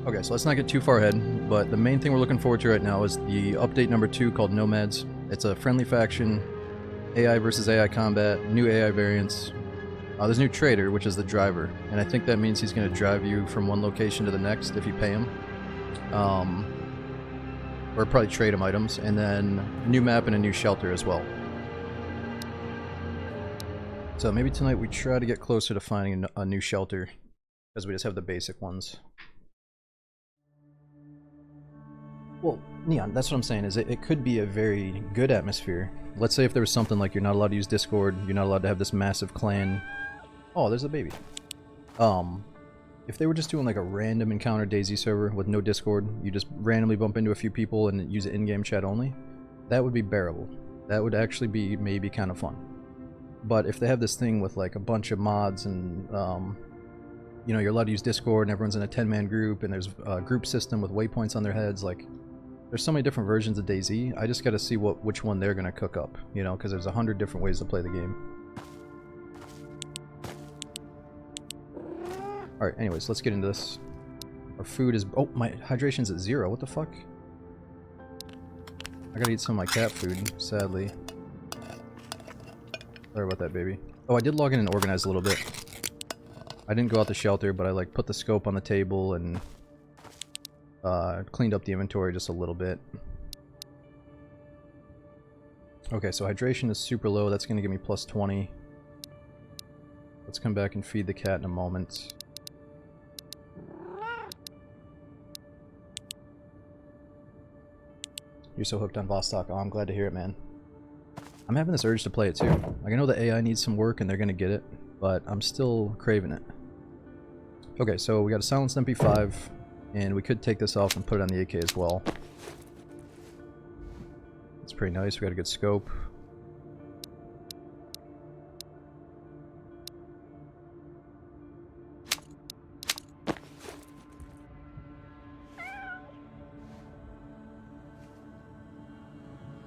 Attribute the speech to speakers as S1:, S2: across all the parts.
S1: Okay, so let's not get too far ahead, but the main thing we're looking forward to right now is the update number 2 called Nomads. It's a friendly faction, AI versus AI combat, new AI variants. There's a new trader, which is the driver, and I think that means he's going to drive you from one location to the next if you pay him. Or probably trade him items, and then a new map and a new shelter as well. So maybe tonight we try to get closer to finding a new shelter, because we just have the basic ones. Well, Neon, that's what I'm saying, is it could be a very good atmosphere. Let's say if there was something like you're not allowed to use Discord, you're not allowed to have this massive clan. Oh, there's a baby. If they were just doing like a random encounter DayZ server with no Discord, you just randomly bump into a few people and use it in-game chat only, that would be bearable. That would actually be maybe kind of fun. But if they have this thing with like a bunch of mods and you know, you're allowed to use Discord and everyone's in a 10-man group and there's a group system with waypoints on their heads, like there's so many different versions of DayZ. I just got to see which one they're gonna cook up, you know, because there's 100 different ways to play the game. Alright, anyways, let's get into this. Our food is... Oh, my hydration's at 0. What the fuck? I gotta eat some of my cat food, sadly. Sorry about that, baby. Oh, I did log in and organize a little bit. I didn't go out the shelter, but I like put the scope on the table and cleaned up the inventory just a little bit. Okay, so hydration is super low. That's gonna give me plus 20. Let's come back and feed the cat in a moment. You're so hooked on Vostok. Oh, I'm glad to hear it, man. I'm having this urge to play it too. Like, I know the AI needs some work and they're gonna get it, but I'm still craving it. Okay, so we got a silenced MP5, and we could take this off and put it on the AK as well. It's pretty nice. We got a good scope.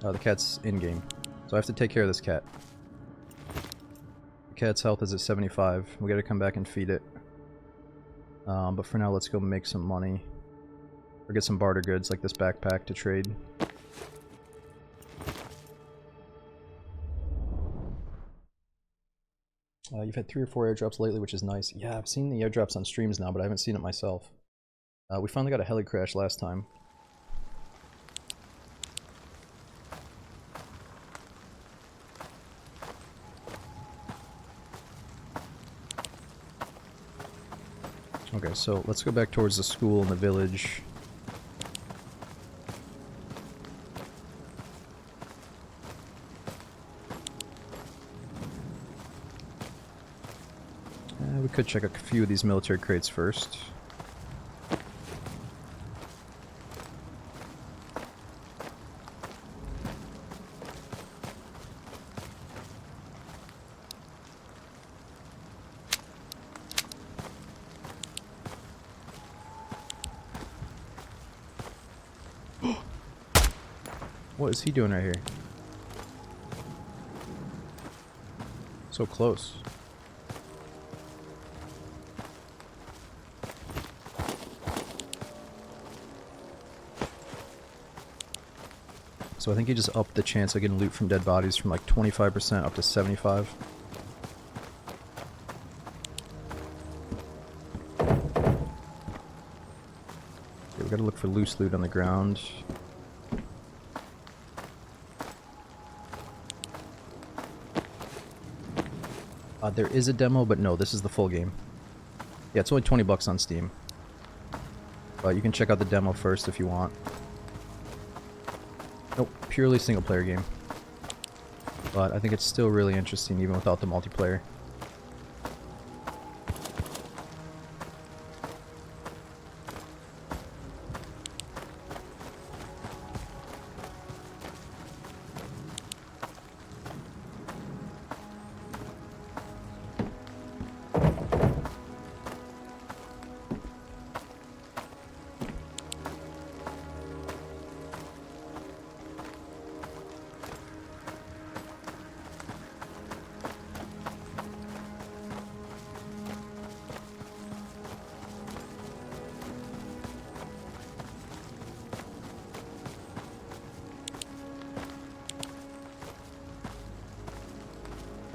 S1: The cat's in-game, so I have to take care of this cat. The cat's health is at 75. We gotta come back and feed it. But for now, let's go make some money. Or get some barter goods, like this backpack, to trade. You've had 3 or 4 airdrops lately, which is nice. Yeah, I've seen the airdrops on streams now, but I haven't seen it myself. We finally got a heli crash last time. Okay, so let's go back towards the school and the village. We could check a few of these military crates first. What is he doing right here? So close. So I think he just upped the chance of getting loot from dead bodies from like 25% up to 75%. Okay, we gotta look for loose loot on the ground. There is a demo, but no, this is the full game. Yeah, it's only 20 bucks on Steam. But you can check out the demo first if you want. Nope, purely single player game. But I think it's still really interesting even without the multiplayer.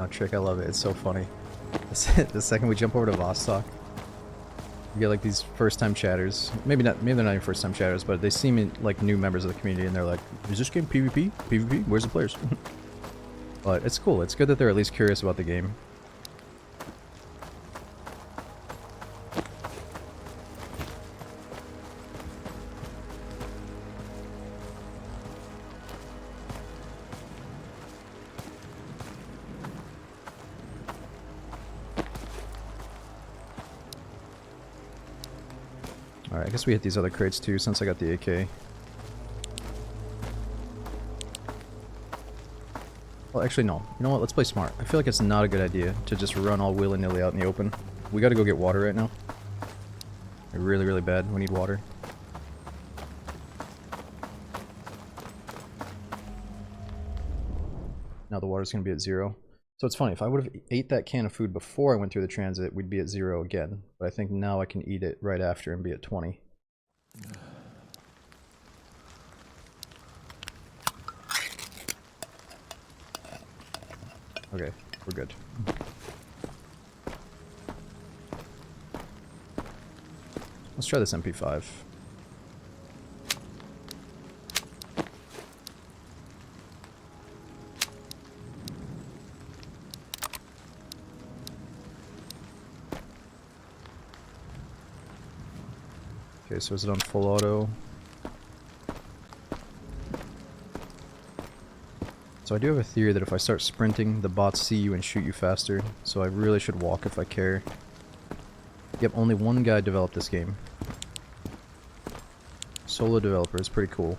S1: Oh, Trick, I love it. It's so funny. The second we jump over to Vostok, you get like these first-time chatters. Maybe they're not even first-time chatters, but they seem like new members of the community, and they're like, "Is this game PvP? PvP? Where's the players?" But it's cool. It's good that they're at least curious about the game. Alright, I guess we hit these other crates too, since I got the AK. Well, actually, no. You know what? Let's play smart. I feel like it's not a good idea to just run all willy-nilly out in the open. We gotta go get water right now. Really, really bad. We need water. Now the water's gonna be at 0. So it's funny, if I would have ate that can of food before I went through the transit, we'd be at 0 again. But I think now I can eat it right after and be at 20. Okay, we're good. Let's try this MP5. Okay, so is it on full auto? So I do have a theory that if I start sprinting, the bots see you and shoot you faster, so I really should walk if I care. Yep, only one guy developed this game. Solo developer is pretty cool.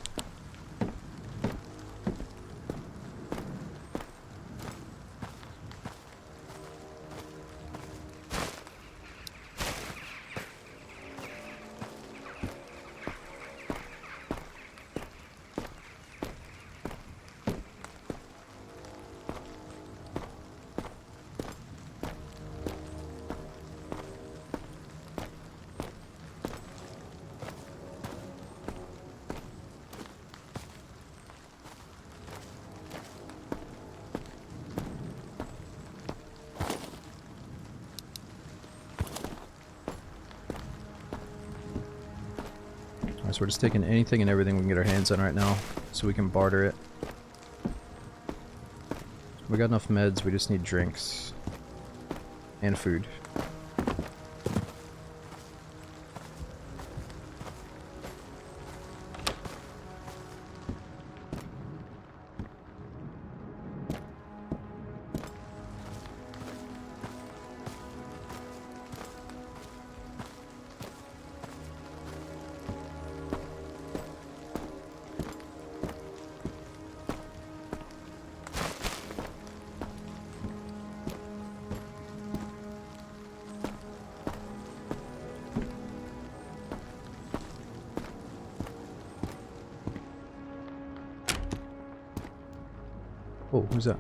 S1: So we're just taking anything and everything we can get our hands on right now, so we can barter it. We got enough meds, we just need drinks. And food. Oh, who's that?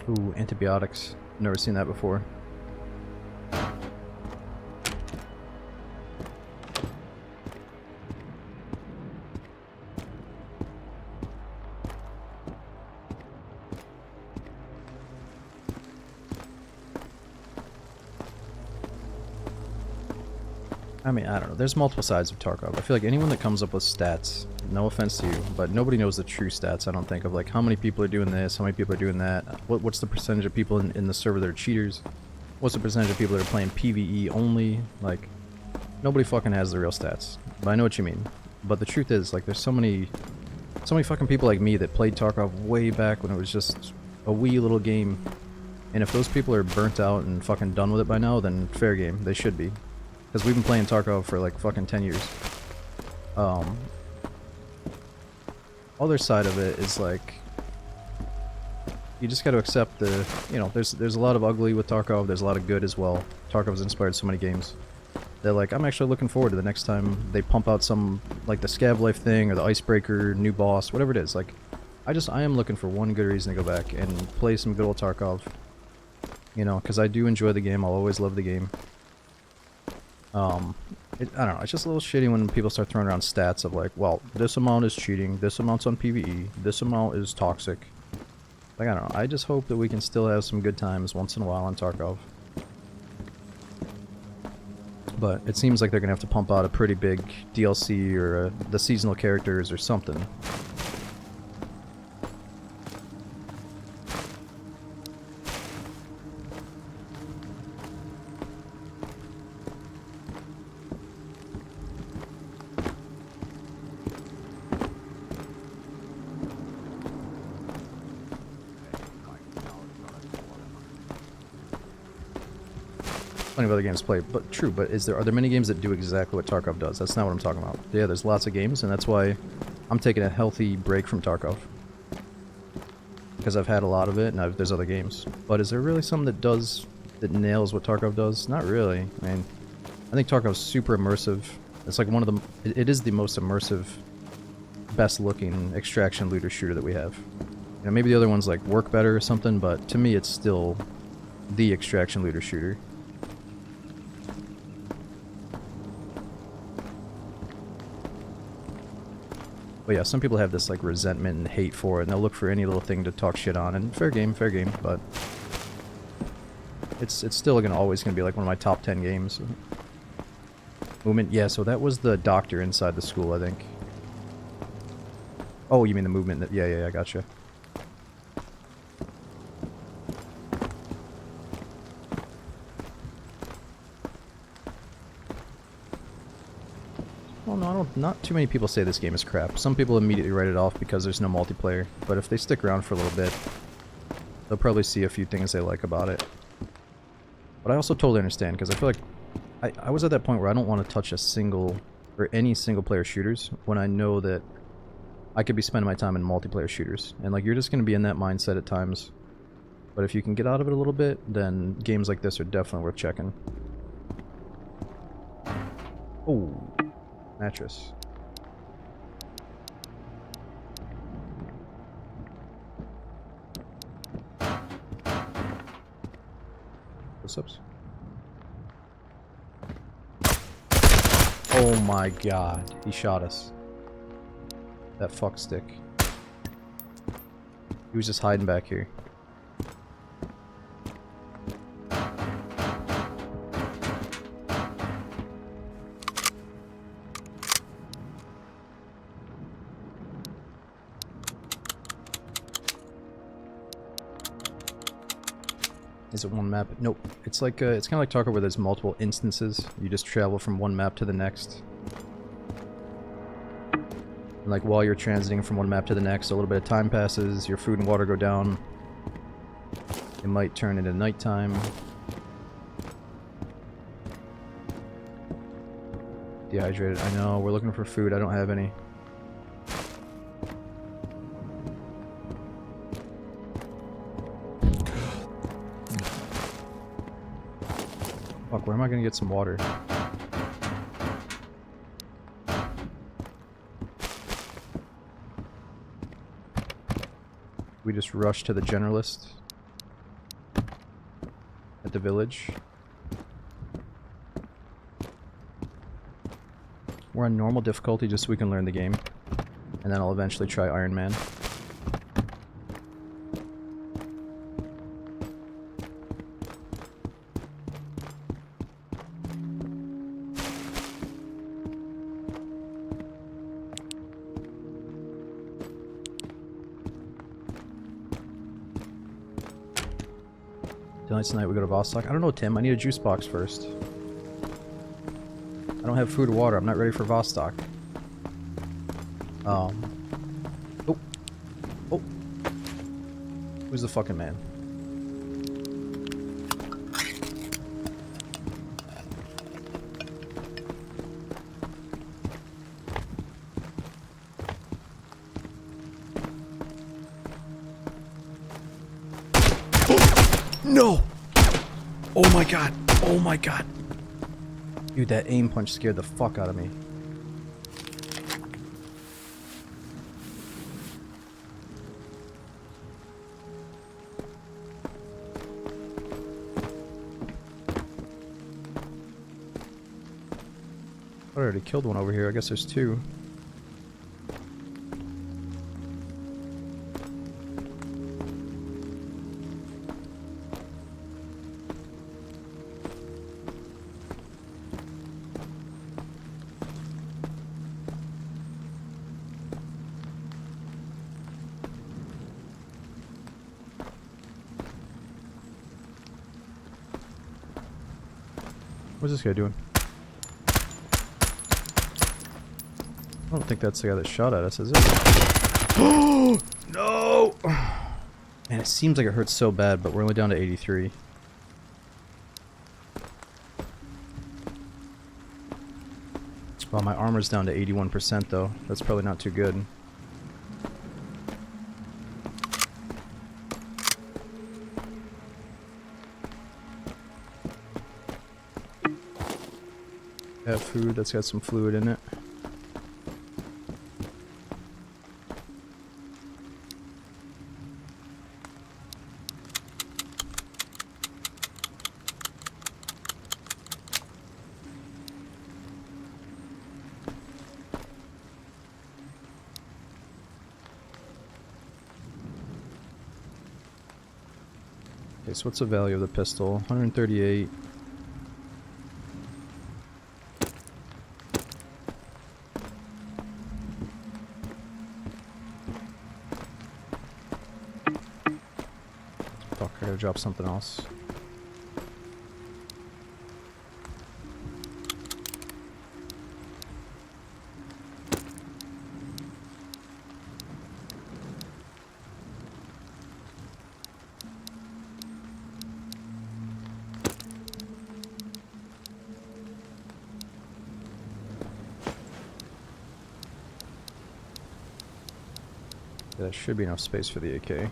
S1: Ooh, antibiotics. Never seen that before. I mean, I don't know. There's multiple sides of Tarkov. I feel like anyone that comes up with stats, no offense to you, but nobody knows the true stats, I don't think, of like how many people are doing this, how many people are doing that, what's the percentage of people in the server that are cheaters, what's the percentage of people that are playing PvE only, like, nobody fucking has the real stats. But I know what you mean. But the truth is, like, there's so many fucking people like me that played Tarkov way back when it was just a wee little game. And if those people are burnt out and fucking done with it by now, then fair game. They should be. Because we've been playing Tarkov for like fucking 10 years. Other side of it is like, you just got to accept the, you know, there's a lot of ugly with Tarkov, there's a lot of good as well. Tarkov's inspired so many games. They're like, I'm actually looking forward to the next time they pump out some, like the Scav Life thing or the Icebreaker, new boss, whatever it is. Like, I am looking for one good reason to go back and play some good old Tarkov. You know, because I do enjoy the game. I'll always love the game. I don't know, it's just a little shitty when people start throwing around stats of like, well, this amount is cheating, this amount's on PvE, this amount is toxic. Like, I don't know, I just hope that we can still have some good times once in a while on Tarkov. But it seems like they're gonna have to pump out a pretty big DLC or the seasonal characters or something. Plenty of other games to play, but true, but are there many games that do exactly what Tarkov does? That's not what I'm talking about. Yeah, there's lots of games, and that's why I'm taking a healthy break from Tarkov. Because I've had a lot of it, and there's other games. But is there really something that nails what Tarkov does? Not really. I mean, I think Tarkov's super immersive. It's like one of the, it is the most immersive, best looking extraction looter shooter that we have. You know, maybe the other ones like work better or something, but to me it's still the extraction looter shooter. But yeah, some people have this like resentment and hate for it, and they'll look for any little thing to talk shit on, and fair game, but it's still always gonna be like one of my top 10 games. Movement, yeah, so that was the doctor inside the school, I think. Oh, you mean the movement? Yeah, I gotcha. Well, no, not too many people say this game is crap. Some people immediately write it off because there's no multiplayer, but if they stick around for a little bit, they'll probably see a few things they like about it. But I also totally understand, because I feel like I was at that point where I don't want to touch any single player shooters when I know that I could be spending my time in multiplayer shooters. And like, you're just going to be in that mindset at times. But if you can get out of it a little bit, then games like this are definitely worth checking. Oh. Mattress. What's-ups? Oh my god, he shot us. That fuckstick. He was just hiding back here. Is it one map? Nope. It's like it's kind of like Tarkov where there's multiple instances. You just travel from one map to the next. And like while you're transiting from one map to the next, a little bit of time passes, your food and water go down. It might turn into nighttime. Dehydrated. I know, we're looking for food. I don't have any. Fuck, where am I gonna get some water? We just rush to the generalist at the village. We're on normal difficulty just so we can learn the game. And then I'll eventually try Iron Man. Tonight we go to Vostok. I don't know, Tim. I need a juice box first. I don't have food or water. I'm not ready for Vostok. Oh. Oh. Who's the fucking man? No! Oh my god! Oh my god! Dude, that aim punch scared the fuck out of me. I already killed one over here. I guess there's two. What's this guy doing? I don't think that's the guy that shot at us, is it? Oh no! Man, it seems like it hurts so bad, but we're only down to 83. Well, my armor's down to 81% though. That's probably not too good. Have food that's got some fluid in it. Okay, so what's the value of the pistol? 138. Fuck, I gotta drop something else. Yeah, there should be enough space for the AK.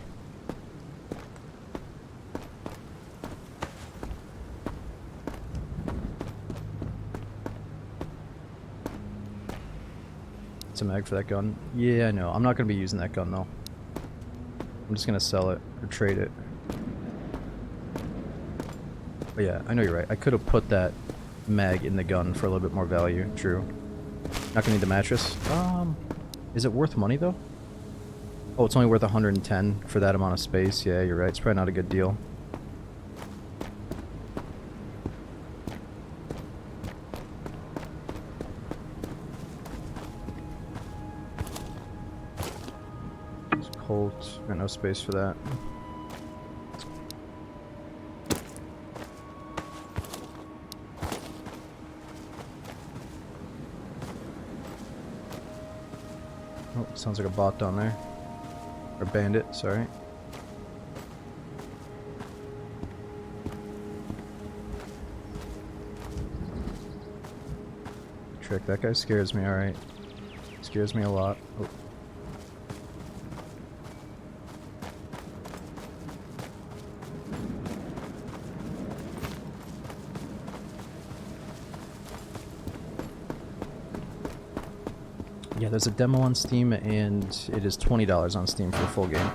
S1: It's a mag for that gun. Yeah, I know. I'm not going to be using that gun though. I'm just going to sell it or trade it. But yeah, I know you're right. I could have put that mag in the gun for a little bit more value. True. Not going to need the mattress. Is it worth money though? Oh, it's only worth 110 for that amount of space. Yeah, you're right. It's probably not a good deal. It's Colt. Got no space for that. Oh, sounds like a bot down there. Or bandit, sorry. Trick, that guy scares me, alright. Scares me a lot. Oh. Yeah, there's a demo on Steam, and it is $20 on Steam for a full game.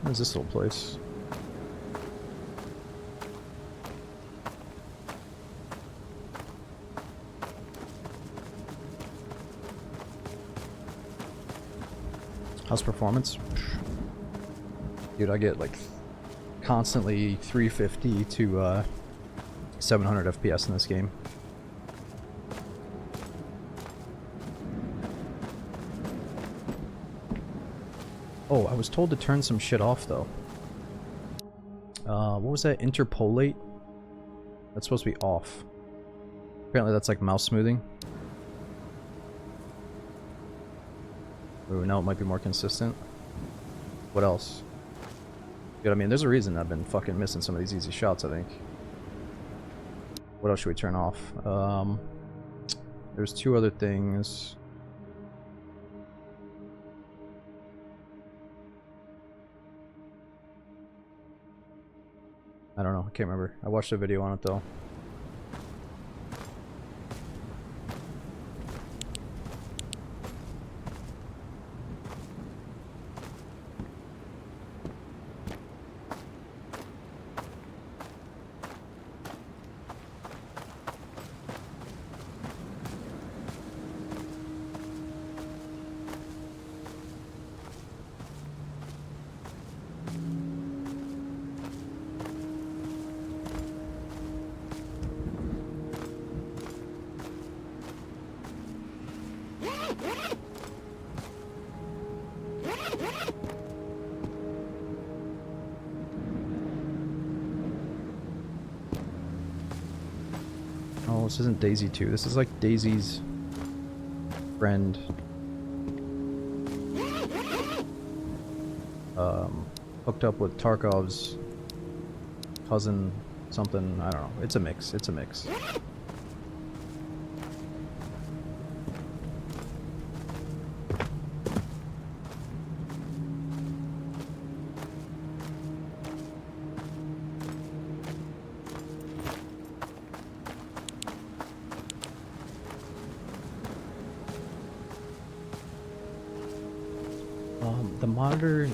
S1: Where's this little place? How's performance? Dude, I get like constantly 350 to 700 FPS in this game. Oh, I was told to turn some shit off though. What was that? Interpolate? That's supposed to be off. Apparently that's like mouse smoothing. Ooh, now it might be more consistent. What else? Good, I mean, there's a reason I've been fucking missing some of these easy shots, I think. What else should we turn off? There's two other things. I don't know, I can't remember. I watched a video on it though. Oh, this isn't Daisy 2. This is like Daisy's friend. Hooked up with Tarkov's cousin something. I don't know. It's a mix. It's a mix. The monitor,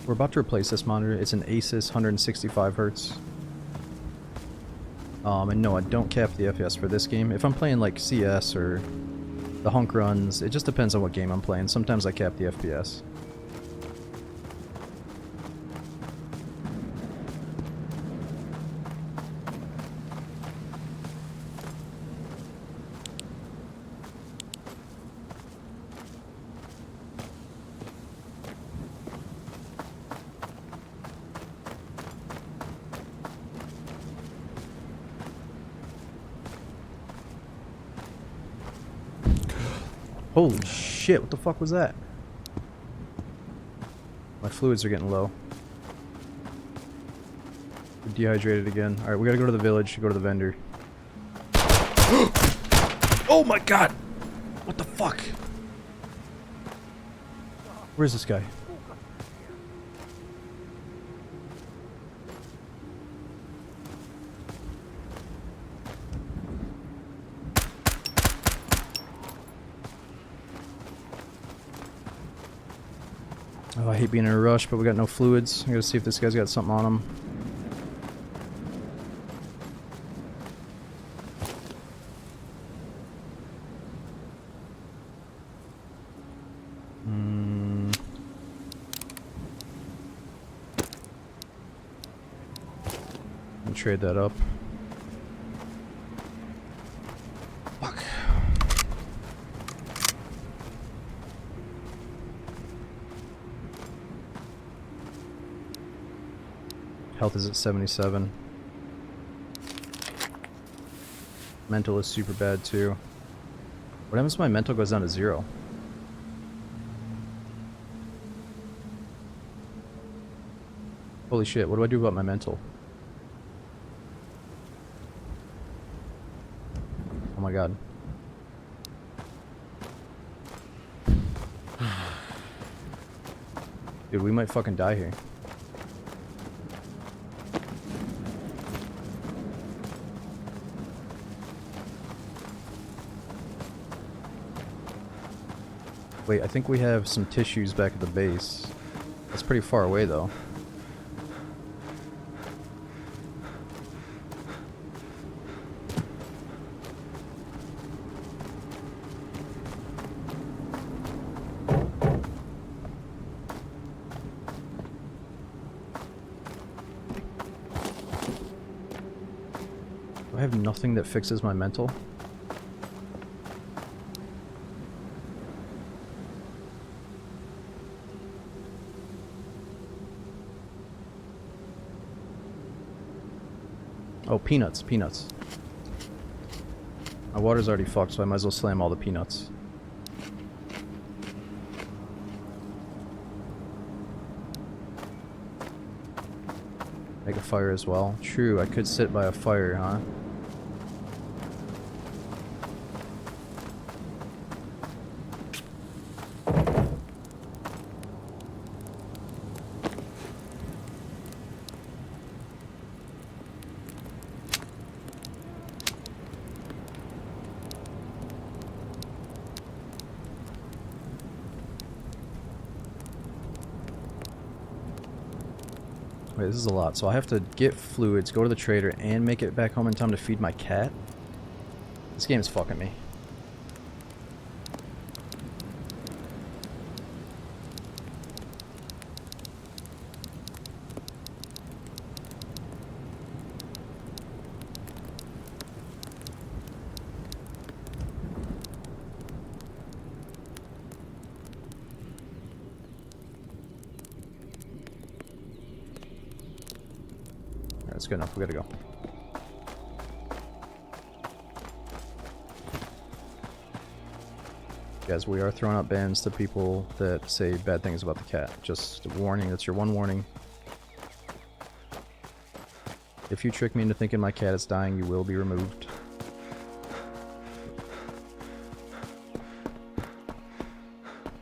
S1: we're about to replace this monitor. It's an Asus 165 Hertz. And no, I don't cap the FPS for this game. If I'm playing like CS or the hunk runs, it just depends on what game I'm playing. Sometimes I cap the FPS. Holy shit, what the fuck was that? My fluids are getting low. We're dehydrated again. Alright, we gotta go to the village, go to the vendor. Oh my god! What the fuck? Where's this guy? Oh, I hate being in a rush, but we got no fluids. I gotta see if this guy's got something on him. I'll trade that up. Fuck. Health is at 77. Mental is super bad too. What happens if my mental goes down to 0? Holy shit, what do I do about my mental? Oh my god. Dude, we might fucking die here. Wait, I think we have some tissues back at the base. That's pretty far away though. Do I have nothing that fixes my mental? Oh, peanuts, peanuts. My water's already fucked, so I might as well slam all the peanuts. Make a fire as well. True, I could sit by a fire, huh? Wait, this is a lot. So I have to get fluids, go to the trader, and make it back home in time to feed my cat? This game is fucking me. That's good enough. We gotta go. Guys, we are throwing out bans to people that say bad things about the cat. Just a warning. That's your one warning. If you trick me into thinking my cat is dying, you will be removed.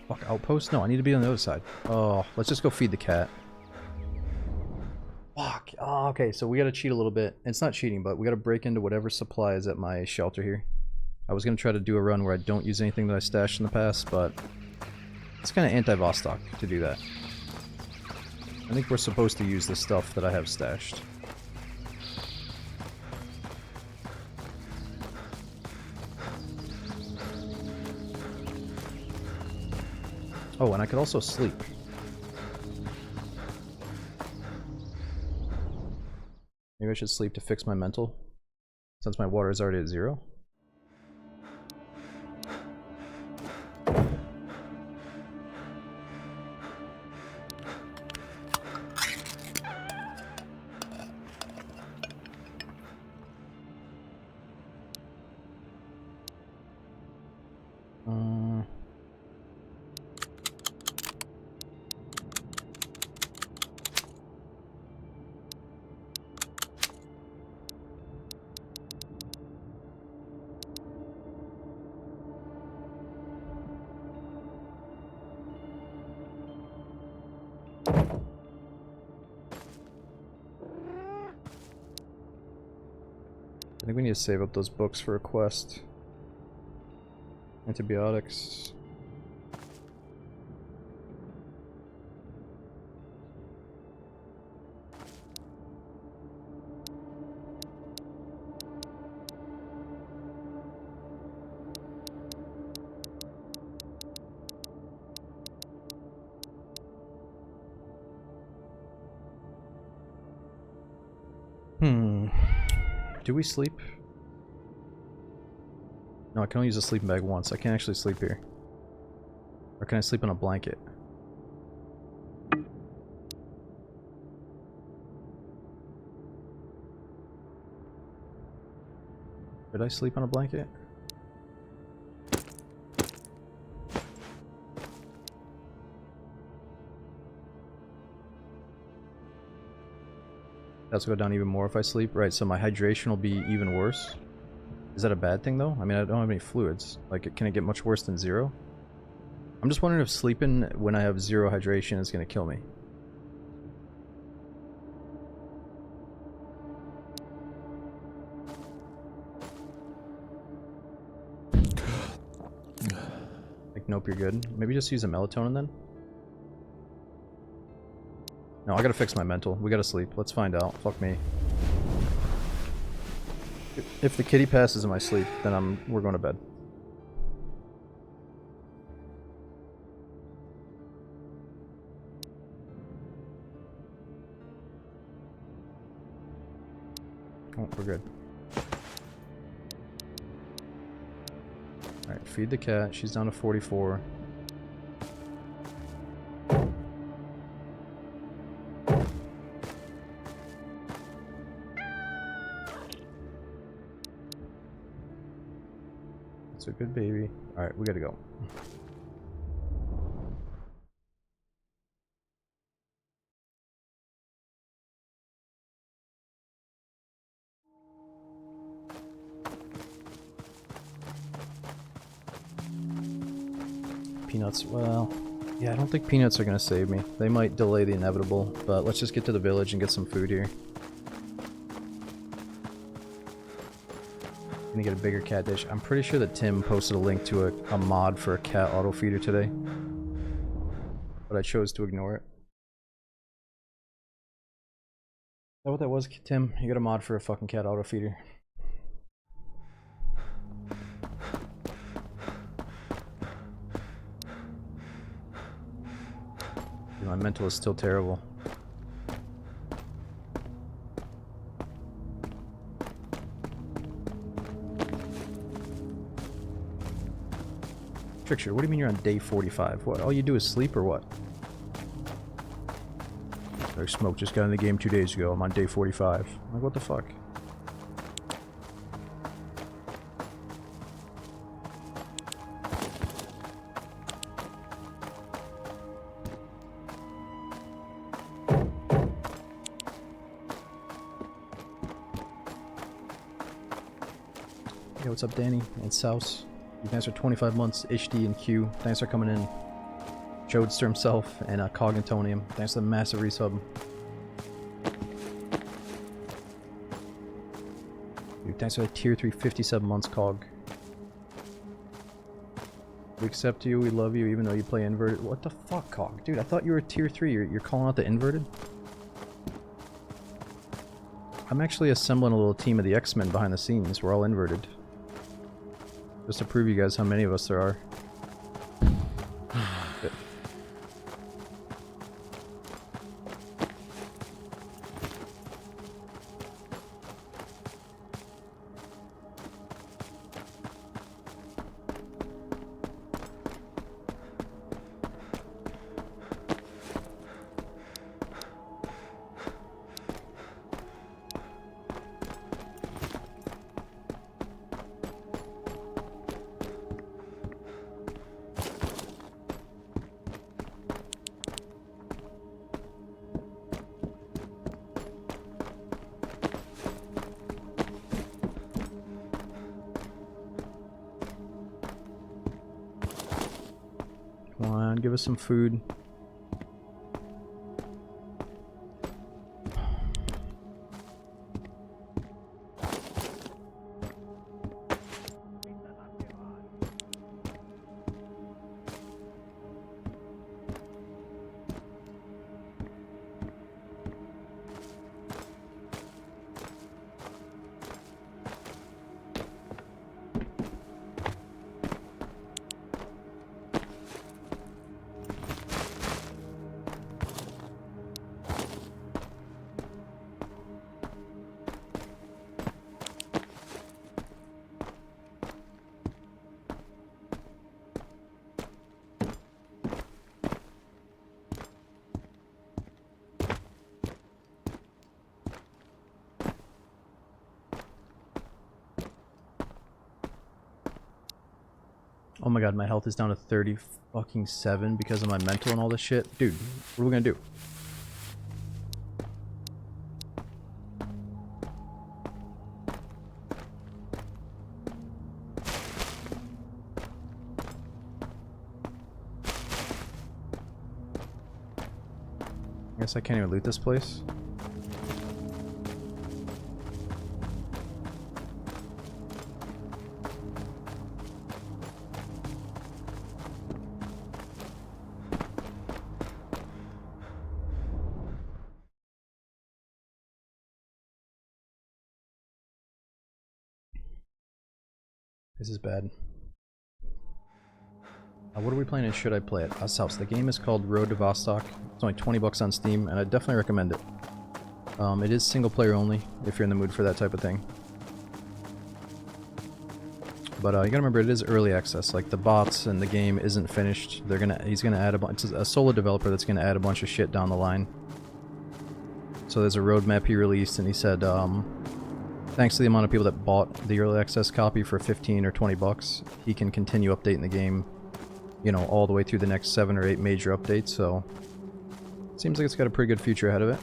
S1: Fuck, outpost? No, I need to be on the other side. Oh, let's just go feed the cat. Fuck. Oh, okay, so we gotta cheat a little bit. It's not cheating, but we gotta break into whatever supply is at my shelter here. I was gonna try to do a run where I don't use anything that I stashed in the past, but it's kind of anti-Vostok to do that. I think we're supposed to use the stuff that I have stashed. Oh, and I could also sleep. Maybe I should sleep to fix my mental, since my water is already at 0. I think we need to save up those books for a quest. Antibiotics. Do we sleep? No, I can only use a sleeping bag once. I can't actually sleep here. Or can I sleep on a blanket? Did I sleep on a blanket? That's go down even more if I sleep. Right, so my hydration will be even worse. Is that a bad thing though? I mean, I don't have any fluids. Like, can it get much worse than 0? I'm just wondering if sleeping when I have 0 hydration is going to kill me. Like, nope, you're good. Maybe just use a melatonin then? No, I gotta fix my mental. We gotta sleep. Let's find out. Fuck me. If the kitty passes in my sleep, then we're going to bed. Oh, we're good. Alright, feed the cat. She's down to 44. It's a good baby. Alright, we gotta go. Peanuts. Well, yeah, I don't think peanuts are gonna save me. They might delay the inevitable, but let's just get to the village and get some food here. Gonna get a bigger cat dish. I'm pretty sure that Tim posted a link to a mod for a cat auto feeder today, but I chose to ignore it. Is that what that was, Tim? You got a mod for a fucking cat auto feeder? Dude, my mental is still terrible. Trickshire, what do you mean you're on day 45? What, all you do is sleep or what? Like, Smoke just got in the game 2 days ago. I'm on day 45. I'm like, what the fuck? Hey, what's up, Danny? And Souse. Thanks for 25 months. HD and Q. Thanks for coming in. Jodester himself and Cognitonium. Thanks for the massive resub. Dude, thanks for the tier 3 57 months, Cog. We accept you, we love you, even though you play inverted. What the fuck, Cog? Dude, I thought you were tier 3. You're calling out the inverted? I'm actually assembling a little team of the X-Men behind the scenes. We're all inverted. Just to prove you guys how many of us there are. Come on, give us some food. Oh my god, my health is down to 30 fucking 7 because of my mental and all this shit. Dude, what are we gonna do? I guess I can't even loot this place. This is bad. What are we playing and should I play it? House. The game is called Road to Vostok. It's only 20 bucks on Steam, and I definitely recommend it. It is single player only, if you're in the mood for that type of thing. But you gotta remember, it is early access. Like, the bots and the game isn't finished. He's gonna add a bunch. It's a solo developer that's gonna add a bunch of shit down the line. So there's a roadmap he released, and he said, thanks to the amount of people that bought the early access copy for 15 or 20 bucks, he can continue updating the game, you know, all the way through the next 7 or 8 major updates, so seems like it's got a pretty good future ahead of it.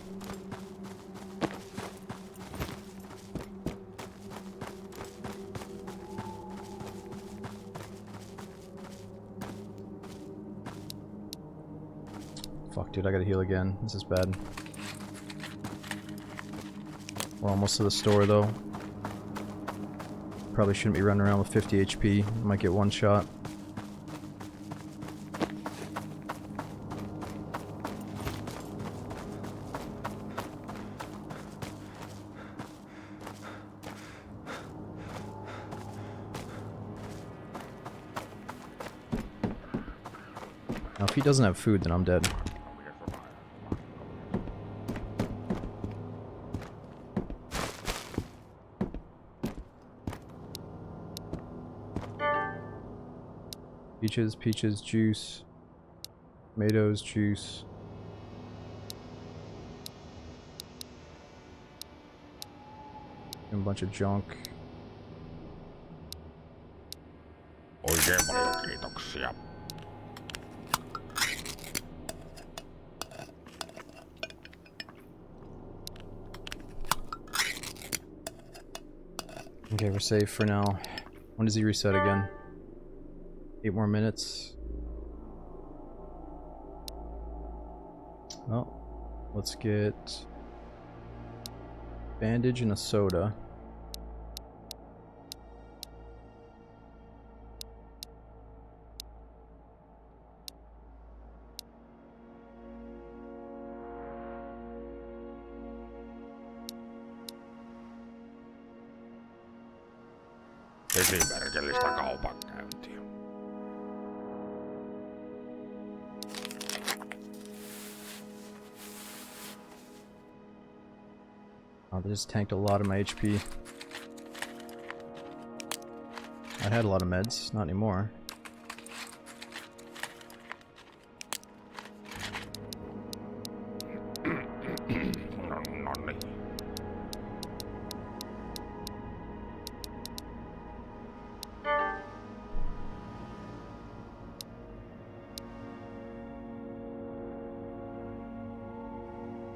S1: Fuck, dude, I gotta heal again. This is bad. We're almost to the store, though. Probably shouldn't be running around with 50 HP. Might get one shot. Now, if he doesn't have food, then I'm dead. Peaches, juice. Tomatoes, juice. And a bunch of junk.
S2: Oikein paljon kiitoksia.
S1: Okay, we're safe for now. When does he reset again? 8 more minutes. Well, let's get bandage and a soda.
S2: Esimerkillistä kaupankäyntiä.
S1: Oh, they just tanked a lot of my HP. I had a lot of meds, not anymore.
S2: Nonni.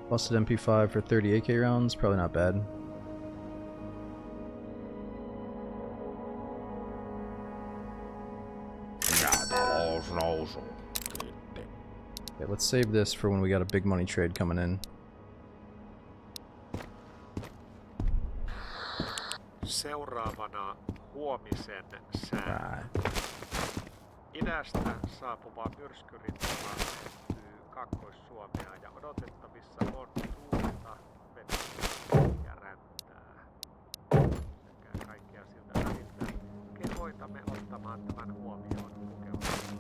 S1: Busted MP5 for 30 AK rounds, probably not bad.
S2: Ja talous nousuu. Kiitti.
S1: Okay, let's save this for when we got a big money trade coming in.
S3: Seuraavana huomisen sää. Idästä saapuva myrskyrintama lähestyy Kaakkois-Suomea ja odotettavissa on tuulta, vettä ja räntää. Sekä kaikkea siltä väliltä kehoitamme ottamaan tämän huomioon pukeutumaan.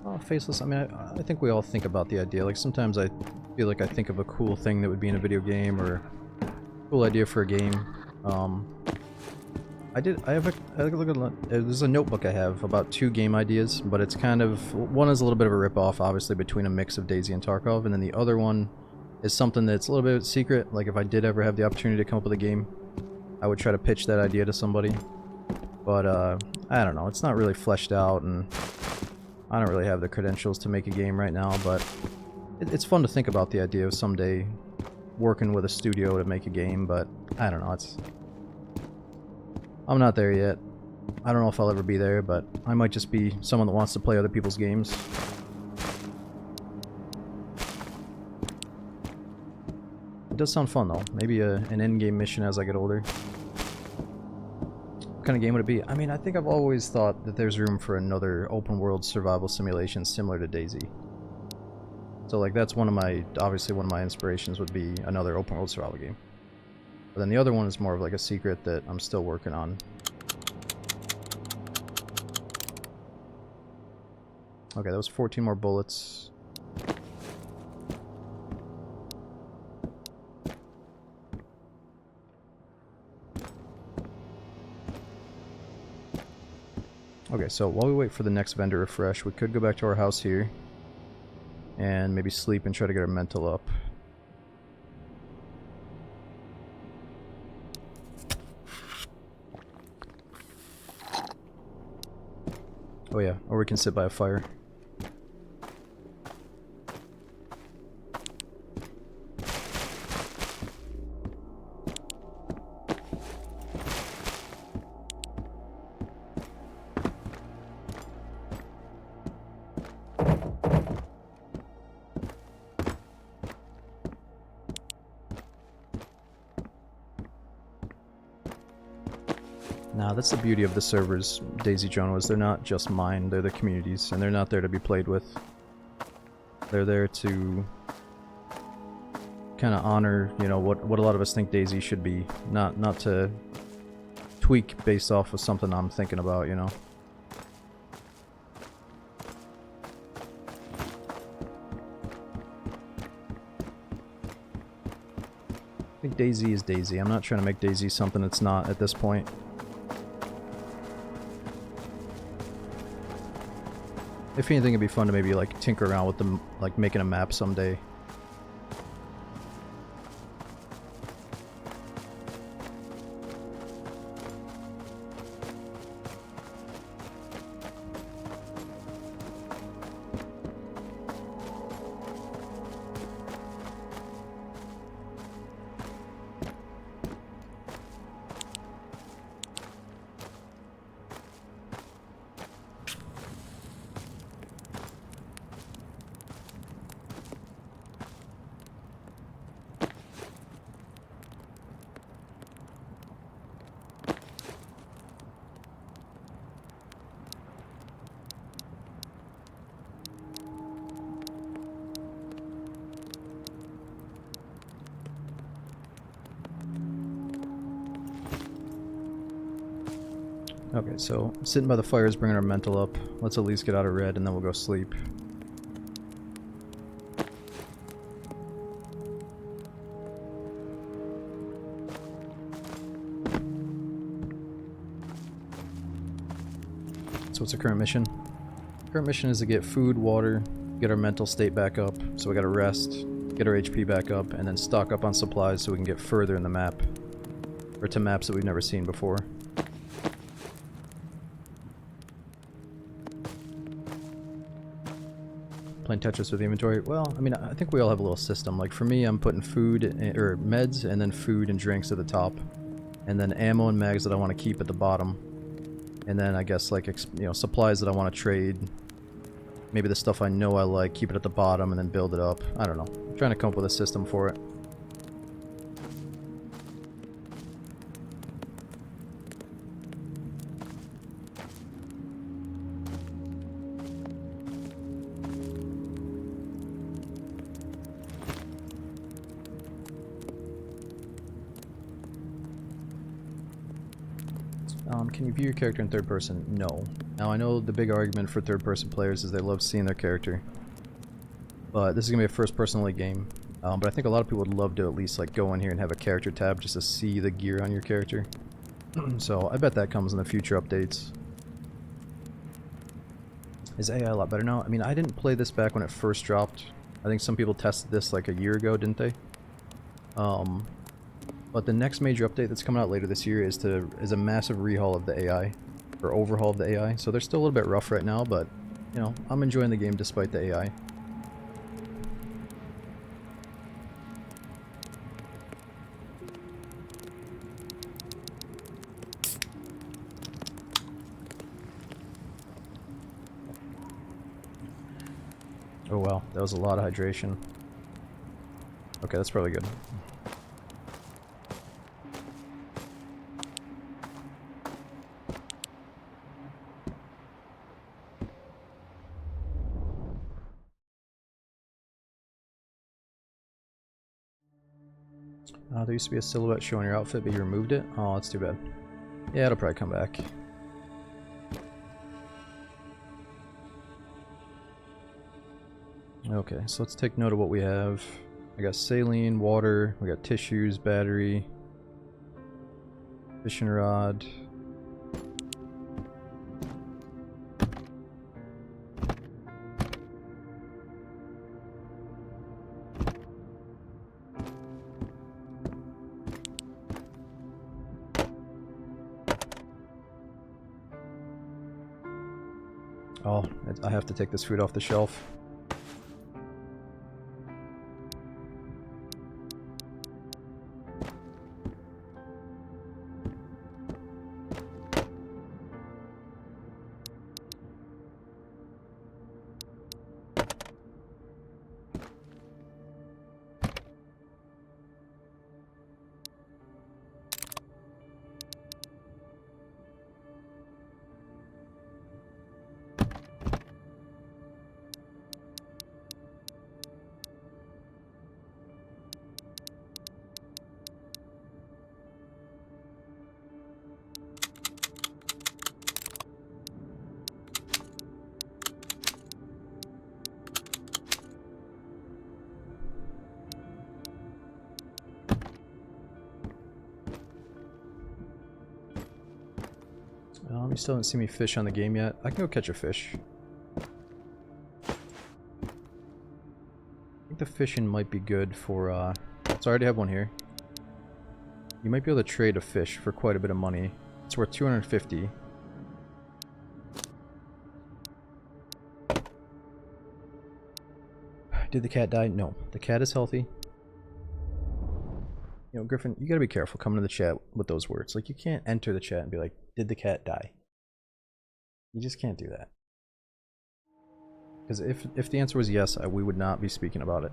S1: Oh, faceless. I mean, I think we all think about the idea. Like, sometimes I feel like I think of a cool thing that would be in a video game, or a cool idea for a game. There's a notebook I have about 2 game ideas, but it's kind of, one is a little bit of a rip-off, obviously, between a mix of DayZ and Tarkov, and then the other one is something that's a little bit secret. Like, if I did ever have the opportunity to come up with a game, I would try to pitch that idea to somebody. But, I don't know, it's not really fleshed out, and I don't really have the credentials to make a game right now, but it's fun to think about the idea of someday working with a studio to make a game, but I don't know, I'm not there yet. I don't know if I'll ever be there, but I might just be someone that wants to play other people's games. It does sound fun though. Maybe an in-game mission as I get older. What kind of game would it be? I mean, I think I've always thought that there's room for another open-world survival simulation similar to DayZ. So like that's obviously one of my inspirations would be another open-world survival game. But then the other one is more of like a secret that I'm still working on. Okay, that was 14 more bullets. Okay, so while we wait for the next vendor refresh, we could go back to our house here and maybe sleep and try to get our mental up. Oh yeah, or we can sit by a fire. Nah, that's the beauty of the servers, Daisy Joan, was they're not just mine, they're the community's, and they're not there to be played with. They're there to kind of honor, you know, what a lot of us think Daisy should be, not to tweak based off of something I'm thinking about, you know. I think Daisy is Daisy. I'm not trying to make Daisy something it's not at this point. If anything, it'd be fun to maybe like tinker around with them, like making a map someday. Okay, so sitting by the fire is bringing our mental up. Let's at least get out of red and then we'll go sleep. So what's the current mission? Current mission is to get food, water, get our mental state back up, so we gotta rest, get our HP back up, and then stock up on supplies so we can get further in the map. Or to maps that we've never seen before. Playing Tetris with the inventory? Well, I mean, I think we all have a little system. Like for me, I'm putting food, or meds, and then food and drinks at the top. And then ammo and mags that I want to keep at the bottom. And then I guess like, you know, supplies that I want to trade. Maybe the stuff I know I like, keep it at the bottom and then build it up. I don't know. I'm trying to come up with a system for it. Can you view your character in third person? No. Now I know the big argument for third person players is they love seeing their character. But this is going to be a first person only game. But I think a lot of people would love to at least like go in here and have a character tab just to see the gear on your character. So I bet that comes in the future updates. Is AI a lot better now? I mean, I didn't play this back when it first dropped. I think some people tested this like a year ago, didn't they? But the next major update that's coming out later this year is a massive rehaul of the AI, or overhaul of the AI. So they're still a little bit rough right now, but you know, I'm enjoying the game despite the AI. Oh wow, that was a lot of hydration. Okay, that's probably good. There used to be a silhouette showing your outfit, but you removed it? Oh, that's too bad. Yeah, it'll probably come back. Okay, so let's take note of what we have. I got saline, water, we got tissues, battery, fishing rod. Oh, I have to take this food off the shelf. You still haven't seen me fish on the game yet. I can go catch a fish. I think the fishing might be good for, so I already have one here. You might be able to trade a fish for quite a bit of money. It's worth 250. Did the cat die? No. The cat is healthy. You know, Griffin, you gotta be careful coming to the chat with those words. Like, you can't enter the chat and be like, did the cat die? You just can't do that. Because if the answer was yes, we would not be speaking about it.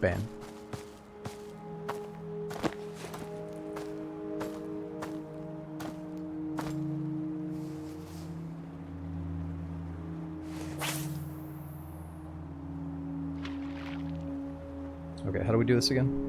S1: Ban. Okay, how do we do this again?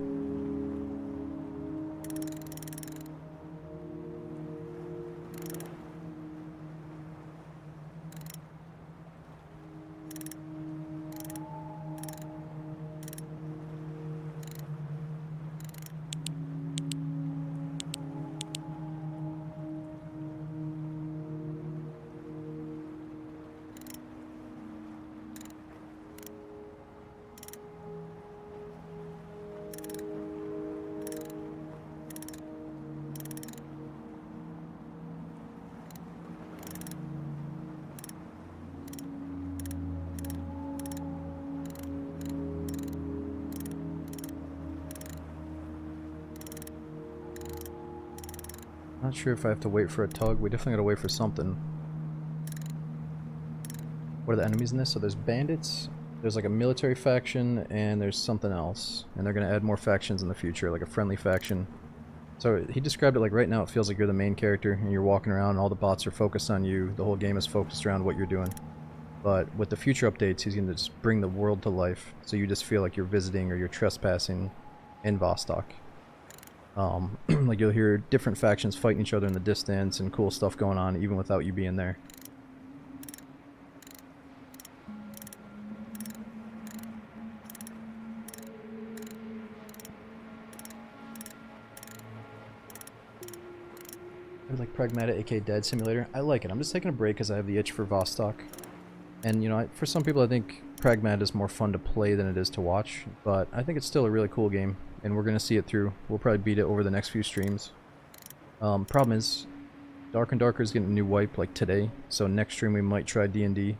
S1: Not sure if I have to wait for a tug. We definitely gotta wait for something. What are the enemies in this? So there's bandits, there's like a military faction, and there's something else. And they're gonna add more factions in the future, like a friendly faction. So he described it like right now it feels like you're the main character and you're walking around and all the bots are focused on you. The whole game is focused around what you're doing. But with the future updates, he's gonna just bring the world to life. So you just feel like you're visiting or you're trespassing in Vostok. Like you'll hear different factions fighting each other in the distance and cool stuff going on even without you being there. I like Pragmata, aka Dead Simulator. I like it. I'm just taking a break because I have the itch for Vostok. And you know, for some people I think Pragmata is more fun to play than it is to watch, but I think it's still a really cool game. And we're going to see it through. We'll probably beat it over the next few streams. Problem is, Dark and Darker is getting a new wipe like today, so next stream we might try D&D.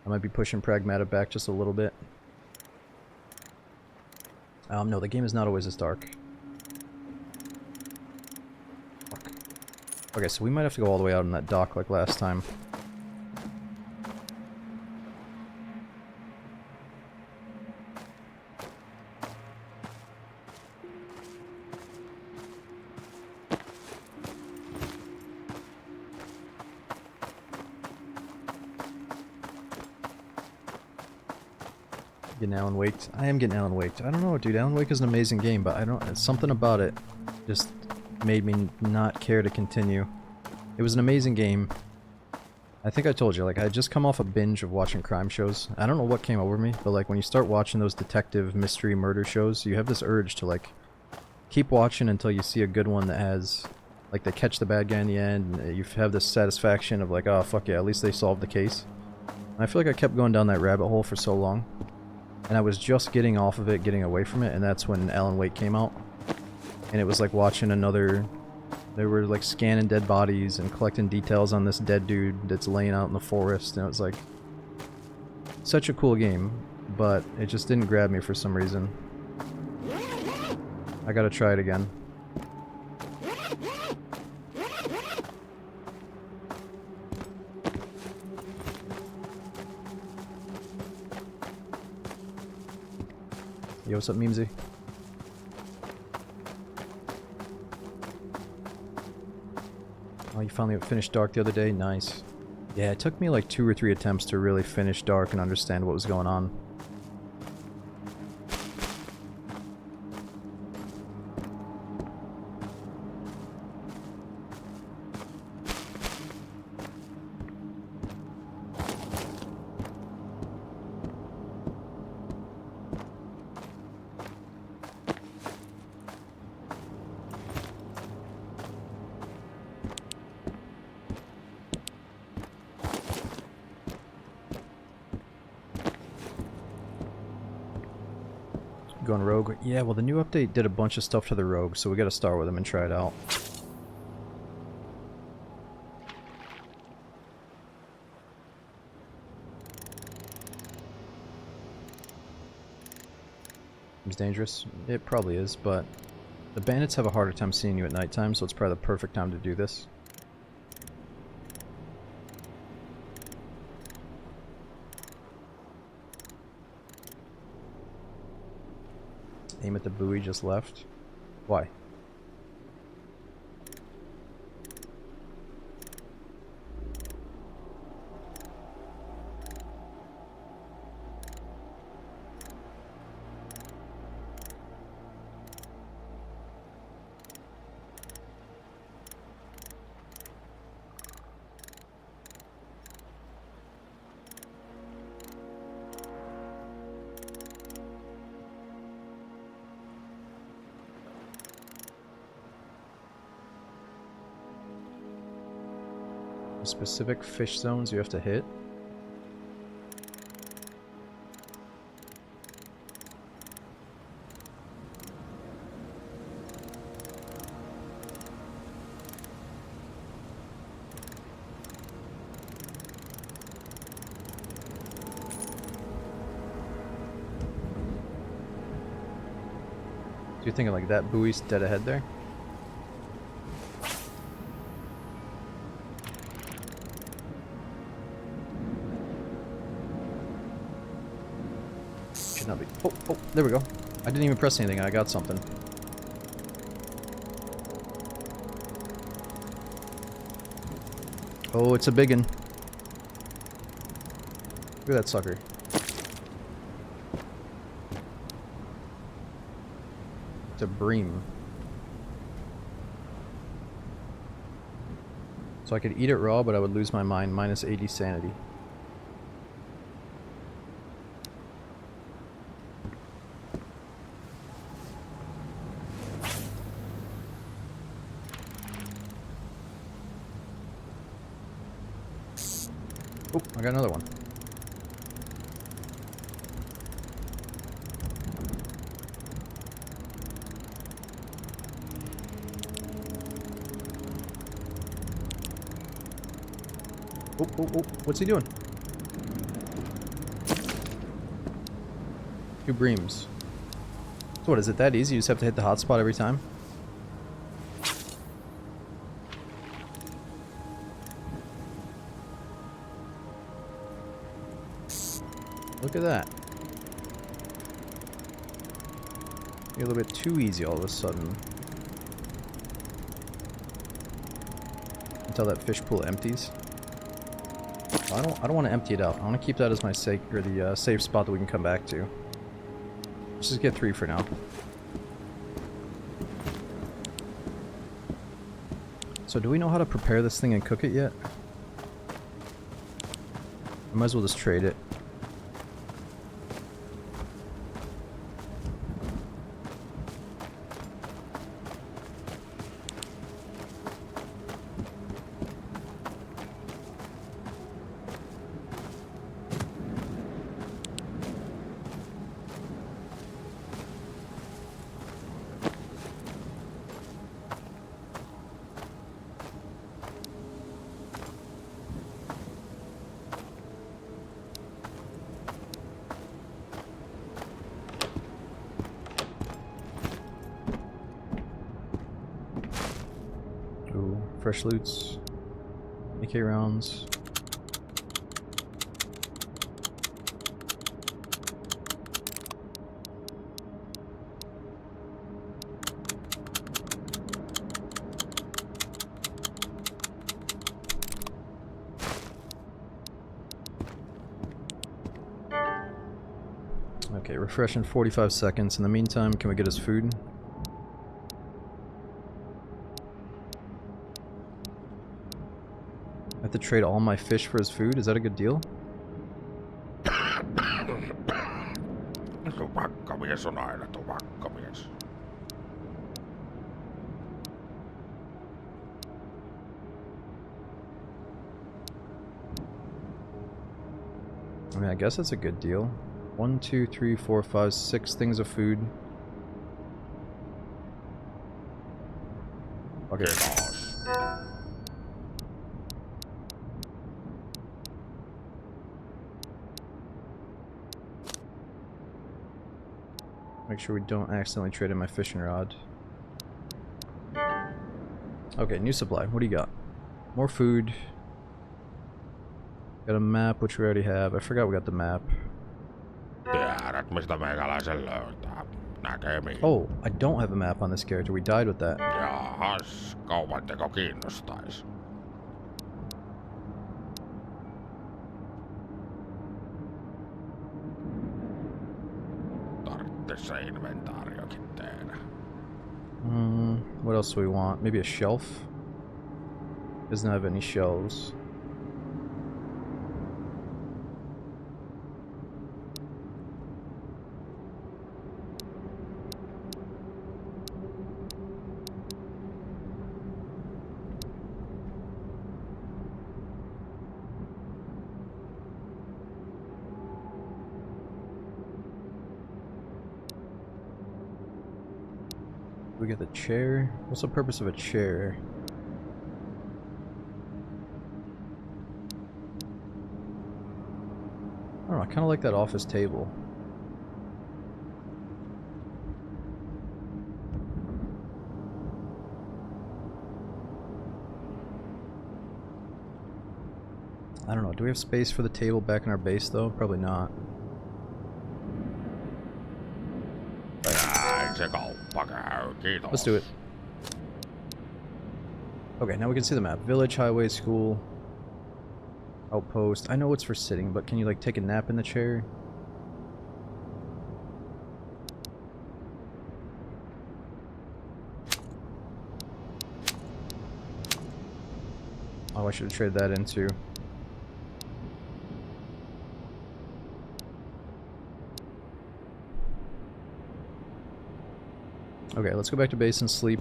S1: I might be pushing Pragmata back just a little bit. No, the game is not always this dark. Fuck. Okay, so we might have to go all the way out on that dock like last time. Getting Alan Wake. I am getting Alan Wake. I don't know, dude. Alan Wake is an amazing game, but I don't. Something about it just made me not care to continue. It was an amazing game. I think I told you, like, I had just come off a binge of watching crime shows. I don't know what came over me, but like when you start watching those detective mystery murder shows, you have this urge to like keep watching until you see a good one that has, like, they catch the bad guy in the end, and you have this satisfaction of like, oh fuck yeah, at least they solved the case. And I feel like I kept going down that rabbit hole for so long. And I was just getting off of it, getting away from it, and that's when Alan Wake came out. And it was like watching another... They were like scanning dead bodies and collecting details on this dead dude that's laying out in the forest, and it was like... Such a cool game, but it just didn't grab me for some reason. I gotta try it again. Yo, what's up, Memesy? Oh, you finally finished Dark the other day? Nice. Yeah, it took me like 2 or 3 attempts to really finish Dark and understand what was going on. going rogue. Yeah, well the new update did a bunch of stuff to the rogue, so we gotta start with them and try it out. Seems dangerous. It probably is, but the bandits have a harder time seeing you at nighttime, so it's probably the perfect time to do this. Aim at the buoy just left. Why? Specific fish zones you have to hit. So you're thinking like that buoy's dead ahead there? Should not be. Oh, oh, there we go. I didn't even press anything and I got something. Oh, it's a biggin. Look at that sucker. It's a bream. So I could eat it raw, but I would lose my mind, minus 80 sanity. Oh, I got another one. Oh, oh, oh, what's he doing? 2 breams. So what, is it that easy? You just have to hit the hotspot every time? Look at that. A little bit too easy all of a sudden. Until that fish pool empties. I don't want to empty it out. I want to keep that as my safe spot that we can come back to. Let's just get 3 for now. So do we know how to prepare this thing and cook it yet? I might as well just trade it. Ooh, fresh loots. AK rounds. Okay, refresh in 45 seconds. In the meantime, can we get his food? I have to trade all my fish for his food? Is that a good deal?
S2: Tupakkamies on aina tupakkamies.
S1: I mean, I guess that's a good deal. 1, 2, 3, 4, 5, 6 things of food. Okay.
S2: Kiitos.
S1: Make sure we don't accidentally trade in my fishing rod. Okay, new supply. What do you got? More food. Got a map, which we already have. I forgot we got the map.
S2: Tiedät, mistä meikäläisen löytää. Näkemiin.
S1: Oh, I don't have a map on this character. We died with that.
S2: Jahas, kaupanteko kiinnostais? Tarvittis se inventaariokin tehdä.
S1: What else do we want? Maybe a shelf? Doesn't have any shelves. We get the chair. What's the purpose of a chair? I don't know, I kind of like that office table. I don't know, do we have space for the table back in our base though? Probably not.
S2: Näin se kauppa käy. Kiitos.
S1: Let's do it. Okay, now we can see the map. Village, highway, school, outpost. I know it's for sitting, but can you like take a nap in the chair? Oh, I should have traded that in too. Okay, let's go back to base and sleep.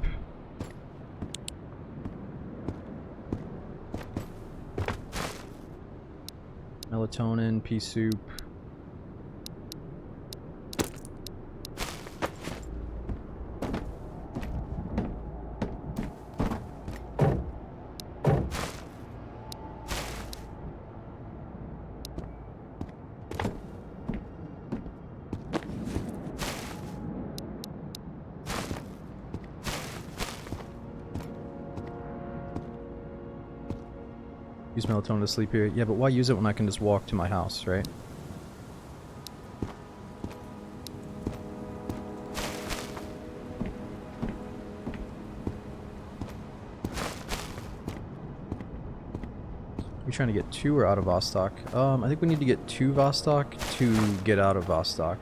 S1: Melatonin, pea soup. Use melatonin to sleep here. Yeah, but why use it when I can just walk to my house, right? We trying to get to or out of Vostok? I think we need to get to Vostok to get out of Vostok.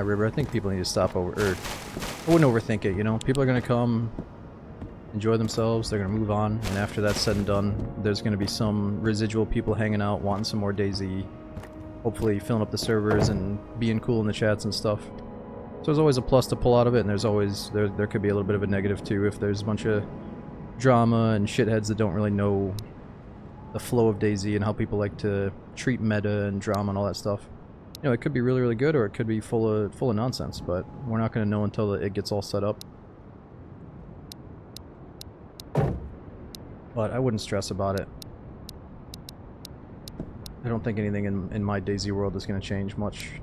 S1: River, I think people need to stop over, or I wouldn't overthink it, you know? People are gonna come, enjoy themselves, they're gonna move on, and after that's said and done, there's gonna be some residual people hanging out, wanting some more DayZ, hopefully filling up the servers and being cool in the chats and stuff. So there's always a plus to pull out of it, and there's always, there could be a little bit of a negative too, if there's a bunch of drama and shitheads that don't really know the flow of DayZ and how people like to treat meta and drama and all that stuff. You know, it could be really, really good, or it could be full of nonsense, but we're not going to know until it gets all set up. But I wouldn't stress about it. I don't think anything in my DayZ world is going to change much.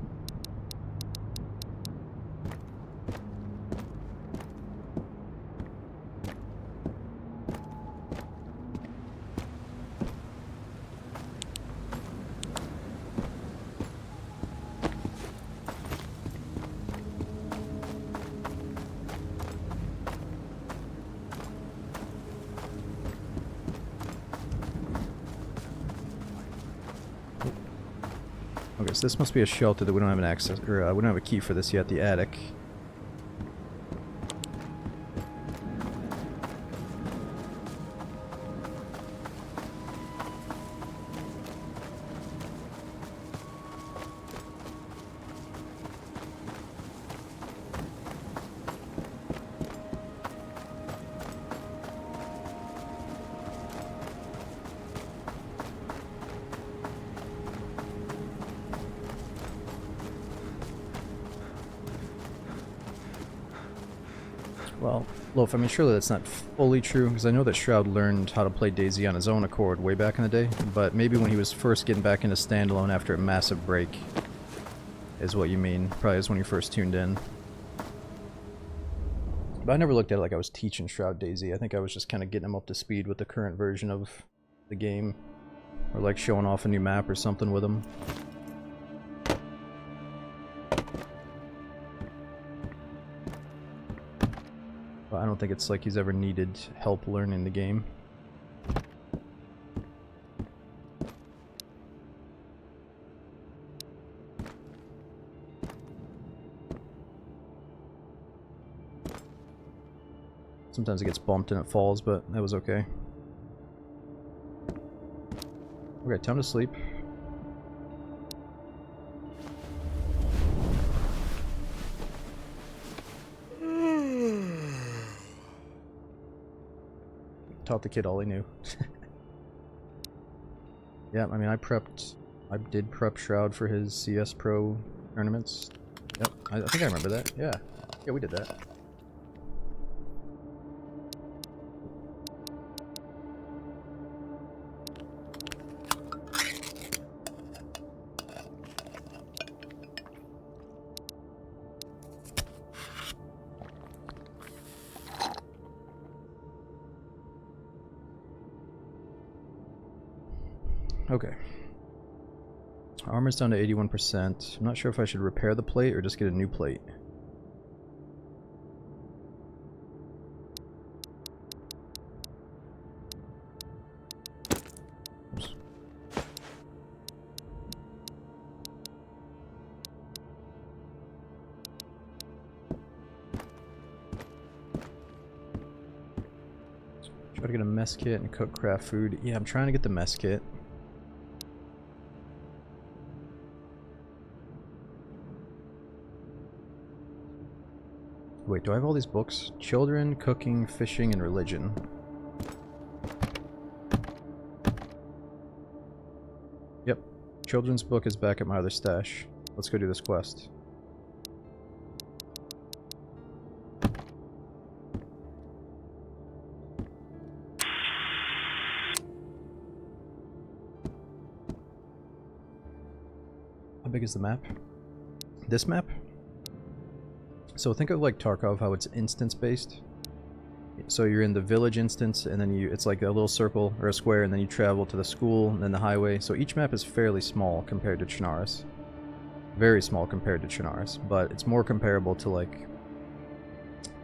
S1: Okay, so this must be a shelter that we don't have an access, or we don't have a key for this yet, the attic. Well, Loaf, I mean, surely that's not fully true, because I know that Shroud learned how to play DayZ on his own accord way back in the day, but maybe when he was first getting back into standalone after a massive break is what you mean. Probably is when you first tuned in. But I never looked at it like I was teaching Shroud DayZ. I think I was just kind of getting him up to speed with the current version of the game. Or like showing off a new map or something with him. But I don't think it's like he's ever needed help learning the game. Sometimes it gets bumped and it falls, but that was okay. Okay, time to sleep. Taught the kid all he knew. Yeah, I mean, I did prep Shroud for his CS Pro tournaments. Yep, I think I remember that. Yeah, we did that. Okay. Armor's down to 81%. I'm not sure if I should repair the plate or just get a new plate. Oops. Try to get a mess kit and cook craft food. Yeah, I'm trying to get the mess kit. Wait, do I have all these books? Children, cooking, fishing, and religion. Yep. Children's book is back at my other stash. Let's go do this quest. How big is the map? This map? So think of like Tarkov, how it's instance based. So you're in the village instance, and then it's like a little circle or a square, and then you travel to the school and then the highway. So each map is fairly small compared to Chernarus. Very small compared to Chernarus, but it's more comparable to like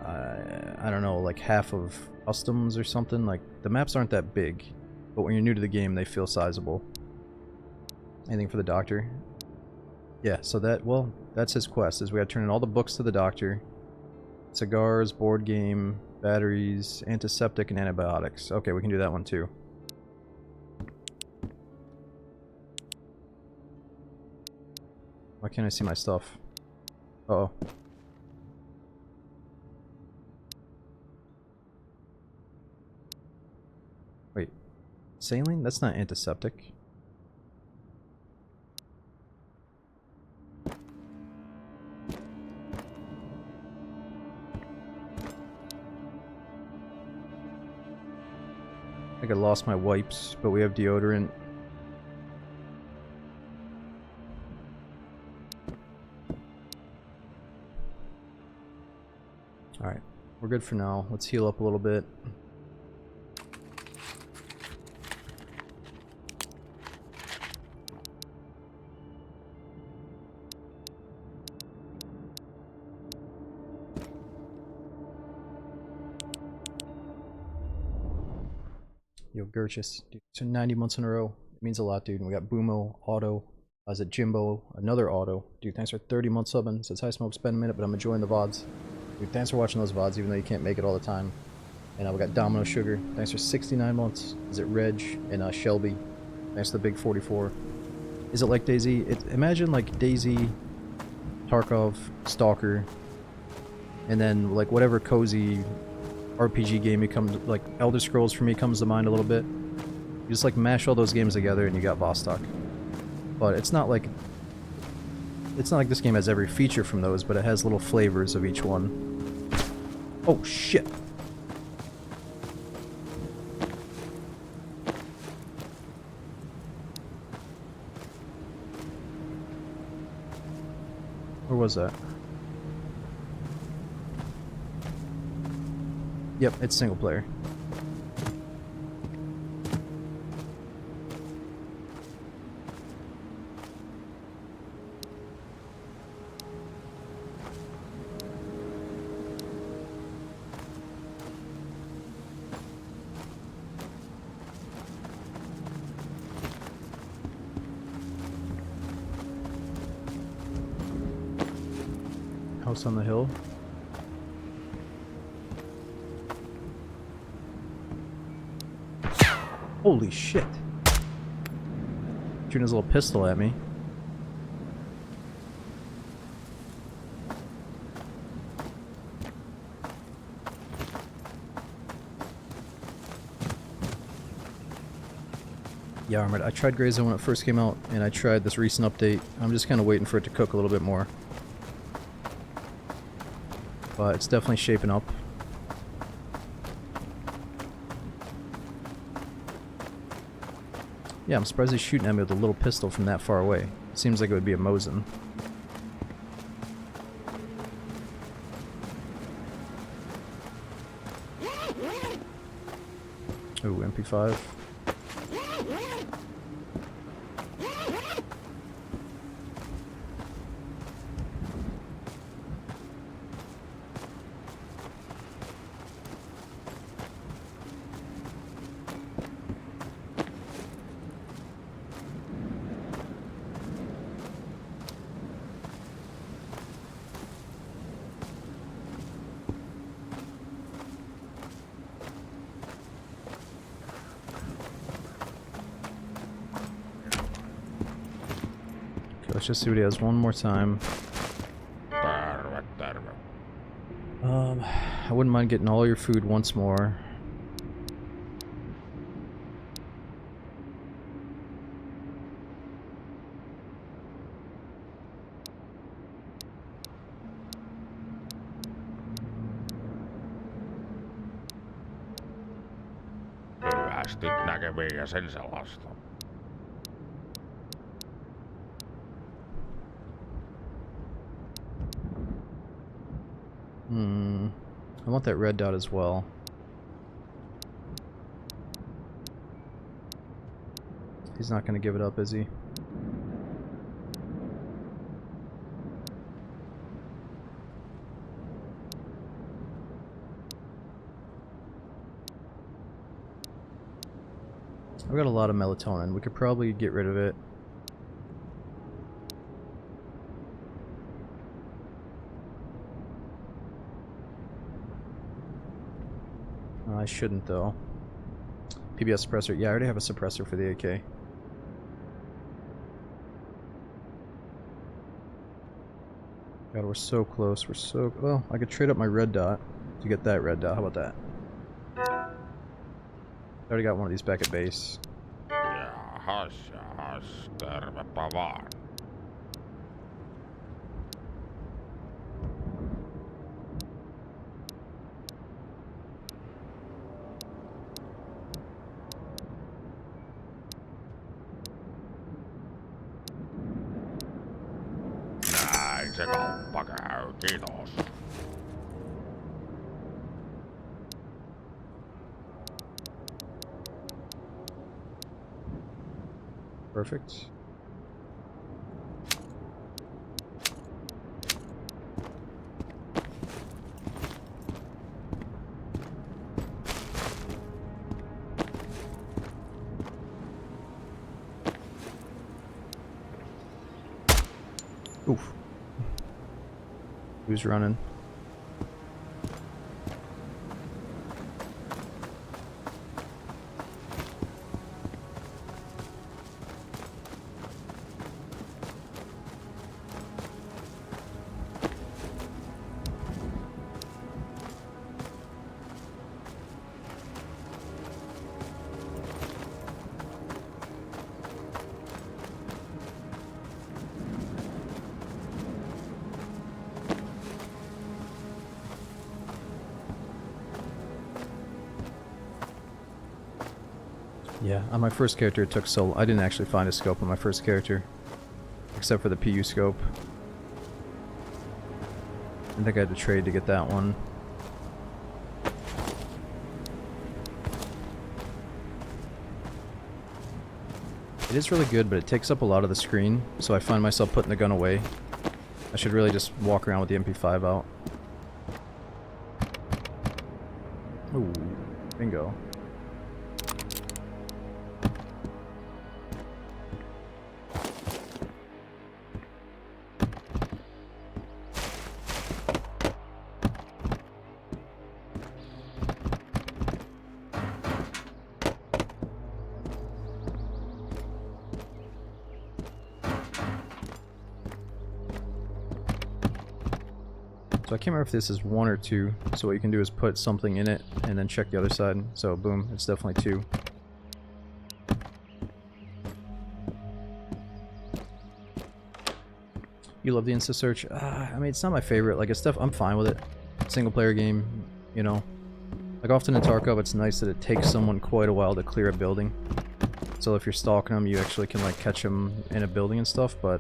S1: I don't know, like half of Customs or something. Like the maps aren't that big, but when you're new to the game, they feel sizable. Anything for the doctor? Yeah, so that's his quest, is we gotta turn in all the books to the doctor. Cigars, board game, batteries, antiseptic, and antibiotics. Okay, we can do that one too. Why can't I see my stuff? Uh-oh. Wait. Saline? That's not antiseptic. I think I lost my wipes, but we have deodorant. Alright, we're good for now. Let's heal up a little bit. Yo, Gurchis, dude, so 90 months in a row. It means a lot, dude. And we got Boomo, Auto, is it Jimbo, another Auto. Dude, thanks for 30 months subbing. Says, hi, Smoke, spend a minute, but I'm enjoying the VODs. Dude, thanks for watching those VODs, even though you can't make it all the time. And we got Domino Sugar. Thanks for 69 months. Is it Reg? And Shelby. Thanks to the big 44. Is it like DayZ? Imagine like DayZ, Tarkov, Stalker, and then like whatever cozy RPG game becomes, like Elder Scrolls for me comes to mind a little bit. You just like mash all those games together and you got Vostok. But it's not like this game has every feature from those, but it has little flavors of each one. Oh shit. Where was that? Yep, it's single player. House on the hill. Holy shit. Shooting his little pistol at me. Yeah, Armored, I tried Grey Zone when it first came out, and I tried this recent update. I'm just kind of waiting for it to cook a little bit more. But it's definitely shaping up. Yeah, I'm surprised he's shooting at me with a little pistol from that far away. Seems like it would be a Mosin. Ooh, MP5. Let's just see what he has one more time.
S2: Terve, terve.
S1: I wouldn't mind getting all your food once more.
S2: Hyvästi näkemiin ja sen sellaista.
S1: I want that red dot as well. He's not gonna give it up, is he? I've got a lot of melatonin. We could probably get rid of it. I shouldn't though. PBS suppressor. Yeah, I already have a suppressor for the AK. God, we're so close. We're so... Well, I could trade up my red dot to get that red dot. How about that? I already got one of these back at base.
S2: Jahas, tervepä vaan. Näin se kauppa käy, kiitos.
S1: Perfect. Oof. Who's running? Yeah, on my first character it took so... I didn't actually find a scope on my first character. Except for the PU scope. I think I had to trade to get that one. It is really good, but it takes up a lot of the screen, so I find myself putting the gun away. I should really just walk around with the MP5 out. Ooh, bingo. So I can't remember if this is 1 or 2, so what you can do is put something in it and then check the other side. So boom, it's definitely 2. You love the Insta search? I mean, it's not my favorite. Like, it's stuff I'm fine with it. Single player game, you know. Like often in Tarkov, it's nice that it takes someone quite a while to clear a building. So if you're stalking them, you actually can like catch them in a building and stuff, but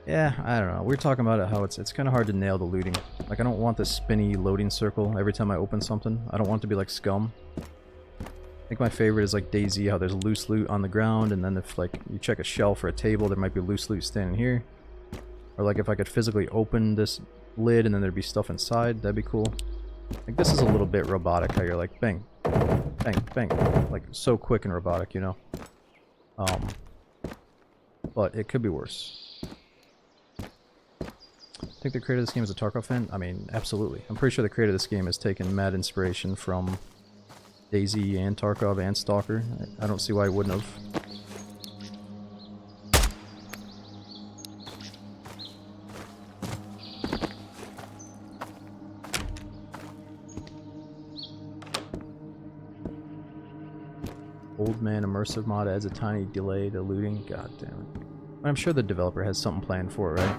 S1: yeah, I don't know. We were talking about it, how it's kind of hard to nail the looting. Like, I don't want this spinny loading circle every time I open something. I don't want it to be like Scum. I think my favorite is like DayZ, how there's loose loot on the ground, and then if like you check a shelf or a table, there might be loose loot standing here. Or like if I could physically open this lid and then there'd be stuff inside, that'd be cool. Like, this is a little bit robotic, how you're like bang, bang, bang, like so quick and robotic, you know. But it could be worse. Think the creator of this game is a Tarkov fan? I mean, absolutely. I'm pretty sure the creator of this game has taken mad inspiration from DayZ and Tarkov and Stalker. I don't see why he wouldn't have. Old man immersive mod adds a tiny delay to looting. God damn it. I'm sure the developer has something planned for it, right?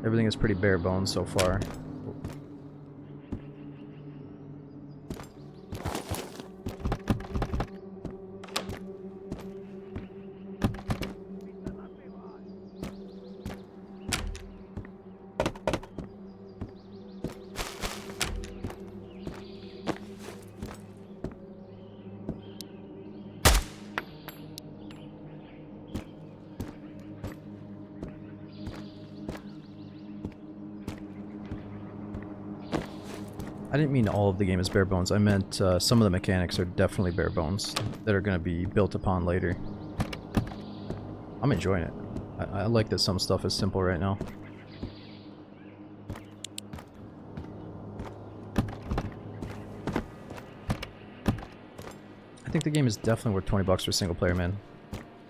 S1: Everything is pretty bare bones so far. I didn't mean all of the game is bare bones. I meant some of the mechanics are definitely bare bones that are going to be built upon later. I'm enjoying it. I like that some stuff is simple right now. I think the game is definitely worth 20 bucks for single player, man.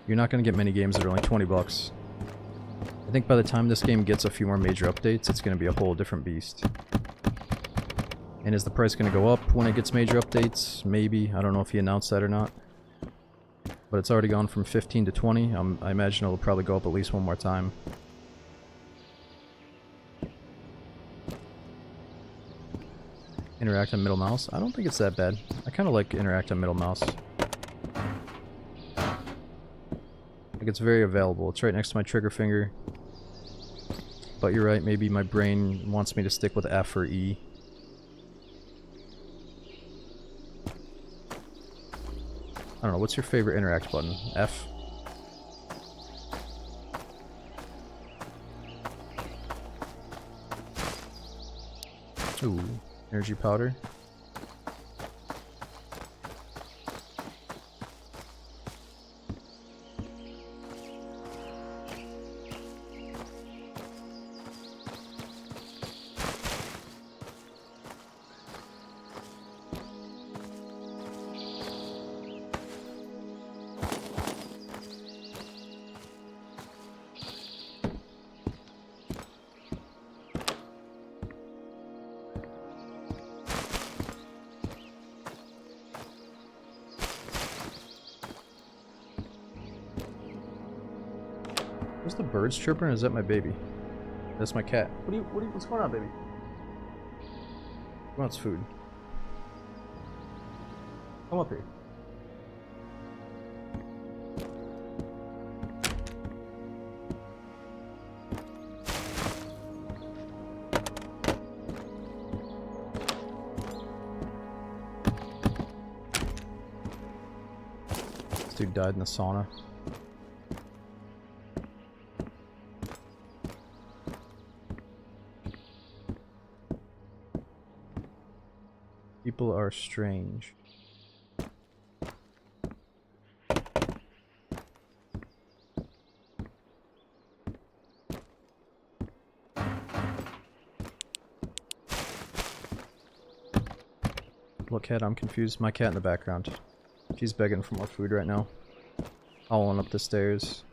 S1: You're not going to get many games that are only 20 bucks. I think by the time this game gets a few more major updates, it's going to be a whole different beast. And is the price going to go up when it gets major updates? Maybe. I don't know if he announced that or not. But it's already gone from 15 to 20. I imagine it'll probably go up at least one more time. Interact on middle mouse? I don't think it's that bad. I kind of like interact on middle mouse. Like, it's very available. It's right next to my trigger finger. But you're right, maybe my brain wants me to stick with F or E. I don't know, what's your favorite interact button? F? Ooh, energy powder. Was the birds chirping or is that my baby? That's my cat. What's going on, baby? He wants food. Come up here. Dude died in the sauna. People are strange. What cat? I'm confused. My cat in the background. She's begging for more food right now. Hauling up the stairs.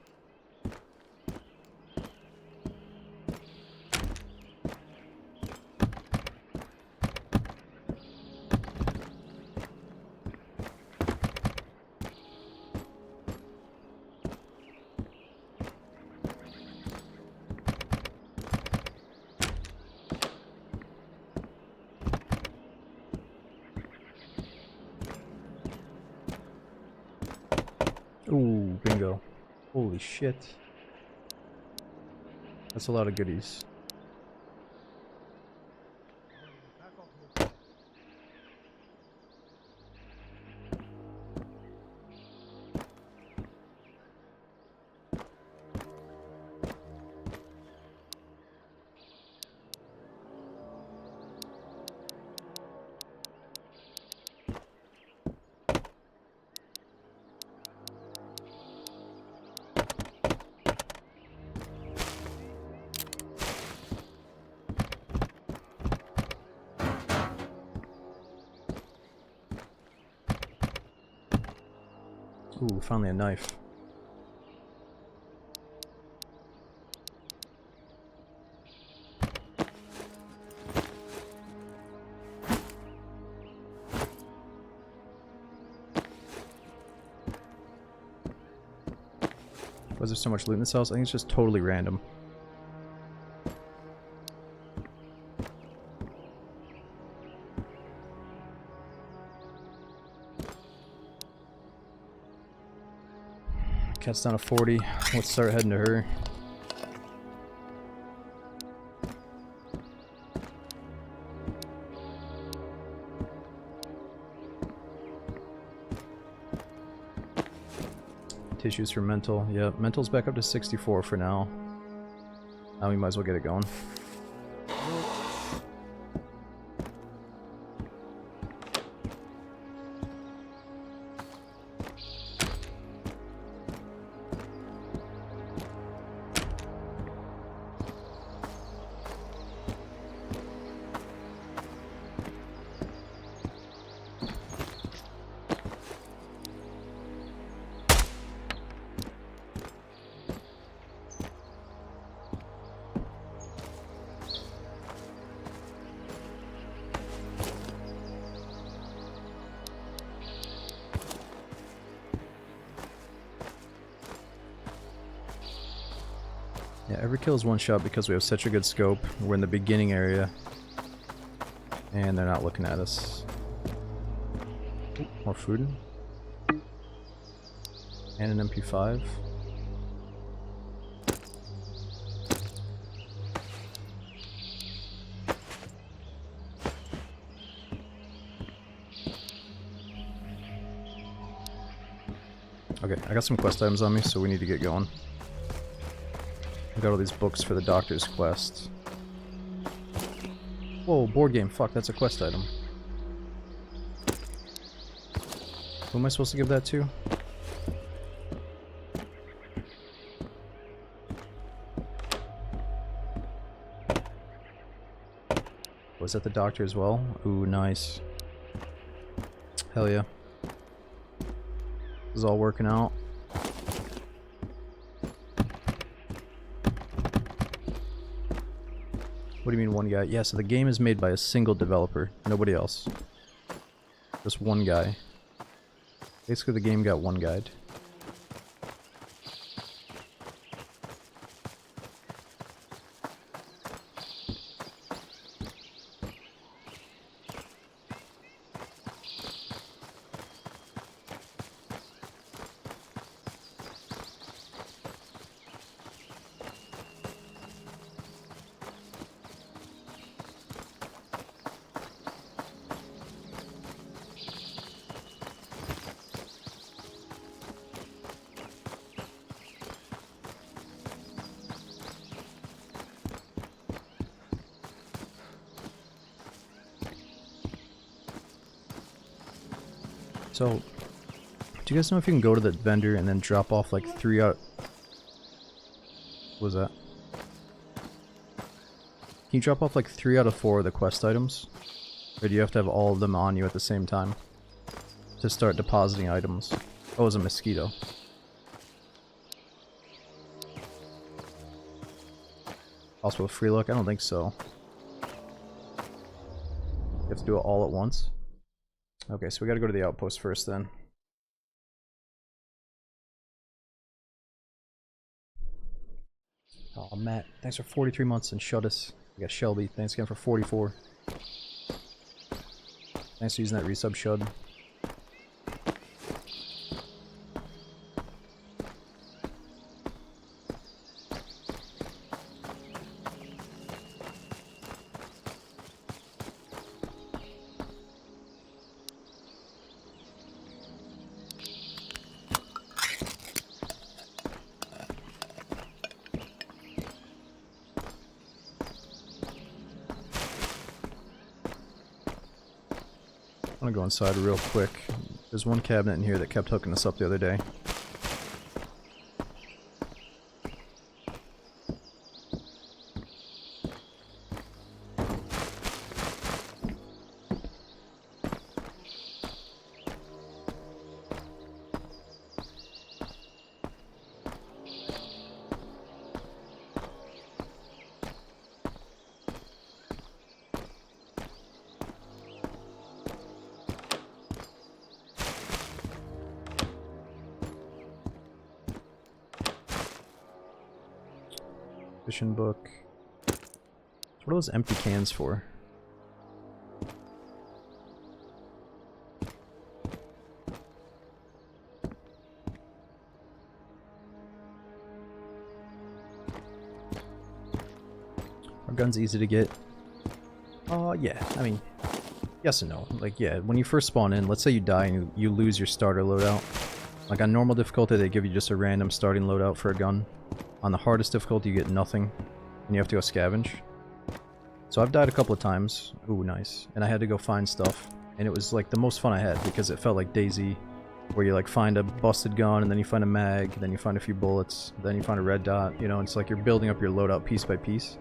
S1: Ooh, bingo. Holy shit. That's a lot of goodies. Ooh, finally a knife. Was there so much loot in this house? I think it's just totally random. Cat's down to 40. Let's start heading to her. Tissues for mental. Yep, mental's back up to 64 for now. Now we might as well get it going. Yeah, every kill is one shot because we have such a good scope. We're in the beginning area. And they're not looking at us. Ooh, more food. And an MP5. Okay, I got some quest items on me, so we need to get going. I got all these books for the doctor's quest. Whoa, board game. Fuck, that's a quest item. Who am I supposed to give that to? Was that the doctor as well? Ooh, nice. Hell yeah. This is all working out. What do you mean one guy? Yeah, so the game is made by a single developer. Nobody else. Just one guy. Basically the game got one guide. So, do you guys know if you can go to the vendor and then drop off like 3 out... What was that? Can you drop off like 3 out of 4 of the quest items? Or do you have to have all of them on you at the same time to start depositing items? Oh, it was a mosquito. Also a free look? I don't think so. You have to do it all at once? Okay, so we gotta go to the outpost first then. Oh, Matt, thanks for 43 months and shut us. We got Shelby, thanks again for 44. Thanks for using that resub, Shud. I'm gonna go inside real quick. There's one cabinet in here that kept hooking us up the other day. Mission book. What are those empty cans for? Are guns easy to get? Yeah, I mean, yes and no. Like, yeah, when you first spawn in, let's say you die and you lose your starter loadout. Like, on normal difficulty, they give you just a random starting loadout for a gun. On the hardest difficulty, you get nothing, and you have to go scavenge. So I've died a couple of times. Ooh, nice. And I had to go find stuff, and it was like the most fun I had because it felt like DayZ, where you like find a busted gun, and then you find a mag, then you find a few bullets, then you find a red dot. You know, it's like you're building up your loadout piece by piece.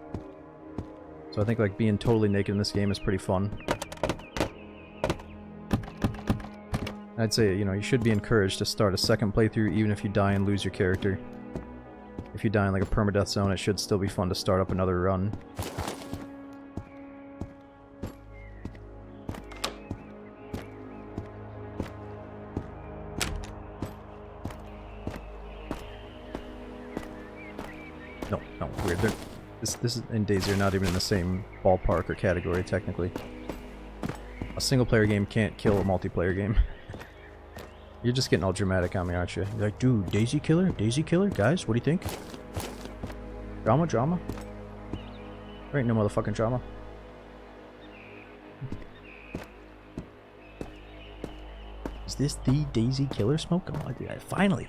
S1: So I think like being totally naked in this game is pretty fun. I'd say, you know, you should be encouraged to start a second playthrough even if you die and lose your character. If you die in like a permadeath zone, it should still be fun to start up another run. No, weird. This and DayZ are not even in the same ballpark or category, technically. A single player game can't kill a multiplayer game. You're just getting all dramatic on me, aren't you? You're like, dude, DayZ killer? Guys, what do you think? Drama? There ain't no motherfucking drama. Is this the DayZ killer smoke? Oh, yeah, finally!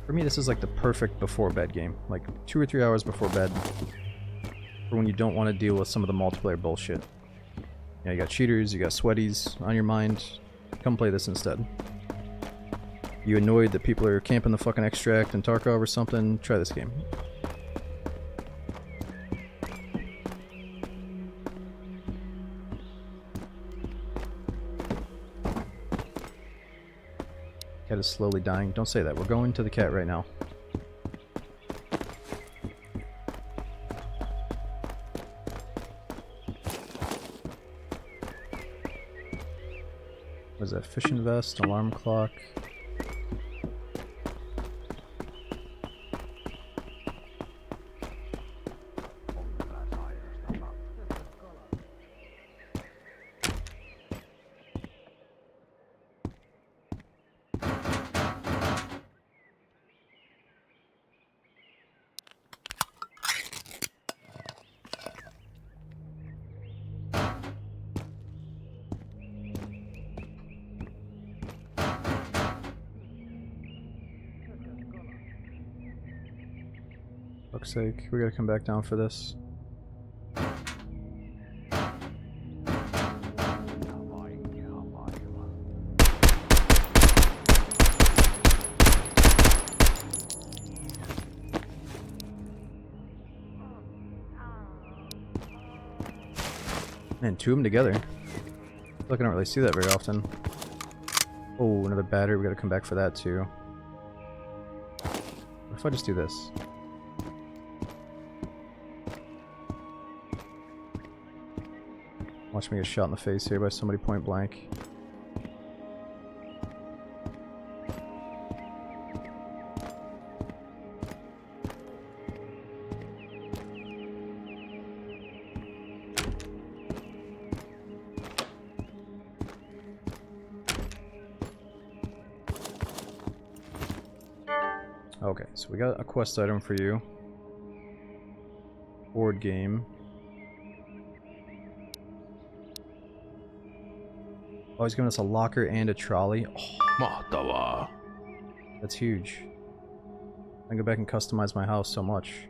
S1: For me, this is like the perfect before bed game. Like 2 or 3 hours before bed. For when you don't want to deal with some of the multiplayer bullshit. Yeah, you got cheaters, you got sweaties on your mind. Come play this instead. You annoyed that people are camping the fucking extract in Tarkov or something? Try this game. Cat is slowly dying. Don't say that. We're going to the cat right now. What is that? Fishing vest, alarm clock. Fuck's sake, we gotta come back down for this. Man, two of them together. I feel like I don't really see that very often. Oh, another battery. We gotta come back for that too. What if I just do this? Watch me get shot in the face here by somebody point blank. Okay, so we got a quest item for you. Board game. Oh, he's giving us a locker and a trolley. Oh,
S2: Mahtavaa.
S1: that's huge. I can go back and customize my house so much.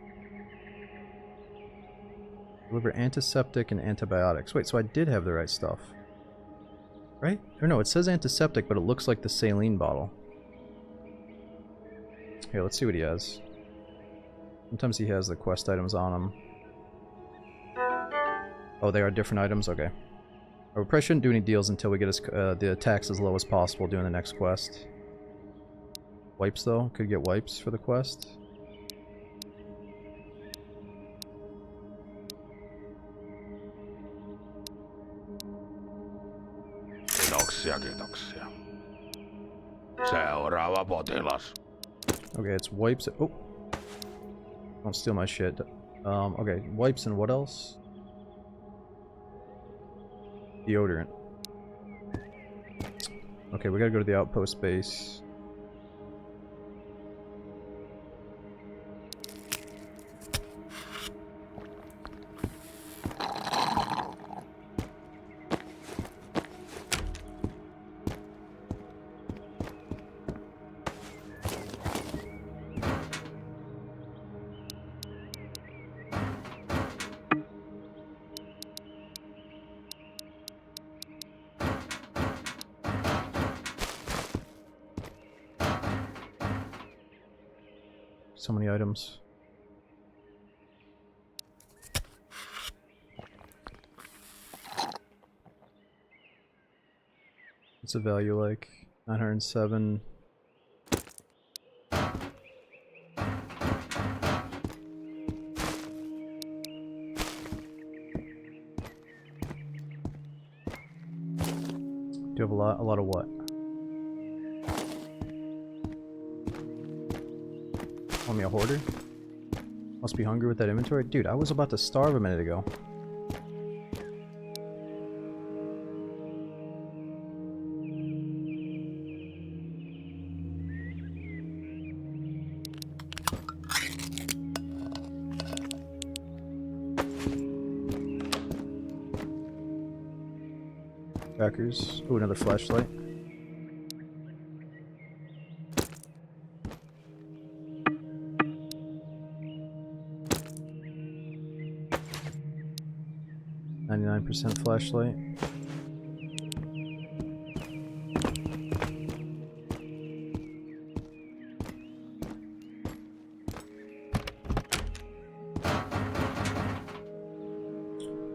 S1: Deliver antiseptic and antibiotics. Wait, so I did have the right stuff. Right? Or no, it says antiseptic, but it looks like the saline bottle. Here, let's see what he has. Sometimes he has the quest items on him. Oh, they are different items? Okay. We probably shouldn't do any deals until we get his, the attacks as low as possible doing the next quest. Wipes, though? Could get wipes for the quest.
S2: Kiitoksia, kiitoksia. Seuraava potilas.
S1: Okay, it's wipes. Oh! Don't steal my shit. Okay, wipes and what else? Deodorant. Okay, we gotta go to the outpost base. So many items. What's the value like? 907. Do you have a lot of what? Want me a hoarder? Must be hungry with that inventory? Dude, I was about to starve a minute ago. Crackers. Ooh, another flashlight. %, flashlight.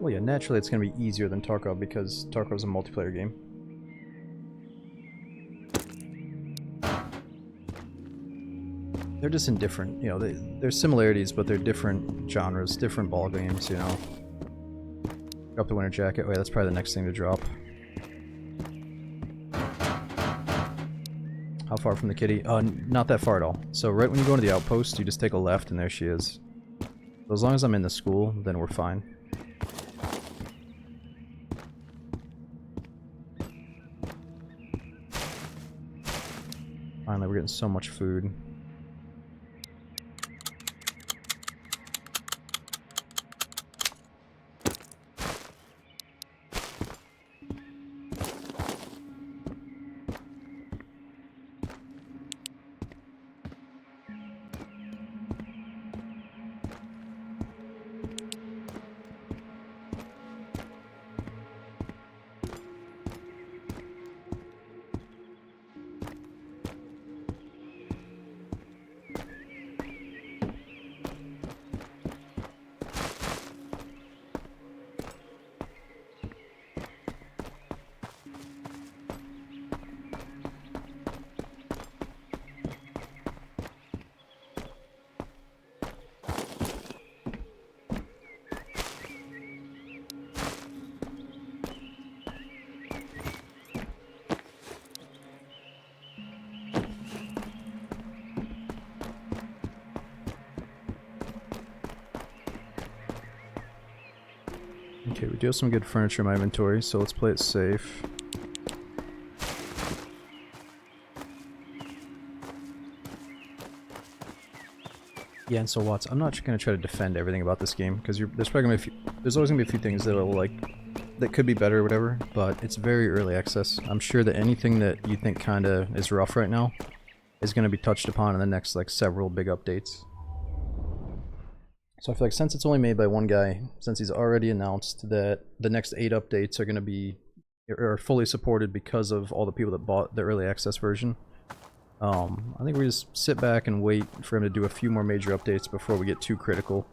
S1: Well, yeah, naturally it's going to be easier than Tarkov because Tarkov's a multiplayer game. They're just in different, you know, there's similarities, but they're different genres, different ball games, you know. Drop the winter jacket. Wait, that's probably the next thing to drop. How far from the kitty? Not that far at all. So right when you go into the outpost, you just take a left and there she is. So as long as I'm in the school, then we're fine. Finally, we're getting so much food. Okay, we do have some good furniture in my inventory, so let's play it safe. Yeah, and so Watts, I'm not gonna try to defend everything about this game because there's probably gonna be there's always gonna be a few things that'll that could be better or whatever, but it's very early access. I'm sure that anything that you think kind of is rough right now is going to be touched upon in the next like several big updates. So I feel like since it's only made by one guy, since he's already announced that the next 8 updates are going to be are fully supported because of all the people that bought the early access version, I think we just sit back and wait for him to do a few more major updates before we get too critical.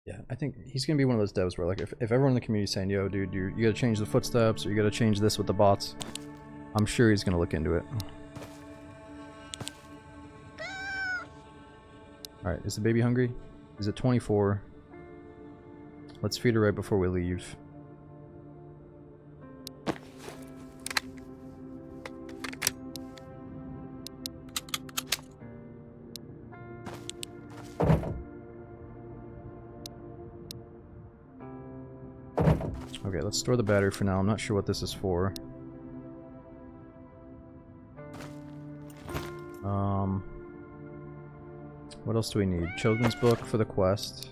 S1: Yeah, I think he's gonna be one of those devs where like if everyone in the community is saying, yo dude, you gotta change the footsteps or you gotta change this with the bots, I'm sure he's gonna look into it. Alright, is the baby hungry? Is it 24? Let's feed her right before we leave. Okay, let's store the battery for now. I'm not sure what this is for. What else do we need? Children's book for the quest.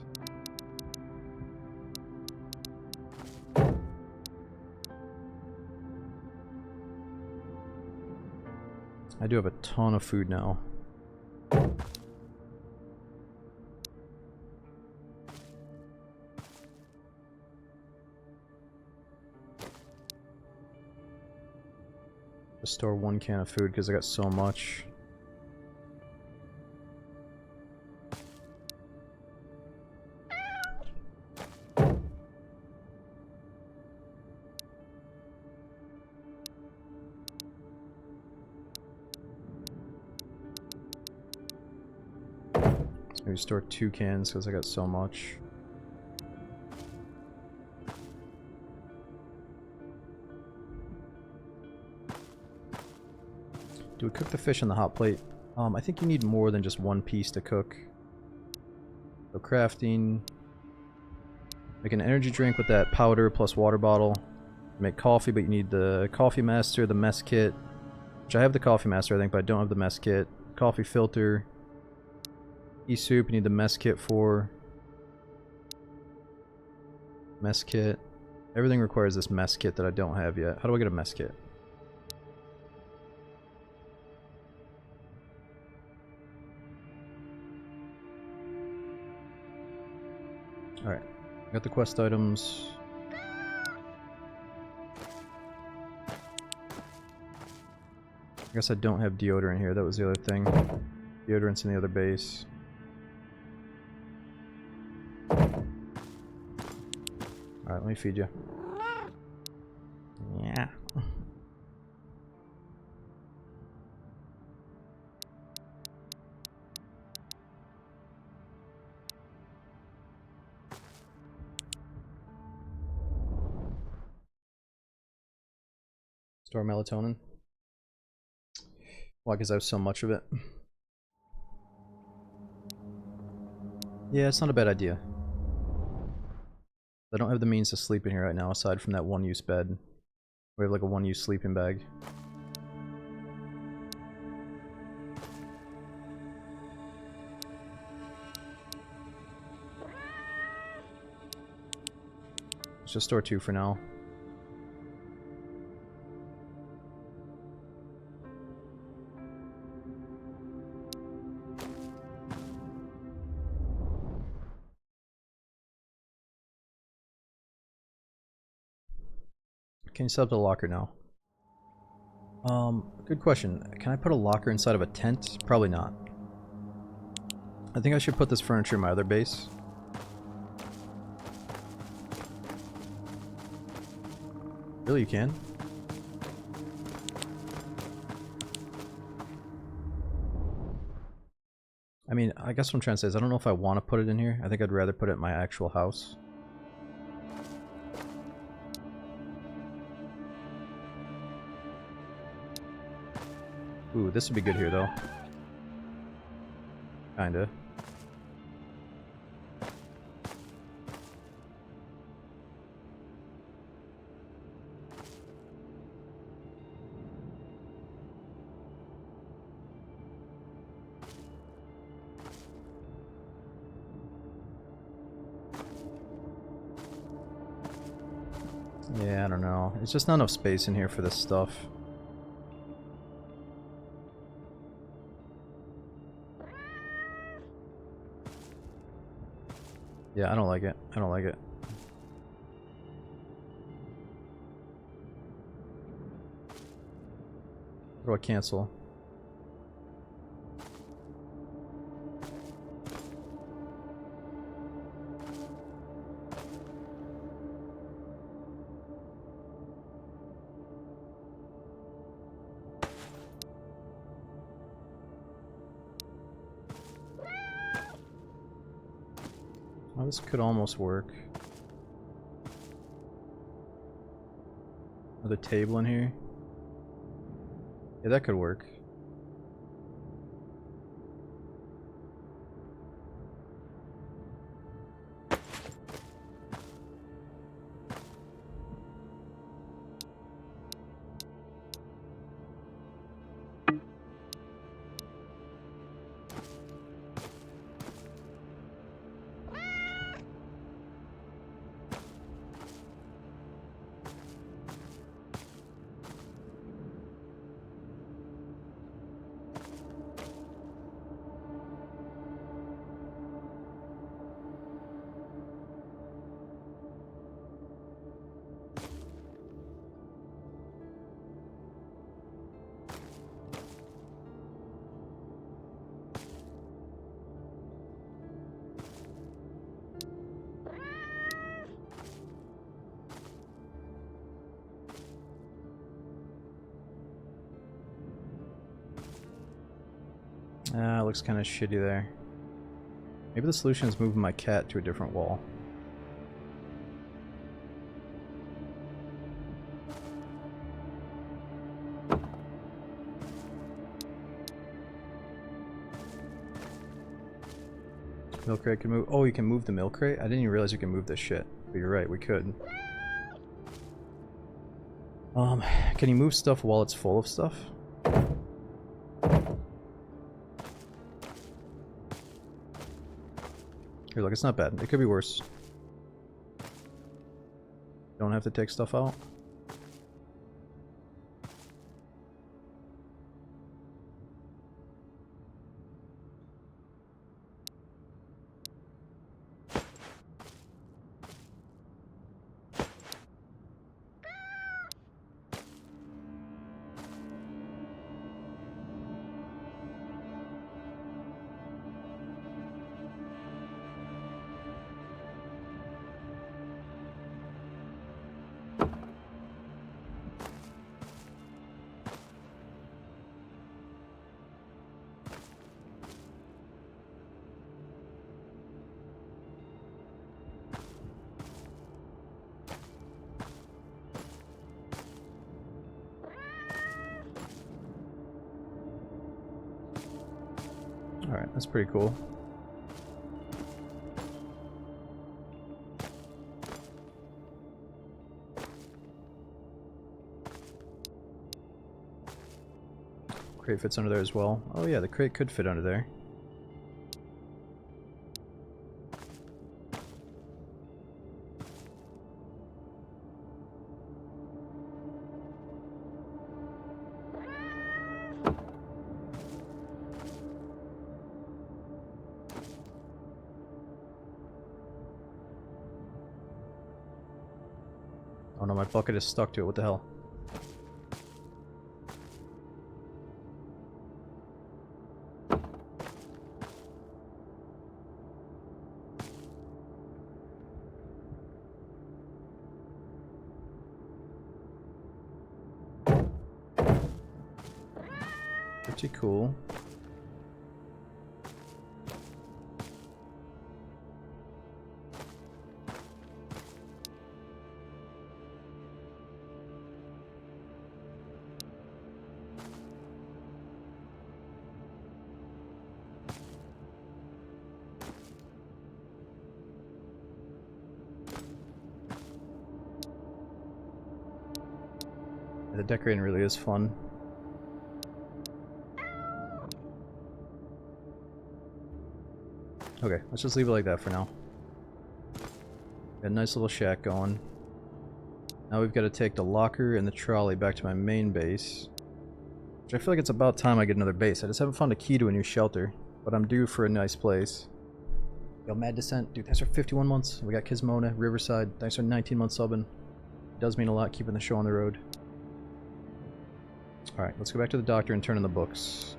S1: I do have a ton of food now. Just store 1 can of food because I got so much. Maybe store 2 cans because I got so much. Do we cook the fish on the hot plate? I think you need more than just 1 piece to cook. So crafting. Make an energy drink with that powder plus water bottle. Make coffee, but you need the coffee master, the mess kit. Which I have the coffee master, I think, but I don't have the mess kit. Coffee filter. Pea soup, you need the mess kit for. Mess kit. Everything requires this mess kit that I don't have yet. How do I get a mess kit? Alright. Got the quest items. I guess I don't have deodorant here. That was the other thing. Deodorant's in the other base. Alright, let me feed you. Yeah. Store melatonin. Why? Because I have so much of it. Yeah, it's not a bad idea. I don't have the means to sleep in here right now, aside from that one-use bed. We have like a one-use sleeping bag. Let's just store 2 for now. Can you set up the locker now? Good question. Can I put a locker inside of a tent? Probably not. I think I should put this furniture in my other base. Really, you can? mean, I guess what I'm trying to say is I don't know if I want to put it in here. I think I'd rather put it in my actual house. Ooh, this would be good here, though. Kinda. Yeah, I don't know. It's just not enough space in here for this stuff. Yeah, I don't like it. I don't like it. What do I cancel? Oh, this could almost work. Another table in here. Yeah, that could work. Ah, looks kind of shitty there. Maybe the solution is moving my cat to a different wall. Milk crate can move. Oh, you can move the milk crate? I didn't even realize you can move this shit. But you're right, we could. Can you move stuff while it's full of stuff? Here, look, it's not bad. It could be worse. Don't have to take stuff out. Alright, that's pretty cool. Crate fits under there as well. Oh yeah, the crate could fit under there. Oh no, my bucket is stuck to it. What the hell? Pretty cool. The decorating really is fun. Okay, let's just leave it like that for now. Got a nice little shack going. Now we've got to take the locker and the trolley back to my main base. Which I feel like it's about time I get another base. I just haven't found a key to a new shelter. But I'm due for a nice place. Yo, Mad Descent. Dude, thanks for 51 months. We got Kismona, Riverside. Thanks for 19 months subbing. It does mean a lot keeping the show on the road. Alright, let's go back to the doctor and turn in the books.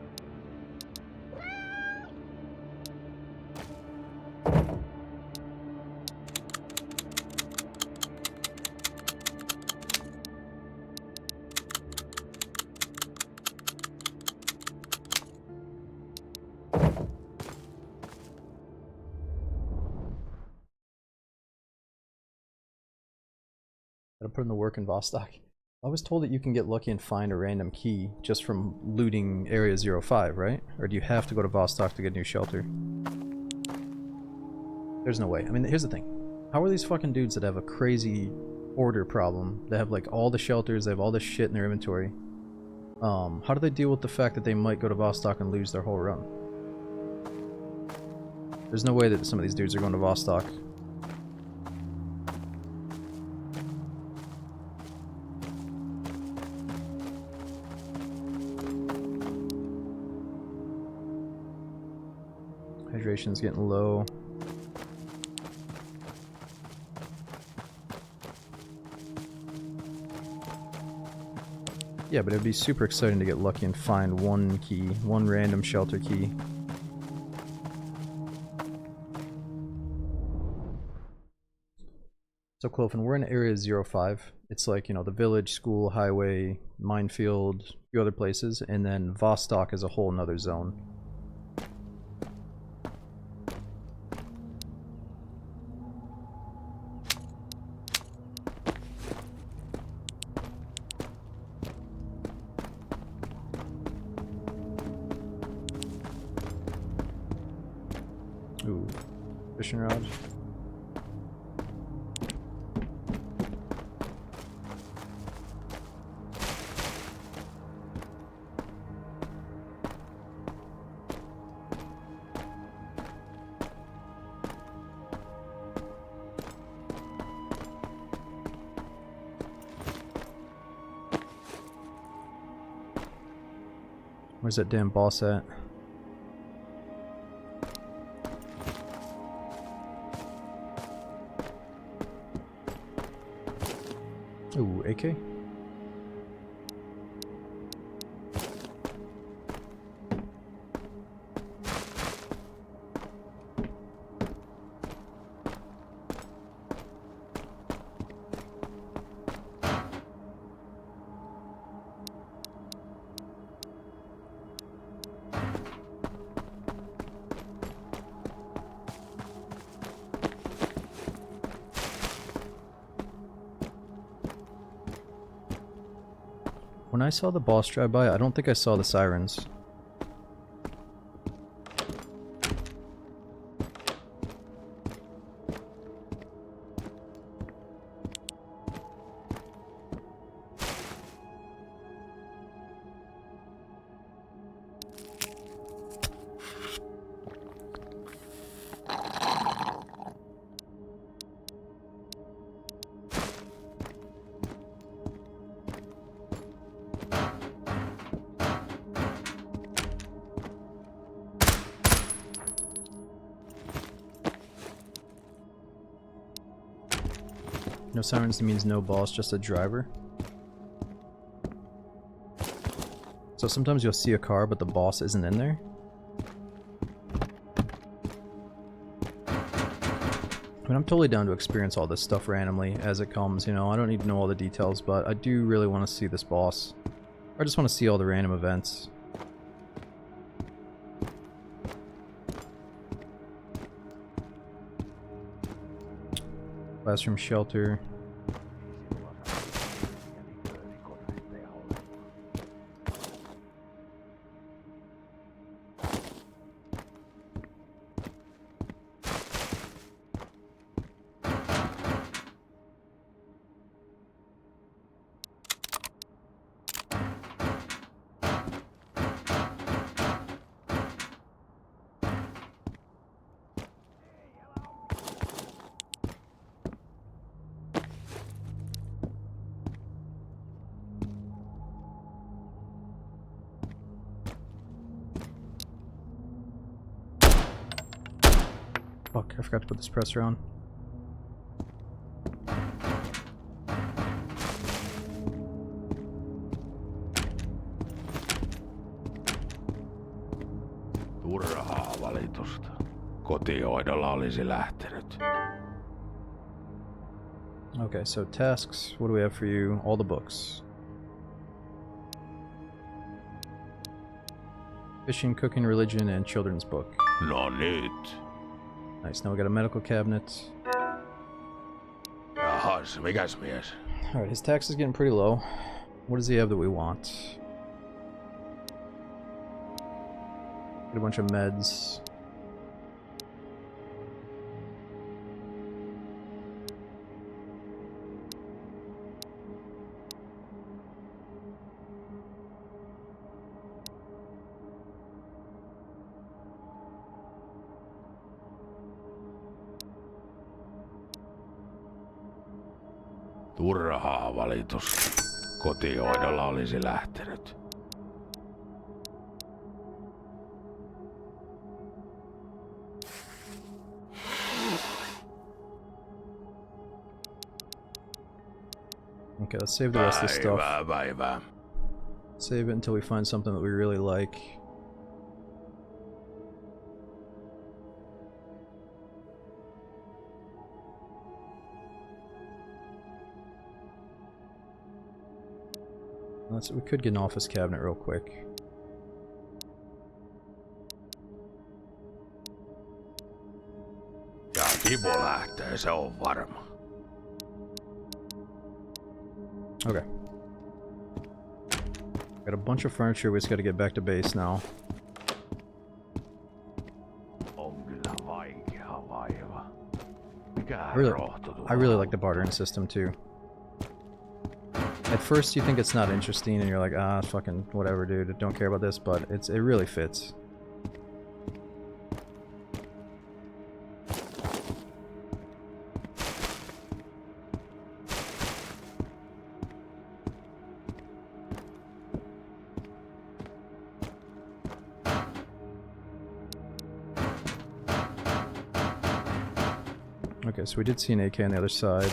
S1: Gotta put in the work in Vostok. I was told that you can get lucky and find a random key just from looting Area 05, right? Or do you have to go to Vostok to get a new shelter? There's no way. I mean, here's the thing. How are these fucking dudes that have a crazy order problem, that have like all the shelters, they have all this shit in their inventory, how do they deal with the fact that they might go to Vostok and lose their whole run? There's no way that some of these dudes are going to Vostok. Hydration's getting low. Yeah, but it'd be super exciting to get lucky and find one key, one random shelter key. So Clofen, we're in Area 05. It's like, you know, the village, school, highway, minefield, a few other places, and then Vostok is a whole nother zone. Ooh, fishing rod. Where's that damn boss at? Ooh, AK? When I saw the boss drive by, I don't think I saw the sirens. No sirens means no boss, just a driver. So sometimes you'll see a car, but the boss isn't in there. I mean, I'm totally down to experience all this stuff randomly as it comes, you know. I don't need to know all the details, but I do really want to see this boss. I just want to see all the random events. Classroom shelter. I forgot to put this presser on.
S2: Turhaa valitusta. Kotihoidolla olisi lähtenyt.
S1: Okay, so tasks. What do we have for you? All the books. Fishing, cooking, religion, and children's book.
S2: No nyt.
S1: Nice. Now we got a medical cabinet.
S2: Jahas, mikäs mies?
S1: Alright, his tax is getting pretty low. What does he have that we want? Get a bunch of meds.
S2: Turhaa valitusta. Kotihoidolla olisi lähtenyt.
S1: Okay, let's save the rest of the stuff.
S2: Päivää.
S1: Save it until we find something that we really like. We could get an office cabinet real quick.
S2: Ja Kibo lähtee, se on varma.
S1: Okay. Got a bunch of furniture, we just gotta get back to base now.
S2: On kyllä vaikea vaiva. Mikä
S1: I really like the bartering system too. At first you think it's not interesting and you're like, ah, fucking whatever dude, don't care about this, but it really fits. Okay, so we did see an AK on the other side.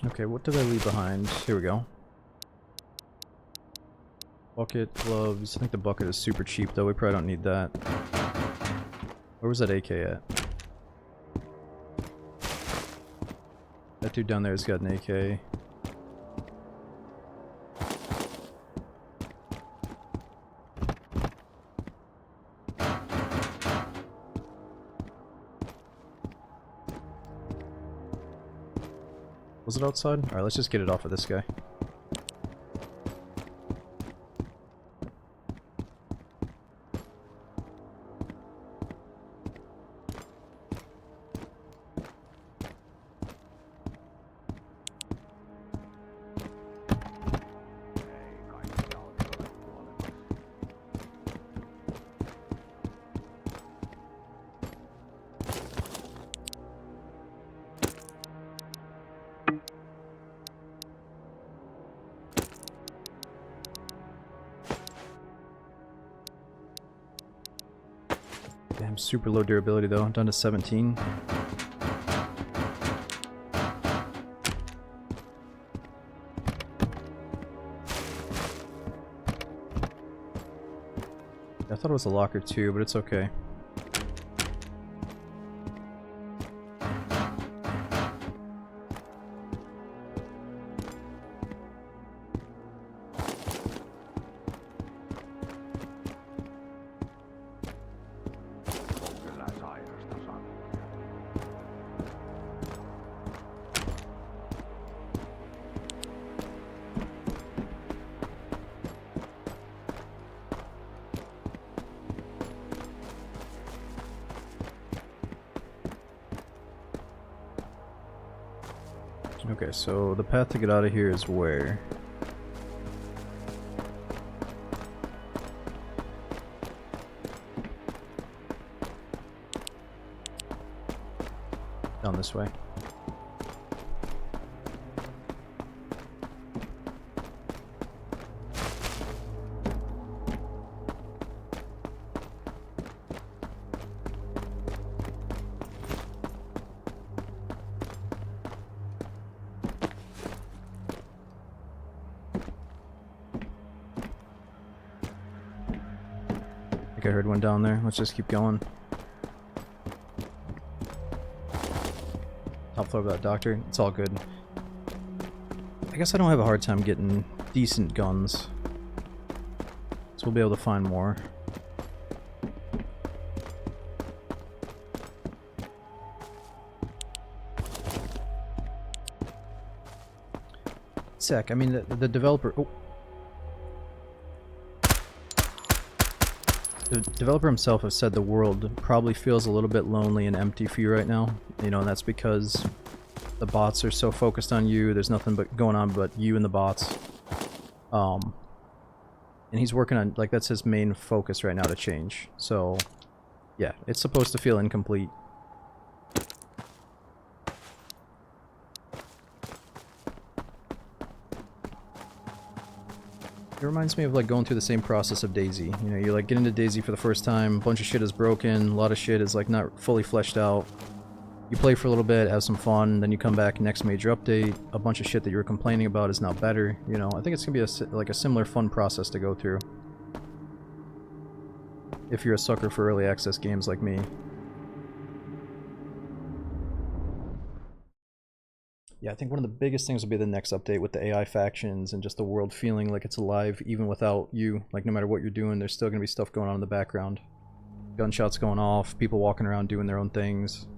S1: Okay, what did I leave behind? Here we go. Bucket, gloves. I think the bucket is super cheap though, we probably don't need that. Where was that AK at? That dude down there's got an AK. Was it outside? Alright, let's just get it off of this guy. Damn, super low durability though, down to 17. I thought it was a locker too, but it's okay.
S2: Kyllä sairasta sanoa.
S1: Okay, so the path to get out of here is where? Down this way. I think I heard one down there. Let's just keep going. Top floor of that doctor. It's all good. I guess I don't have a hard time getting decent guns. So we'll be able to find more. Sec, I mean the developer... Oh. The developer himself has said the world probably feels a little bit lonely and empty for you right now. You know, and that's because the bots are so focused on you. There's nothing but going on but you and the bots. And he's working on, like, that's his main focus right now to change. So, yeah, it's supposed to feel incomplete. It reminds me of like going through the same process of Daisy. You know, you like get into Daisy for the first time, a bunch of shit is broken, a lot of shit is like not fully fleshed out. You play for a little bit, have some fun, then you come back, next major update, a bunch of shit that you were complaining about is now better. You know, I think it's gonna be like a similar fun process to go through. If you're a sucker for early access games like me. Yeah, I think one of the biggest things will be the next update with the AI factions and just the world feeling like it's alive even without you. Like no matter what you're doing, there's still going to be stuff going on in the background. Gunshots going off, people walking around doing their own things.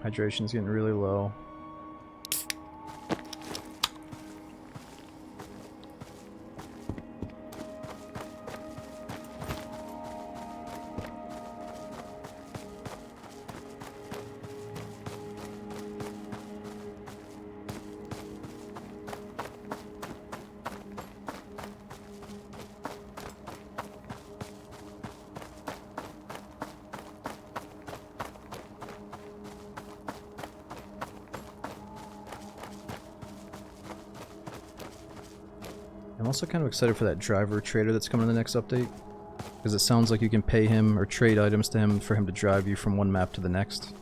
S1: Hydration's getting really low. I'm also kind of excited for that driver trader that's coming in the next update, because it sounds like you can pay him or trade items to him for him to drive you from one map to the next.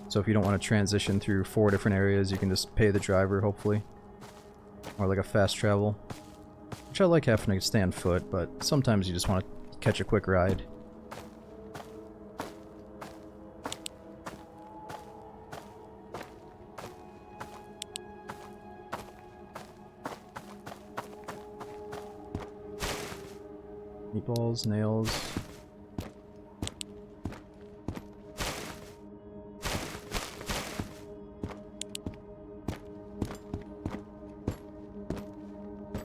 S1: So if you don't want to transition through 4 different areas, you can just pay the driver, hopefully. Or like a fast travel. Which I like having to stay on foot, but sometimes you just want to catch a quick ride. Meatballs, nails.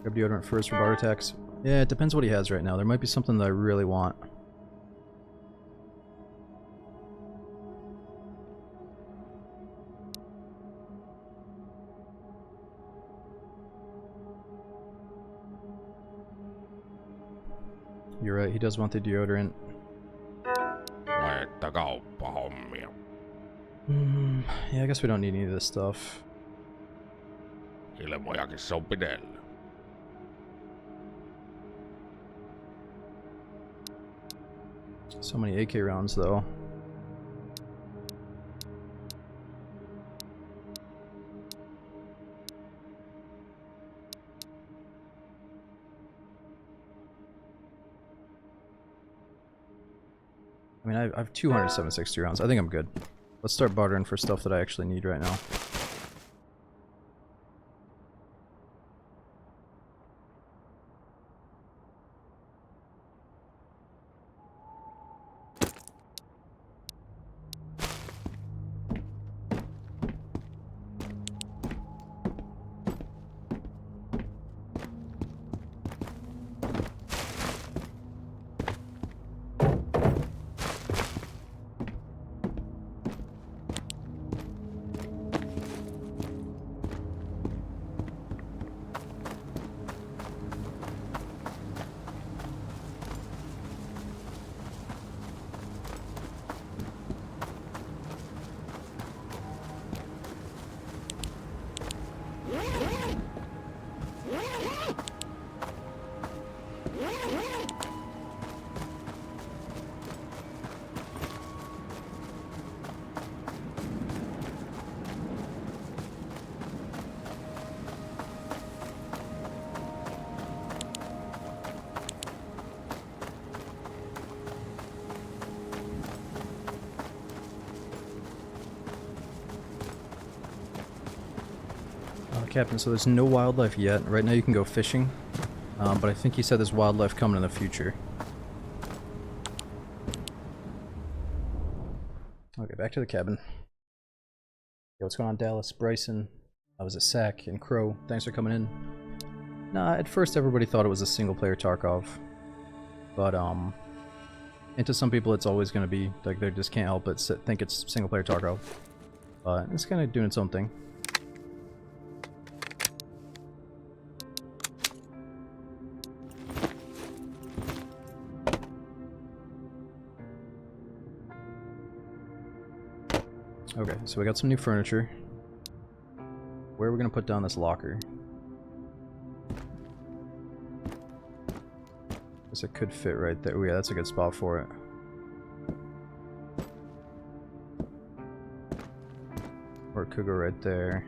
S1: Grab deodorant first for bar attacks. Yeah, it depends what he has right now. There might be something that I really want. you're right. He does want the deodorant.
S2: Laitta kauppahommia.
S1: Yeah, I guess we don't need any of this stuff.
S2: Ilmojakin se on pidellä.
S1: So many AK rounds, though. I mean, I have 260 rounds. I think I'm good. Let's start bartering for stuff that I actually need right now. Captain, so there's no wildlife yet. Right now you can go fishing, but I think he said there's wildlife coming in the future. Okay, back to the cabin. Yo, what's going on, Dallas? Bryson, I was at Sack and Crow. Thanks for coming in. Nah, at first everybody thought it was a single-player Tarkov, but and to some people it's always going to be like they just can't help but think it's single-player Tarkov. But it's kind of doing its own thing. Okay, so we got some new furniture. Where are we gonna put down this locker? Guess it could fit right there. Oh yeah, that's a good spot for it. Or it could go right there.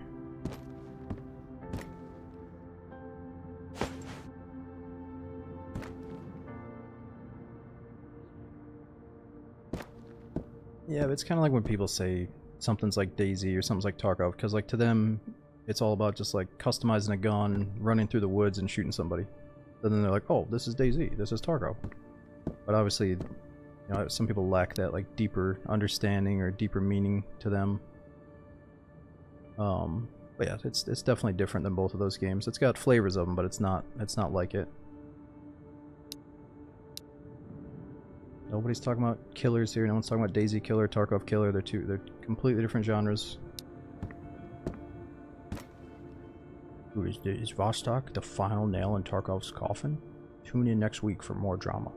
S1: Yeah, but it's kind of like when people say something's like DayZ or something's like Tarkov, because like to them it's all about just like customizing a gun, running through the woods and shooting somebody. And then they're like, oh, this is DayZ, this is Tarkov. But obviously, you know, some people lack that like deeper understanding or deeper meaning to them. But yeah, it's definitely different than both of those games. It's got flavors of them, but it's not like it. Nobody's talking about killers here. No one's talking about DayZ killer, Tarkov killer. They're completely different genres. Ooh, is Vostok the final nail in Tarkov's coffin? Tune in next week for more drama.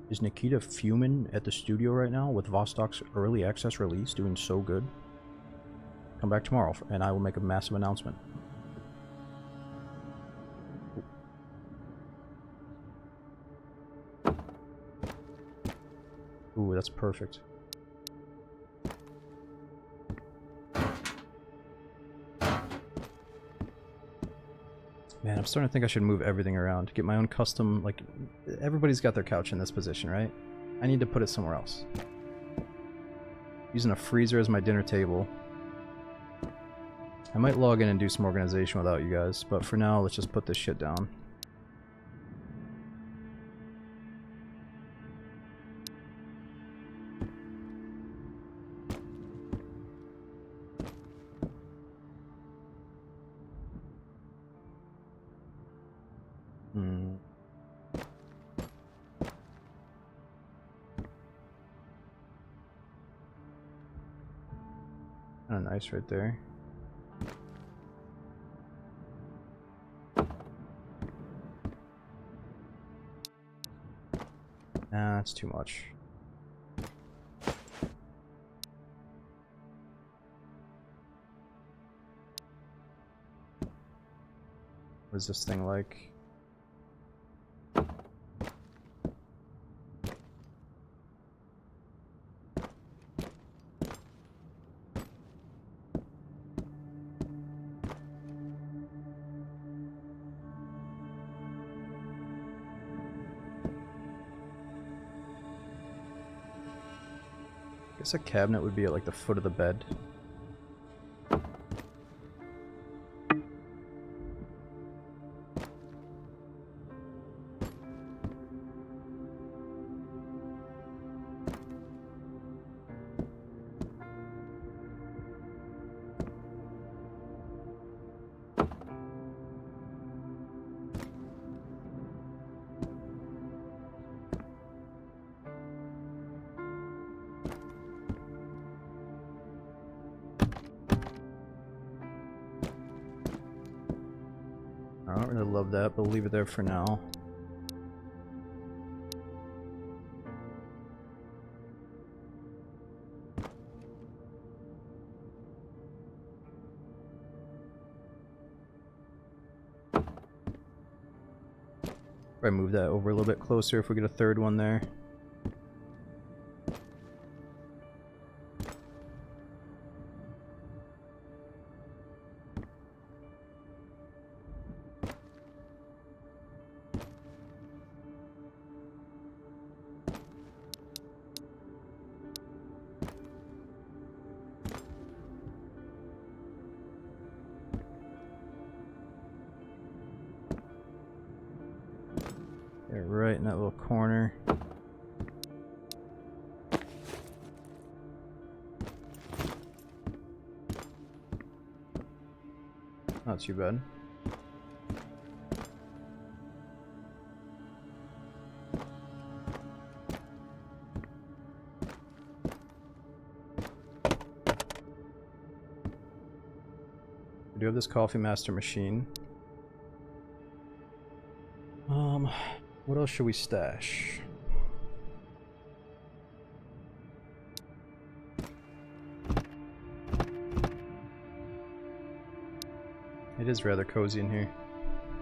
S1: Is Nikita fuming at the studio right now with Vostok's early access release doing so good? Come back tomorrow and I will make a massive announcement. Ooh, that's perfect. Man, I'm starting to think I should move everything around. Get my own custom, like, everybody's got their couch in this position, right? I need to put it somewhere else. Using a freezer as my dinner table. I might log in and do some organization without you guys, but for now, let's just put this shit down. Kinda nice right there. That's too much. What is this thing like? I guess a cabinet would be at like the foot of the bed. I don't really love that, but we'll leave it there for now. Probably move that over a little bit closer if we get a third one there. They're right in that little corner. Not too bad. We do have this coffee master machine. What else should we stash? It is rather cozy in here.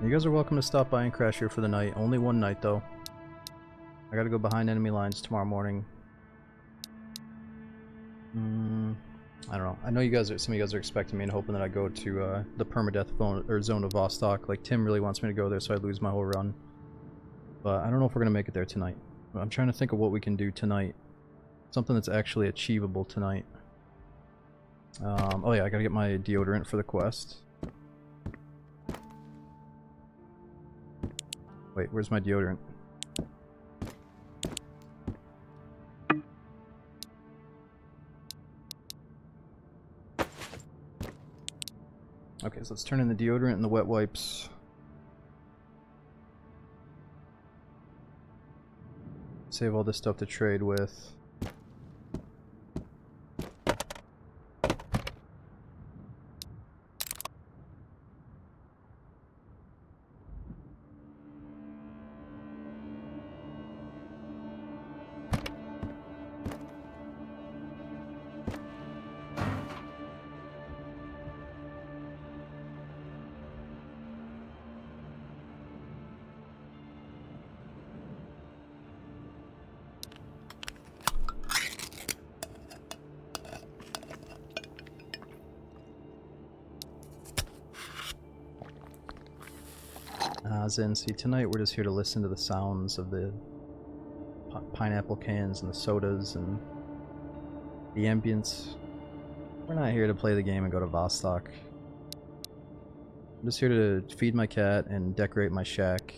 S1: You guys are welcome to stop by and crash here for the night. Only one night though. I gotta go behind enemy lines tomorrow morning. I don't know. I know you guys some of you guys are expecting me and hoping that I go to the permadeath zone of Vostok. Like Tim really wants me to go there so I lose my whole run. But I don't know if we're gonna make it there tonight. I'm trying to think of what we can do tonight. Something that's actually achievable tonight. Oh yeah, I gotta get my deodorant for the quest. Wait, where's my deodorant? Okay, so let's turn in the deodorant and the wet wipes. Save all this stuff to trade with. Zen, see, tonight we're just here to listen to the sounds of the pineapple cans and the sodas and the ambience. We're not here to play the game and go to Vostok. I'm just here to feed my cat and decorate my shack.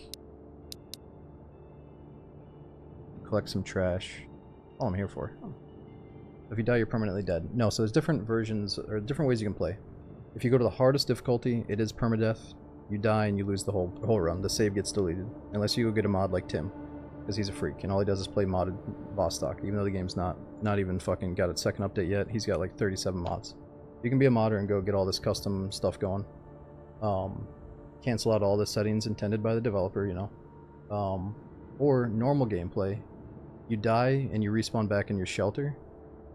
S1: Collect some trash. All I'm here for. If you die, you're permanently dead. No, so there's different versions, or different ways you can play. If you go to the hardest difficulty, it is permadeath. You die and you lose the whole run. The save gets deleted. Unless you go get a mod like Tim. Because he's a freak, and all he does is play modded Vostok. Even though the game's not even fucking got its second update yet, he's got like 37 mods. You can be a modder and go get all this custom stuff going. Cancel out all the settings intended by the developer, you know. Or normal gameplay. you die and you respawn back in your shelter,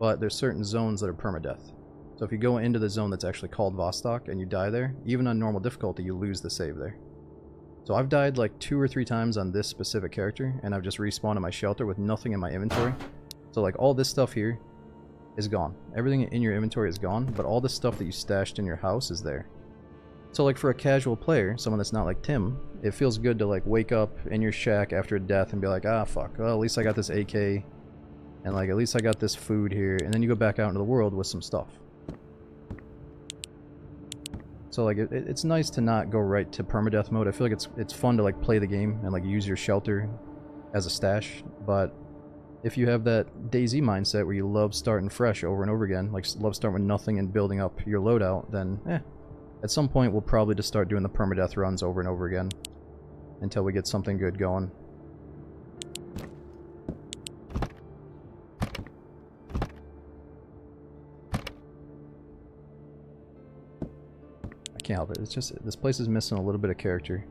S1: but there's certain zones that are permadeath. So if you go into the zone that's actually called Vostok and you die there, even on normal difficulty, you lose the save there. So I've died like 2 or 3 times on this specific character, and I've just respawned in my shelter with nothing in my inventory. So like all this stuff here is gone. Everything in your inventory is gone, but all the stuff that you stashed in your house is there. So like for a casual player, someone that's not like Tim, it feels good to like wake up in your shack after a death and be like, ah fuck, well at least I got this AK, and like at least I got this food here, and then you go back out into the world with some stuff. So like it's nice to not go right to permadeath mode. I feel like it's fun to like play the game and like use your shelter as a stash, but if you have that DayZ mindset where you love starting fresh over and over again, like love starting with nothing and building up your loadout, then at some point we'll probably just start doing the permadeath runs over and over again until we get something good going. I can't help it. It's just this place is missing a little bit of character,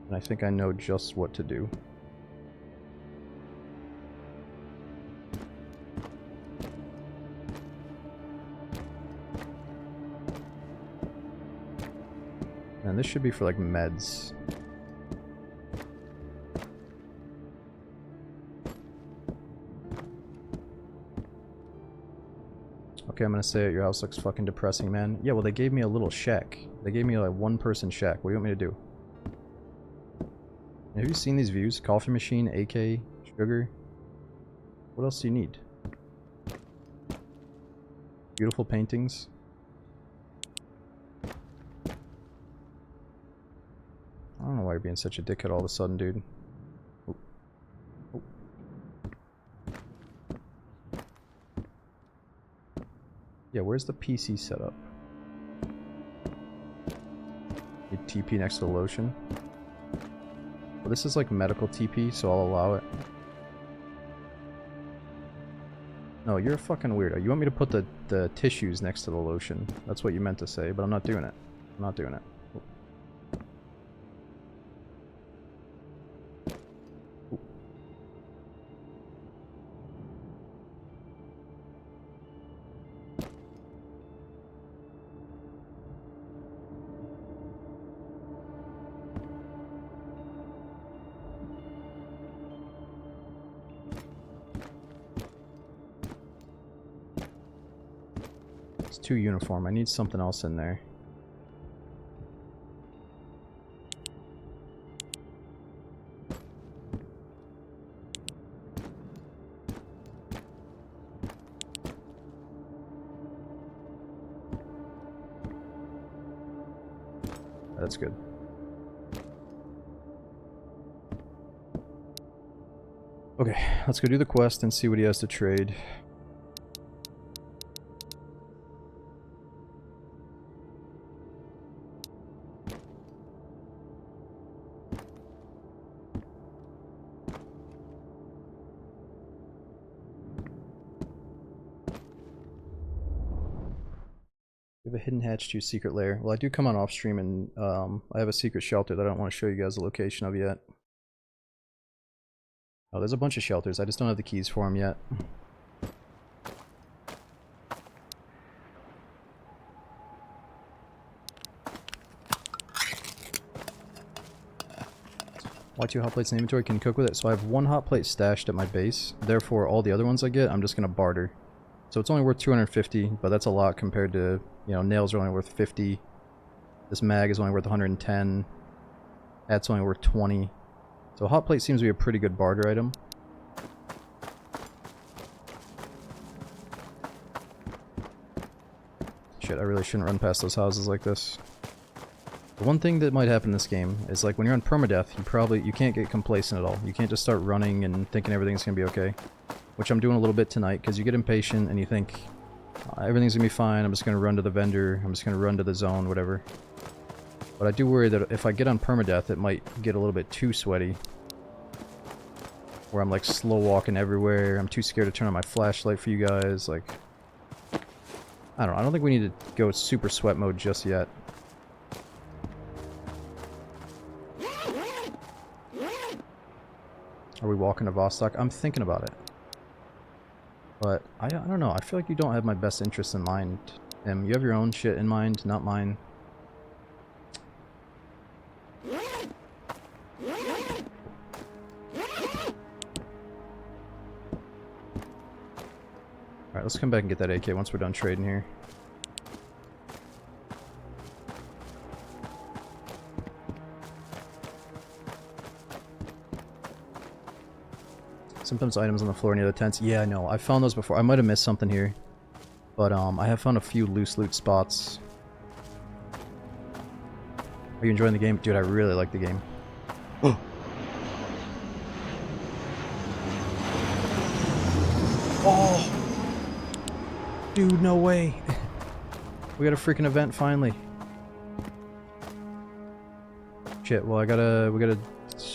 S1: and I think I know just what to do. And this should be for like meds. Okay, I'm gonna say it. Your house looks fucking depressing, man. Yeah, well, they gave me a little shack. They gave me like 1-person shack. What do you want me to do? Have you seen these views? Coffee machine, AK, sugar. What else do you need? Beautiful paintings. I don't know why you're being such a dickhead all of a sudden, dude. Oh. Oh. Yeah, where's the PC setup? You TP next to the lotion. Well, this is like medical TP, so I'll allow it. No, you're a fucking weirdo. You want me to put the tissues next to the lotion. That's what you meant to say, but I'm not doing it. I'm not doing it. It's too uniform. I need something else in there. That's good. Okay, let's go do the quest and see what he has to trade. We have a hidden hatch to your secret lair. Well, I do come on off stream, and I have a secret shelter that I don't want to show you guys the location of yet. Oh, there's a bunch of shelters. I just don't have the keys for them yet. Why 2 hot plates in inventory? Can you cook with it? So I have 1 hot plate stashed at my base. Therefore, all the other ones I get, I'm just going to barter. So it's only worth 250, but that's a lot compared to, you know, nails are only worth 50. This mag is only worth 110. That's only worth 20. So a hot plate seems to be a pretty good barter item. Shit, I really shouldn't run past those houses like this. The one thing that might happen in this game is, like, when you're on permadeath, you can't get complacent at all. You can't just start running and thinking everything's gonna be okay. Which I'm doing a little bit tonight, because you get impatient and you think, everything's gonna be fine, I'm just gonna run to the vendor, I'm just gonna run to the zone, whatever. But I do worry that if I get on permadeath, it might get a little bit too sweaty. Where I'm like slow walking everywhere, I'm too scared to turn on my flashlight for you guys, like... I don't think we need to go super sweat mode just yet. Are we walking to Vostok? I'm thinking about it. But I don't know. I feel like you don't have my best interest in mind, Tim. You have your own shit in mind, not mine. Alright, let's come back and get that AK once we're done trading here. Sometimes items on the floor near the tents. Yeah, I know. I found those before. I might have missed something here. But I have found a few loose loot spots. Are you enjoying the game? Dude, I really like the game. Oh! Dude, no way. We got a freaking event finally. Shit, well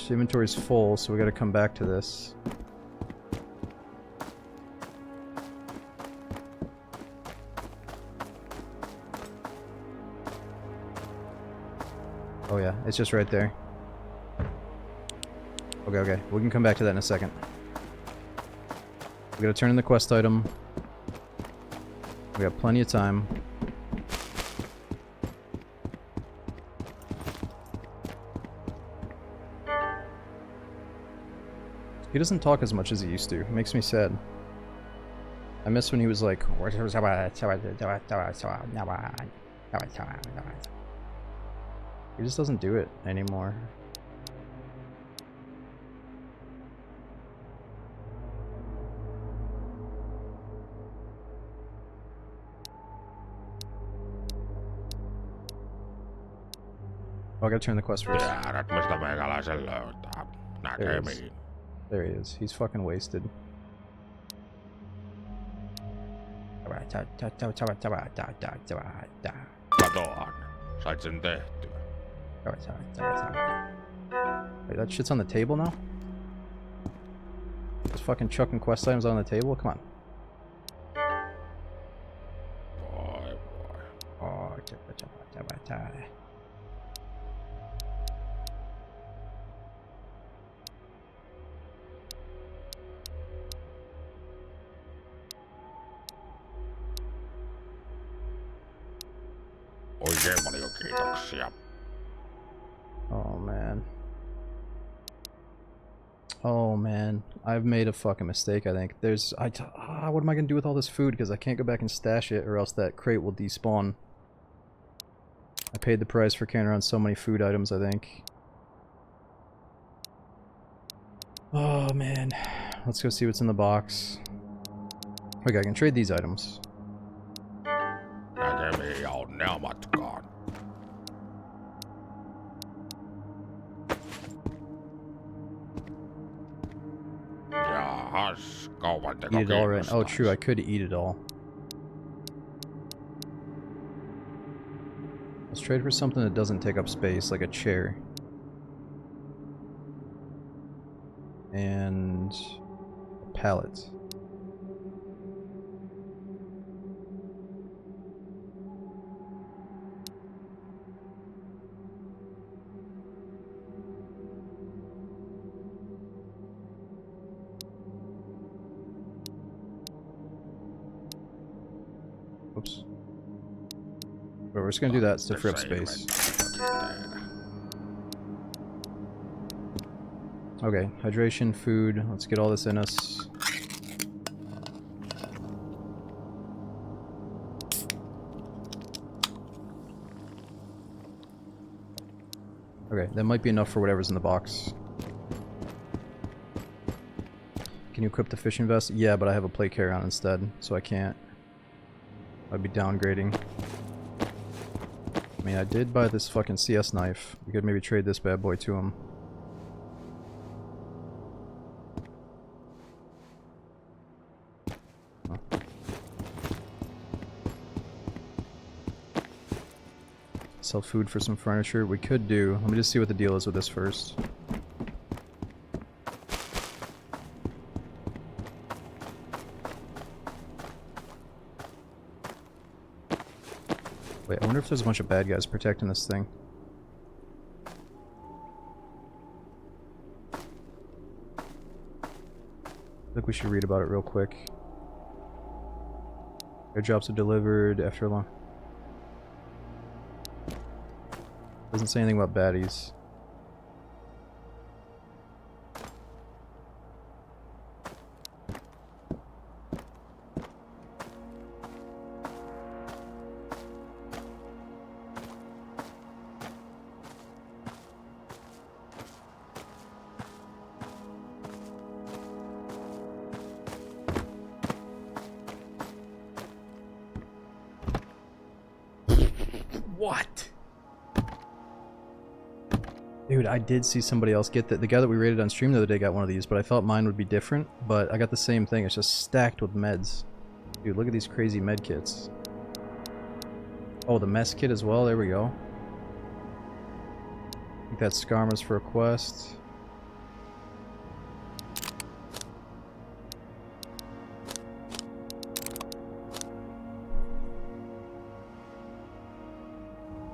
S1: inventory's full, so we gotta come back to this. Oh yeah, it's just right there. Okay, we can come back to that in a second. We gotta turn in the quest item. We got plenty of time. He doesn't talk as much as he used to. It makes me sad. I miss when he was like... He just doesn't do it anymore. Oh, I gotta turn the quest first.
S2: Tiedät, mistä meikäläisen löytää. Näkemiin.
S1: There he is. He's fucking wasted.
S2: Katoan. Sait sen tehtyä.
S1: Wait, that shit's on the table now? Just fucking chucking quest items on the table? Come on.
S2: Voi.
S1: Oh,
S2: Oikein paljon kiitoksia.
S1: Oh man. Oh man, I've made a fucking mistake. I think what am I gonna do with all this food? Because I can't go back and stash it, or else that crate will despawn. I paid the price for carrying around so many food items. I think. Oh man, let's go see what's in the box. Okay, I can trade these items.
S2: Näkemiin ja onnea matkaan. Jahas, kaupan teko
S1: Eat it all right. Oh,
S2: kiinnostaisi.
S1: true. I could eat it all. Let's trade for something that doesn't take up space, like a chair. And a pallet. Oops. But we're just gonna do that to free up space. Okay, hydration, food. Let's get all this in us. Okay, that might be enough for whatever's in the box. Can you equip the fishing vest? Yeah, but I have a plate carry-on instead, so I can't. I'd be downgrading. I mean, I did buy this fucking CS knife. We could maybe trade this bad boy to him. Huh. Sell food for some furniture. We could do... Let me just see what the deal is with this first. Wait, I wonder if there's a bunch of bad guys protecting this thing. I think we should read about it real quick. Airdrops are delivered after long. Doesn't say anything about baddies. What? Dude, I did see somebody else get that. The guy that we raided on stream the other day got one of these, but I thought mine would be different. But I got the same thing. It's just stacked with meds. Dude, look at these crazy med kits. Oh, the mess kit as well. There we go. I think that's Skarma's for a quest.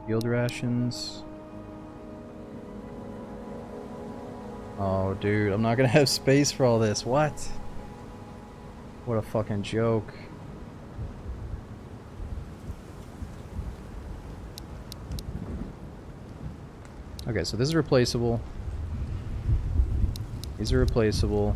S1: Field rations. Oh, dude, I'm not gonna have space for all this. What? What a fucking joke. Okay, so this is replaceable. These are replaceable.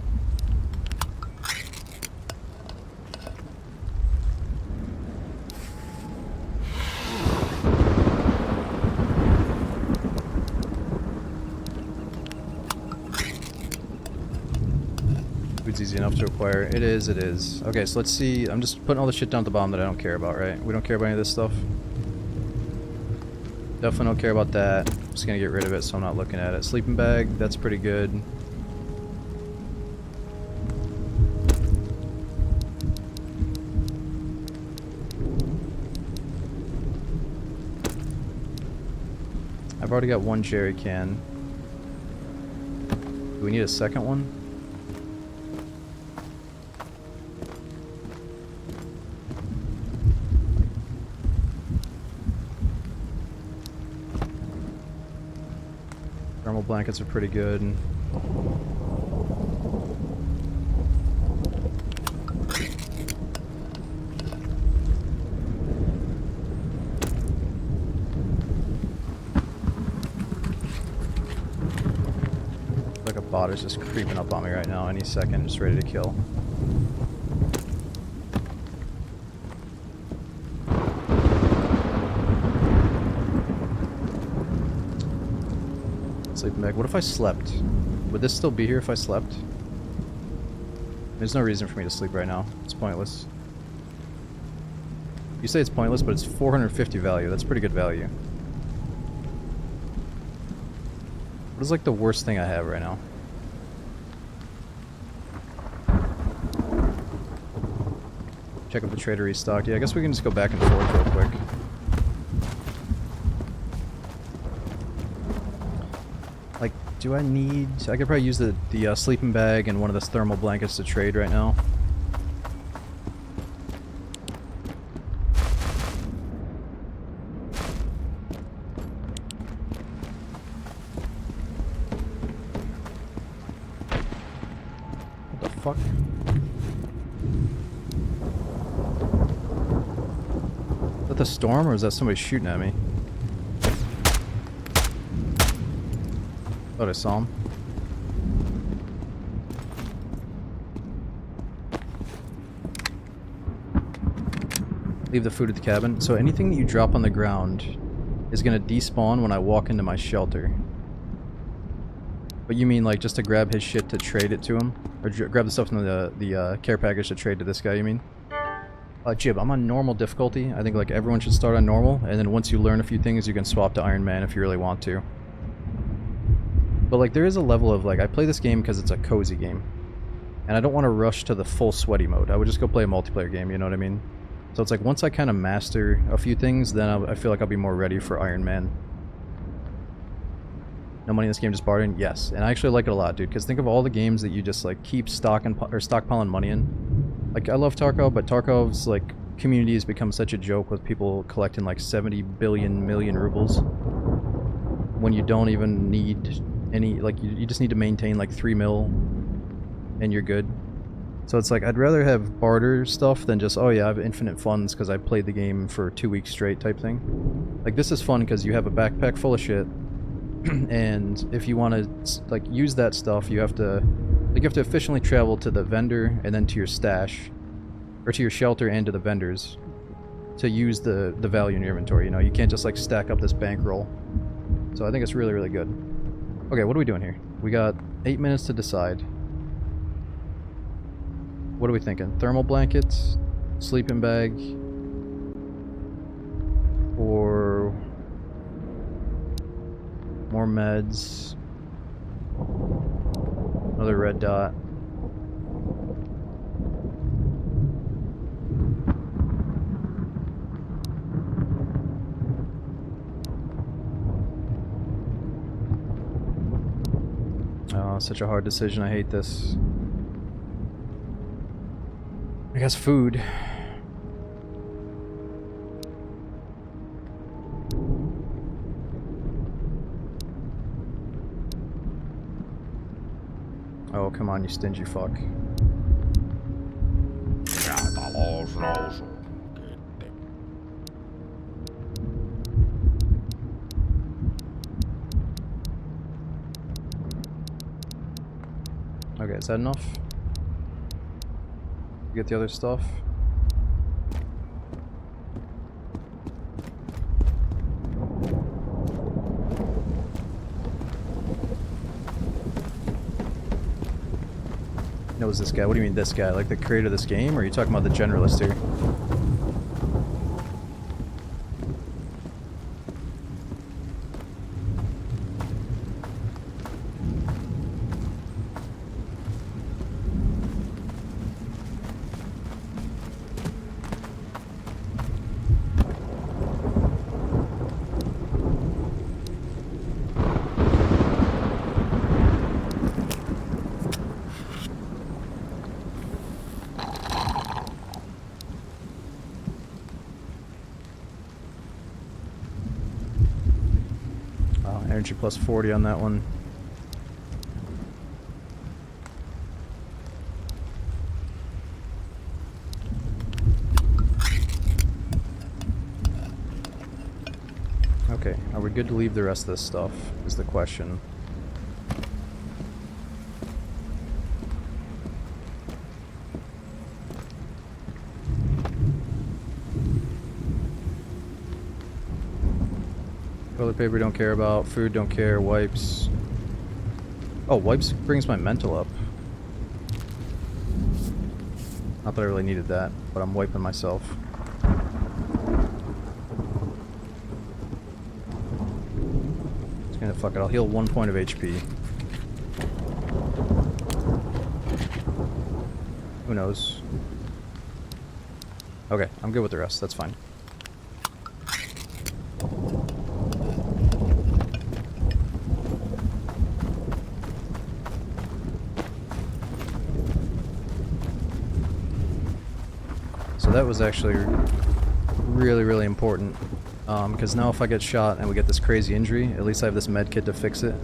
S1: Food's easy enough to acquire. It is, it is. Okay, so let's see. I'm just putting all the shit down at the bottom that I don't care about, right? We don't care about any of this stuff. Definitely don't care about that. I'm just gonna get rid of it so I'm not looking at it. Sleeping bag, that's pretty good. I've already got one jerry can. Do we need a second one? Thermal blankets are pretty good. Like a bot is just creeping up on me right now any second, just ready to kill. Sleeping bag. What if I slept? Would this still be here if I slept? There's no reason for me to sleep right now. It's pointless. You say it's pointless, but it's 450 value. That's pretty good value. What is like the worst thing I have right now? Check if the trader restocked. Yeah, I guess we can just go back and forth real quick. Like, do I need... I could probably use the sleeping bag and one of the thermal blankets to trade right now. What the fuck? Is that the storm or is that somebody shooting at me? Thought I saw him. Leave the food at the cabin. So anything that you drop on the ground is gonna despawn when I walk into my shelter. But you mean like just to grab his shit to trade it to him? Or grab the stuff from the care package to trade to this guy, you mean? Jib, I'm on normal difficulty. I think like everyone should start on normal, and then once you learn a few things you can swap to Iron Man if you really want to. But like there is a level of like, I play this game because it's a cozy game. And I don't want to rush to the full sweaty mode. I would just go play a multiplayer game, you know what I mean? So it's like once I kind of master a few things, then I feel like I'll be more ready for Iron Man. No money in this game, just bartering? Yes. And I actually like it a lot, dude, because think of all the games that you just like keep stockpiling money in. Like I love Tarkov, but Tarkov's like community has become such a joke with people collecting like 70 billion million rubles. When you don't even need any, like you just need to maintain like 3 mil and you're good. So it's like, I'd rather have barter stuff than just, oh yeah, I have infinite funds because I played the game for 2 weeks straight type thing. Like, this is fun because you have a backpack full of shit, and if you want to, like, use that stuff, you have to efficiently travel to the vendor and then to your stash, or to your shelter and to the vendors to use the value in your inventory. You know, you can't just, like, stack up this bankroll. So I think it's really, really good. Okay, what are we doing here? We got 8 minutes to decide. What are we thinking? Thermal blankets, sleeping bag, or more meds, another red dot. Oh, such a hard decision. I hate this. I guess food. Oh, come on, you stingy fuck.
S2: Ja talous nousu. Kiitti.
S1: Okay, is that enough? Get the other stuff? Knows this guy? What do you mean this guy? Like the creator of this game, or are you talking about the generalist here? Energy plus 40 on that one. Okay, are we good to leave the rest of this stuff, is the question. Toilet paper don't care about, food don't care, wipes. Oh, wipes brings my mental up. Not that I really needed that, but I'm wiping myself. Just gonna fuck it, I'll heal 1 point of HP. Who knows? Okay, I'm good with the rest, that's fine. That was actually really, really important, because now if I get shot and we get this crazy injury, at least I have this med kit to fix it.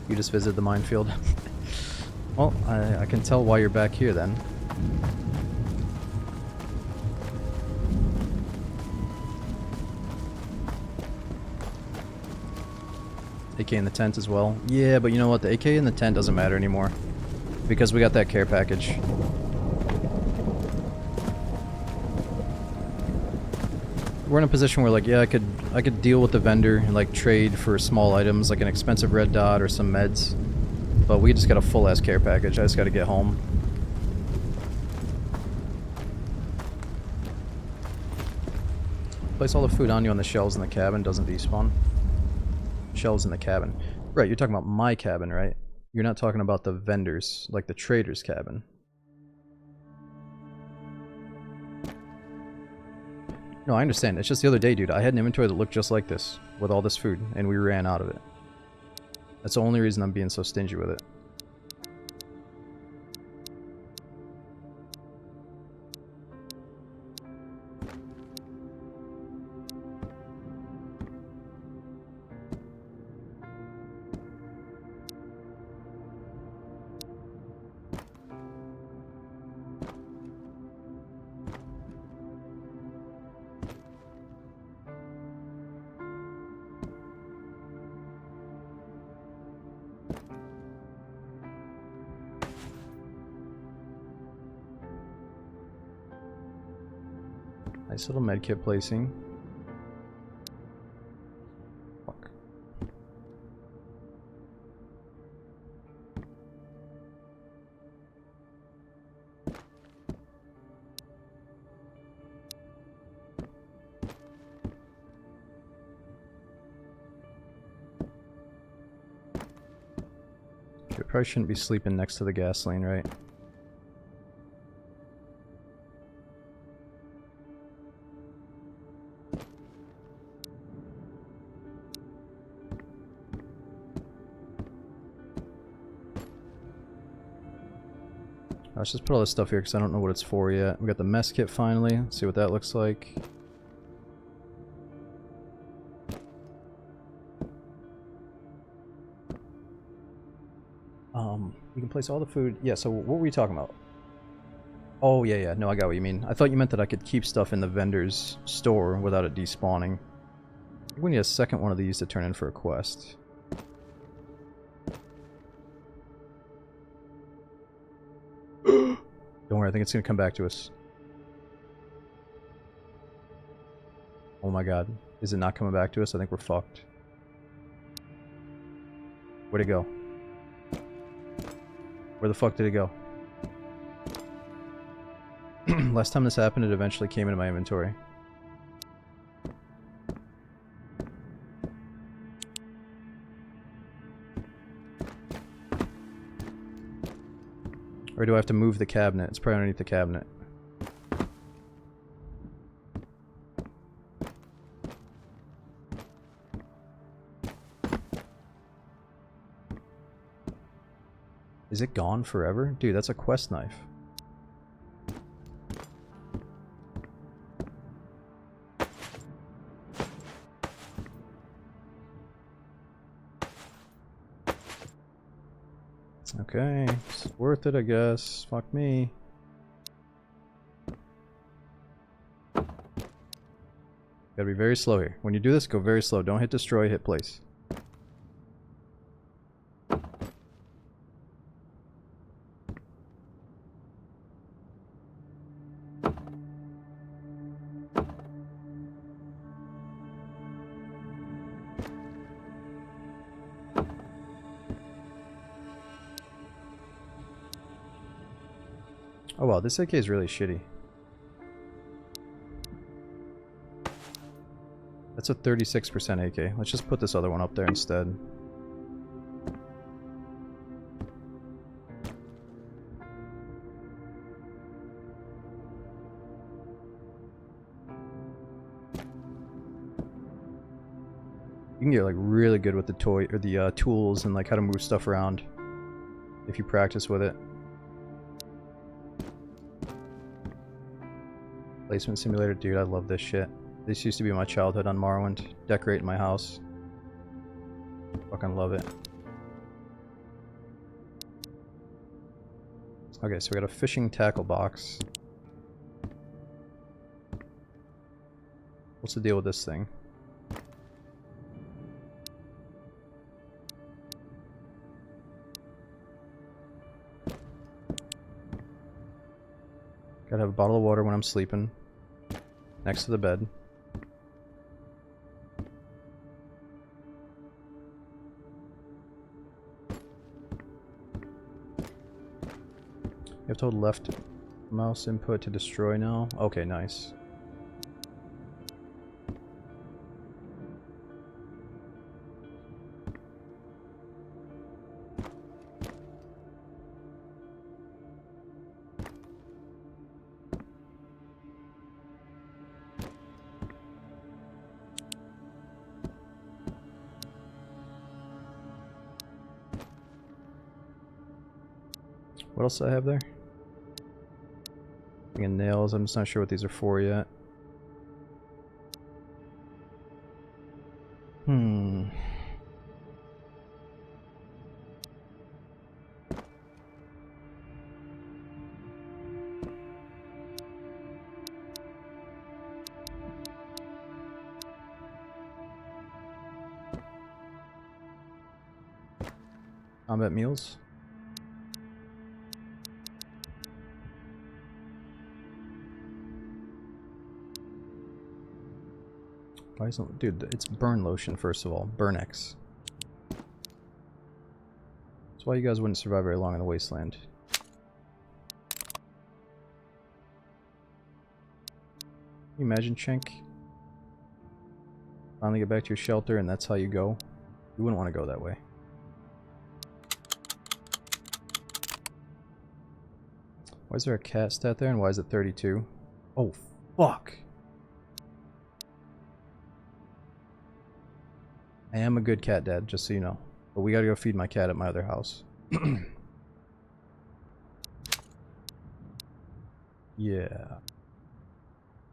S1: You just visited the minefield. Well, I can tell why you're back here then. AK in the tent as well. Yeah, but you know what? The AK in the tent doesn't matter anymore, because we got that care package. We're in a position where, like, yeah, I could deal with the vendor and, like, trade for small items like an expensive red dot or some meds, but we just got a full ass care package. I just got to get home. Place all the food on you on the shelves in the cabin, doesn't despawn. Shelves in the cabin. Right, you're talking about my cabin, right? You're not talking about the vendors, like the trader's cabin. No, I understand. It's just the other day, dude, I had an inventory that looked just like this, with all this food, and we ran out of it. That's the only reason I'm being so stingy with it. Nice little medkit placing. Fuck. Okay, probably shouldn't be sleeping next to the gasoline, right? Let's just put all this stuff here because I don't know what it's for yet. We got the mess kit finally. Let's see what that looks like. You can place all the food. Yeah, so what were we talking about? Oh, yeah, yeah. No, I got what you mean. I thought you meant that I could keep stuff in the vendor's store without it despawning. I think we need a second one of these to turn in for a quest. Don't worry, I think it's gonna come back to us. Oh my god. Is it not coming back to us? I think we're fucked. Where'd it go? Where the fuck did it go? Last time this happened, it eventually came into my inventory. Or do I have to move the cabinet? It's probably underneath the cabinet. Is it gone forever? Dude, that's a quest knife. Okay, it's worth it, I guess. Fuck me. Gotta be very slow here. When you do this, go very slow. Don't hit destroy, hit place. Oh wow, this AK is really shitty. That's a 36% AK. Let's just put this other one up there instead. You can get like really good with the toy or the tools and like how to move stuff around if you practice with it. Placement simulator, dude, I love this shit. This used to be my childhood on Morrowind. Decorating my house. Fucking love it. Okay, so we got a fishing tackle box. What's the deal with this thing? Gotta have a bottle of water when I'm sleeping. Next to the bed. You have to hold left mouse input to destroy now? Okay, nice. What else do I have there? And nails. I'm just not sure what these are for yet. Combat meals. Why isn't... Dude, it's burn lotion, first of all. Burn X. That's why you guys wouldn't survive very long in the wasteland. Can you imagine, Chenk? Finally get back to your shelter and that's how you go? You wouldn't want to go that way. Why is there a cat stat there and why is it 32? Oh, fuck! I am a good cat dad, just so you know. But we gotta go feed my cat at my other house. Yeah.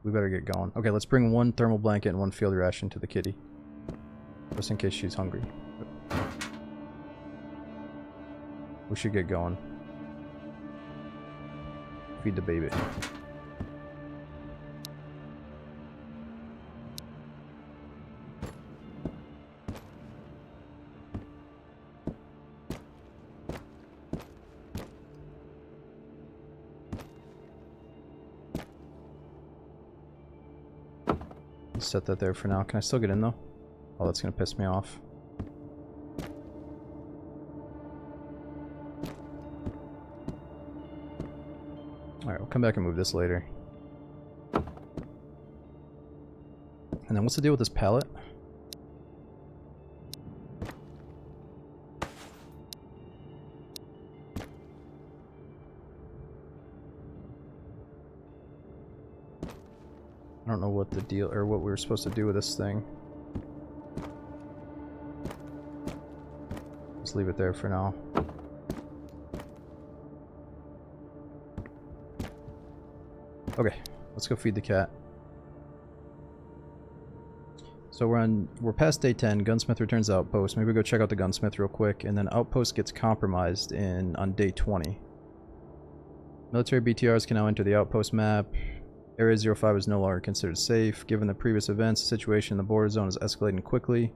S1: We better get going. Okay, let's bring one thermal blanket and one field ration to the kitty. Just in case she's hungry. We should get going. Feed the baby. Set that there for now. Can I still get in though? Oh, that's gonna piss me off. Alright, we'll come back and move this later. And then what's the deal with this pallet? I don't know what the deal, or what we were supposed to do with this thing. Just leave it there for now. Okay, let's go feed the cat. So we're past day 10, gunsmith returns to outpost. Maybe we go check out the gunsmith real quick, and then outpost gets compromised on day 20. Military BTRs can now enter the outpost map. Area 05 is no longer considered safe. Given the previous events, the situation in the border zone is escalating quickly.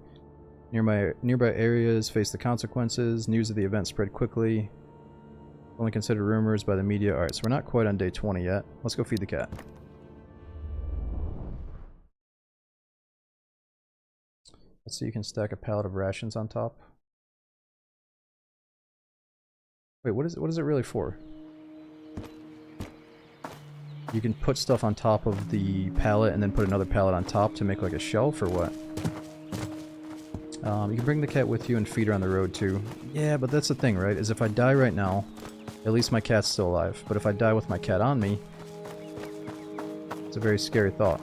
S1: Nearby areas face the consequences. News of the event spread quickly. Only considered rumors by the media. Alright, so we're not quite on day 20 yet. Let's go feed the cat. Let's see, you can stack a pallet of rations on top. Wait, what is it really for? You can put stuff on top of the pallet and then put another pallet on top to make like a shelf or what? You can bring the cat with you and feed her on the road too. Yeah, but that's the thing, right? Is if I die right now, at least my cat's still alive. But if I die with my cat on me, it's a very scary thought.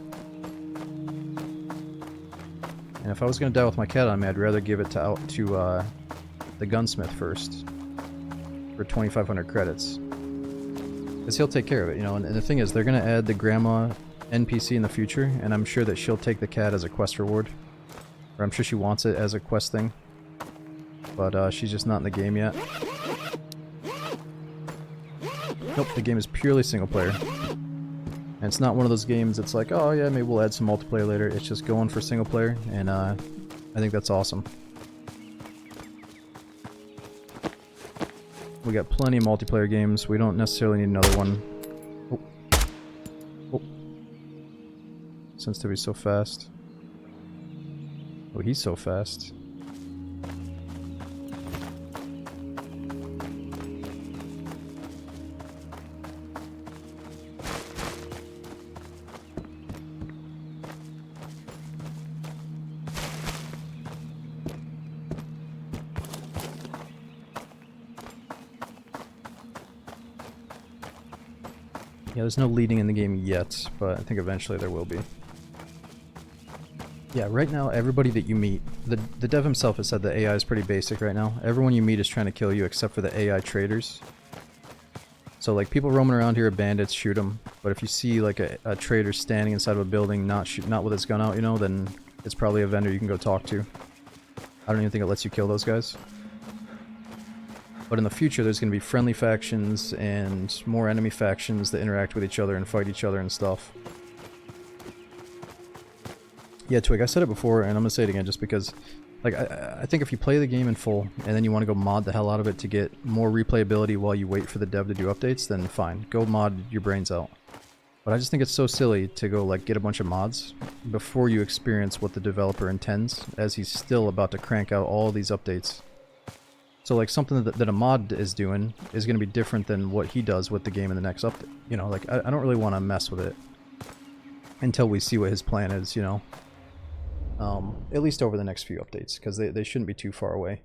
S1: And if I was going to die with my cat on me, I'd rather give it to the gunsmith first for 2,500 credits. Because he'll take care of it, you know, and the thing is, they're going to add the grandma NPC in the future, and I'm sure that she'll take the cat as a quest reward. Or I'm sure she wants it as a quest thing. But she's just not in the game yet. Nope, the game is purely single player. And it's not one of those games that's like, oh yeah, maybe we'll add some multiplayer later. It's just going for single player, and I think that's awesome. We got plenty of multiplayer games. We don't necessarily need another one. Oh. Oh. Seems to be so fast. Oh, he's so fast. Yeah, there's no leading in the game yet, but I think eventually there will be. Yeah, right now, everybody that you meet, the dev himself has said the AI is pretty basic right now. Everyone you meet is trying to kill you except for the AI traders. So, like, people roaming around here are bandits, shoot them. But if you see, like, a trader standing inside of a building, not with his gun out, you know, then it's probably a vendor you can go talk to. I don't even think it lets you kill those guys. But in the future, there's going to be friendly factions and more enemy factions that interact with each other and fight each other and stuff. Yeah, Twig, I said it before, and I'm going to say it again just because, like, I think if you play the game in full, and then you want to go mod the hell out of it to get more replayability while you wait for the dev to do updates, then fine. Go mod your brains out. But I just think it's so silly to go like get a bunch of mods before you experience what the developer intends, as he's still about to crank out all these updates. So like something that a mod is doing is going to be different than what he does with the game in the next update. You know, like I don't really want to mess with it until we see what his plan is, you know. At least over the next few updates, because they shouldn't be too far away.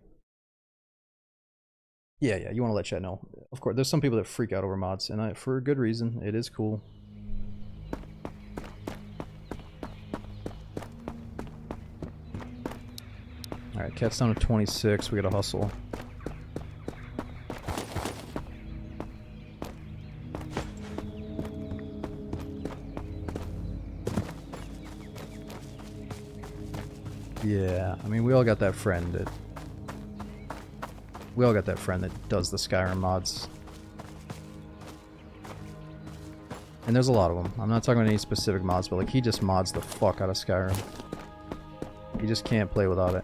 S1: Yeah, you want to let chat know. Of course, there's some people that freak out over mods, and for a good reason. It is cool. Alright, cat's down to 26, we gotta hustle. Yeah, I mean, we all got that friend that... We all got that friend that does the Skyrim mods. And there's a lot of them. I'm not talking about any specific mods, but like, he just mods the fuck out of Skyrim. You just can't play without it.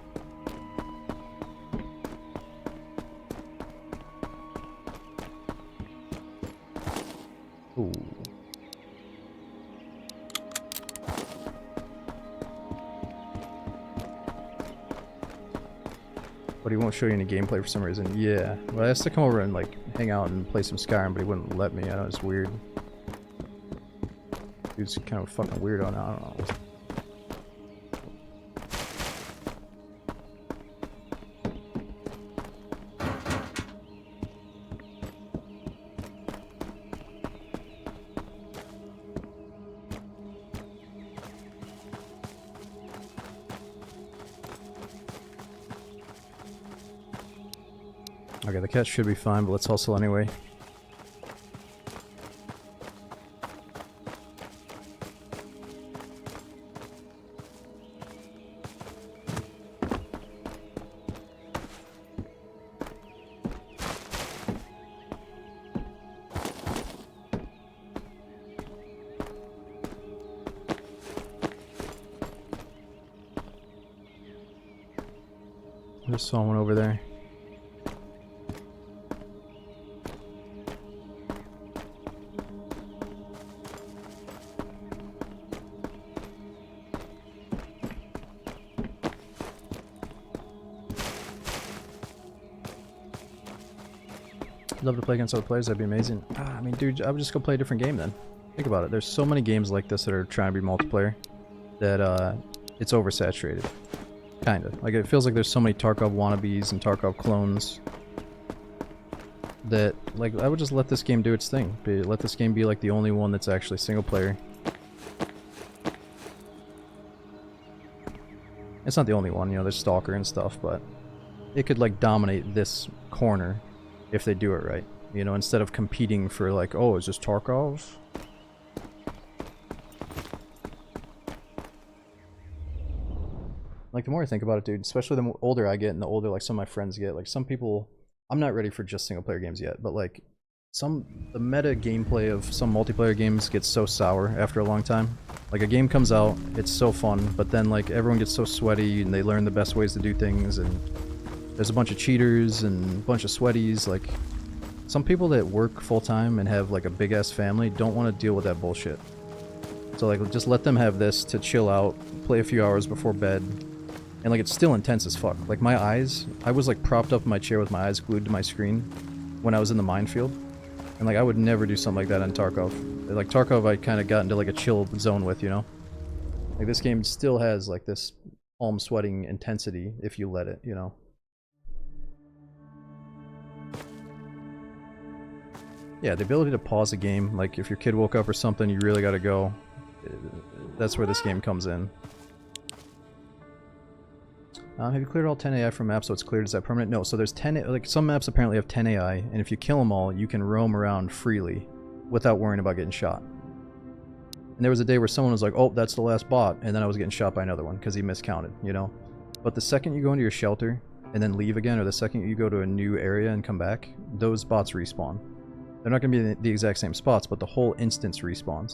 S1: Ooh. But he won't show you any gameplay for some reason. Yeah. Well, I asked to come over and like hang out and play some Skyrim, but he wouldn't let me. I know it's weird. Dude's kind of a fucking weirdo now. I don't know. Okay, the cat should be fine, but let's hustle anyway. I just saw one over there. Love to play against other players, that'd be amazing. I mean, dude, I would just go play a different game then. Think about it. There's so many games like this that are trying to be multiplayer that it's oversaturated. Kinda. Like, it feels like there's so many Tarkov wannabes and Tarkov clones that, like, I would just let this game do its thing. Let this game be, like, the only one that's actually single player. It's not the only one, you know, there's Stalker and stuff, but it could, like, dominate this corner if they do it right, you know, instead of competing for like, oh, is this Tarkov? Like, the more I think about it, dude, especially the older I get and the older like some of my friends get, like some people, I'm not ready for just single player games yet, but like the meta gameplay of some multiplayer games gets so sour after a long time. Like, a game comes out, it's so fun, but then like everyone gets so sweaty and they learn the best ways to do things, and there's a bunch of cheaters and a bunch of sweaties. Like, some people that work full-time and have like a big-ass family don't want to deal with that bullshit. So like, just let them have this to chill out, play a few hours before bed. And like, it's still intense as fuck. Like, my eyes, I was like propped up in my chair with my eyes glued to my screen when I was in the minefield. And like, I would never do something like that on Tarkov. Like, Tarkov I kind of got into like a chill zone with, you know? Like, this game still has like this palm sweating intensity if you let it, you know? Yeah, the ability to pause a game, like if your kid woke up or something, you really gotta go. That's where this game comes in. Have you cleared all 10 AI from maps so it's cleared? Is that permanent? No, so there's 10, like some maps apparently have 10 AI, and if you kill them all, you can roam around freely without worrying about getting shot. And there was a day where someone was like, oh, that's the last bot, and then I was getting shot by another one because he miscounted, you know? But the second you go into your shelter and then leave again, or the second you go to a new area and come back, those bots respawn. They're not going to be the exact same spots, but the whole instance respawns.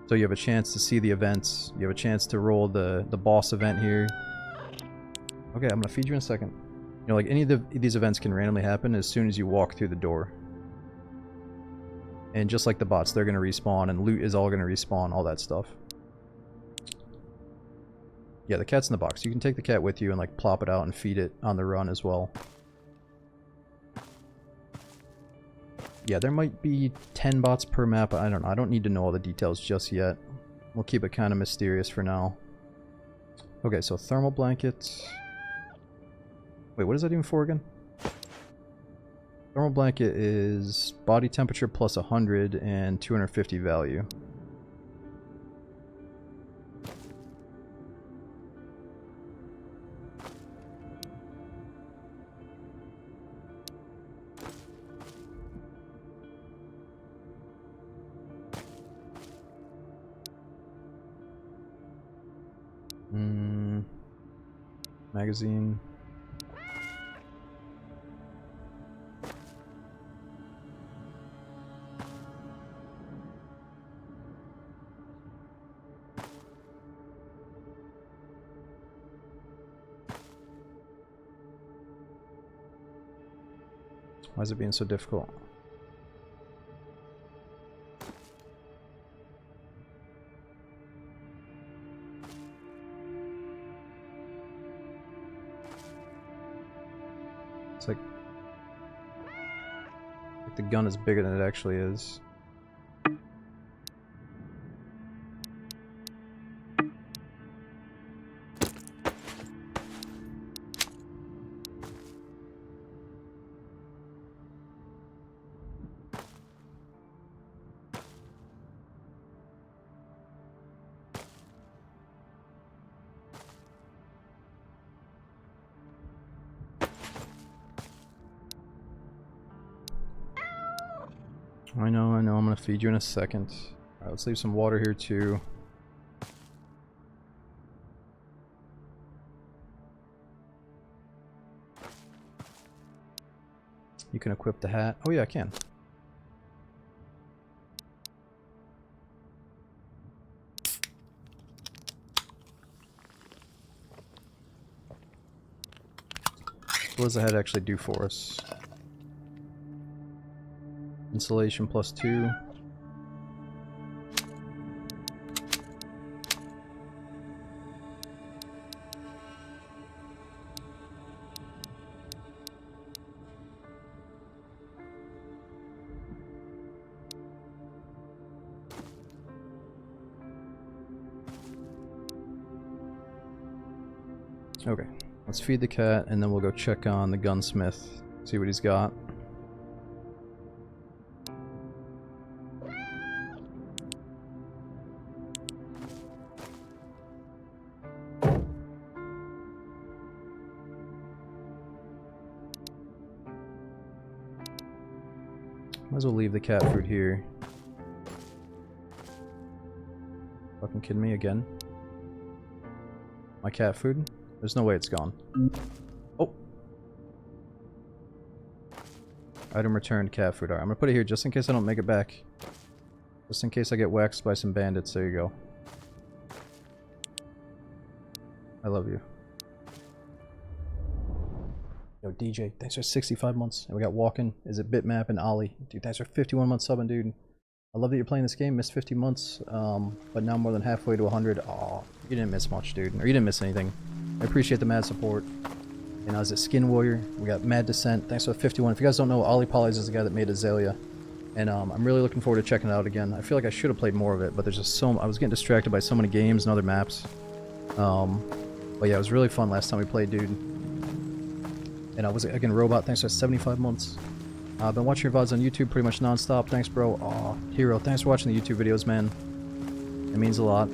S1: So you have a chance to see the events, you have a chance to roll the boss event here. Okay, I'm going to feed you in a second. You know, like, any of these events can randomly happen as soon as you walk through the door. And just like the bots, they're going to respawn, and loot is all going to respawn, all that stuff. Yeah, the cat's in the box. You can take the cat with you and like plop it out and feed it on the run as well. Yeah, there might be 10 bots per map. I don't know. I don't need to know all the details just yet. We'll keep it kind of mysterious for now. Okay, so thermal blankets. Wait, what is that even for again? Thermal blanket is body temperature plus 100 and 250 value. Magazine. Why is it being so difficult? It's like the gun is bigger than it actually is. I know, I'm gonna feed you in a second. Alright, let's leave some water here too. You can equip the hat. Oh yeah, I can. What does the hat actually do for us? Insulation plus 2. Okay, let's feed the cat and then we'll go check on the gunsmith, see what he's got. Might as well leave the cat food here. Fucking kidding me again? My cat food? There's no way it's gone. Oh! Item returned, cat food. Alright, I'm gonna put it here just in case I don't make it back. Just in case I get waxed by some bandits. There you go. I love you. Yo, DJ, thanks for 65 months. And we got Walkin', is it Bitmap, and Ollie. Dude, thanks for 51 months subbing, dude. I love that you're playing this game. Missed 50 months, but now more than halfway to 100. Aw, you didn't miss much, dude. Or you didn't miss anything. I appreciate the mad support. And is it Skin Warrior? We got Mad Descent. Thanks for 51. If you guys don't know, Ollie Polys is the guy that made Azalea. And I'm really looking forward to checking it out again. I feel like I should have played more of it, but there's just I was getting distracted by so many games and other maps. But yeah, it was really fun last time we played, dude. And I was again Robot. Thanks for 75 months. I've been watching your VODs on YouTube pretty much non-stop. Thanks, bro. Aw, Hero, thanks for watching the YouTube videos, man. It means a lot.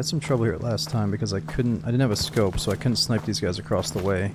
S1: had some trouble here last time because I didn't have a scope, so I couldn't snipe these guys across the way.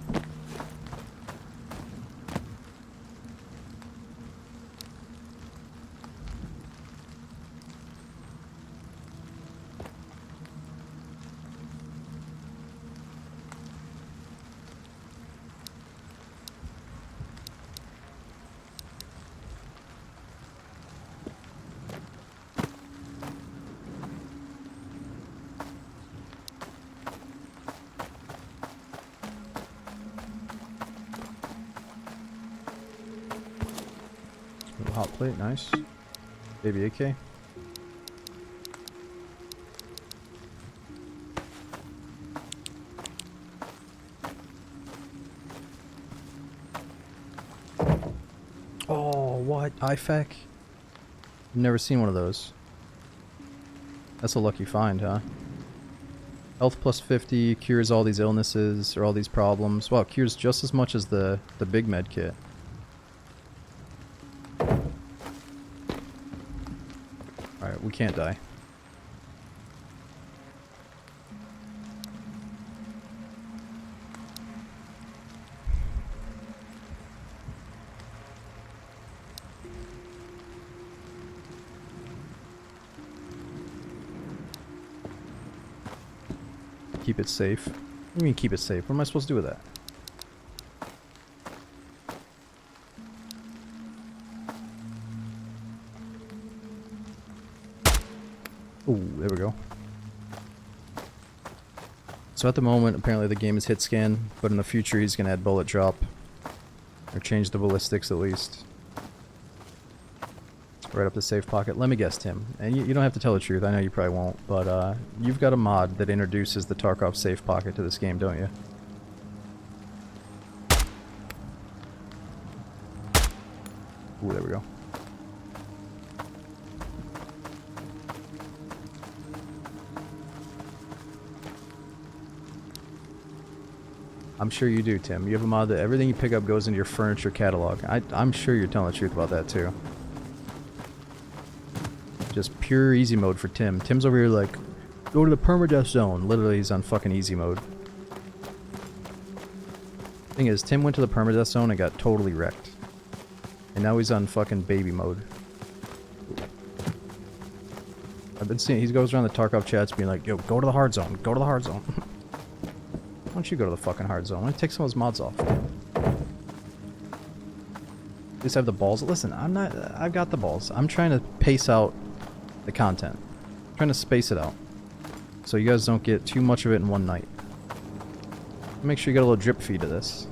S1: Hot plate, nice. Baby AK. Oh, what? IFAK? Never seen one of those. That's a lucky find, huh? Health plus 50, cures all these illnesses or all these problems. Wow, cures just as much as the big med kit. Alright, we can't die. Keep it safe. What do you mean keep it safe? What am I supposed to do with that? Ooh, there we go. So at the moment, apparently the game is hit scan, but in the future he's going to add bullet drop. Or change the ballistics at least. Right up the safe pocket. Let me guess, Tim. And you don't have to tell the truth, I know you probably won't, but you've got a mod that introduces the Tarkov safe pocket to this game, don't you? Ooh, there we go. I'm sure you do, Tim. You have a mod that everything you pick up goes into your furniture catalog. I'm sure you're telling the truth about that, too. Just pure easy mode for Tim. Tim's over here like, go to the permadeath zone. Literally, he's on fucking easy mode. Thing is, Tim went to the permadeath zone and got totally wrecked. And now he's on fucking baby mode. I've been seeing, he goes around the Tarkov chats being like, yo, go to the hard zone. Go to the hard zone. Why don't you go to the fucking hard zone? Why don't you take some of those mods off? At least I have the balls. Listen, I've got the balls. I'm trying to pace out the content. I'm trying to space it out. So you guys don't get too much of it in one night. Make sure you get a little drip feed to this.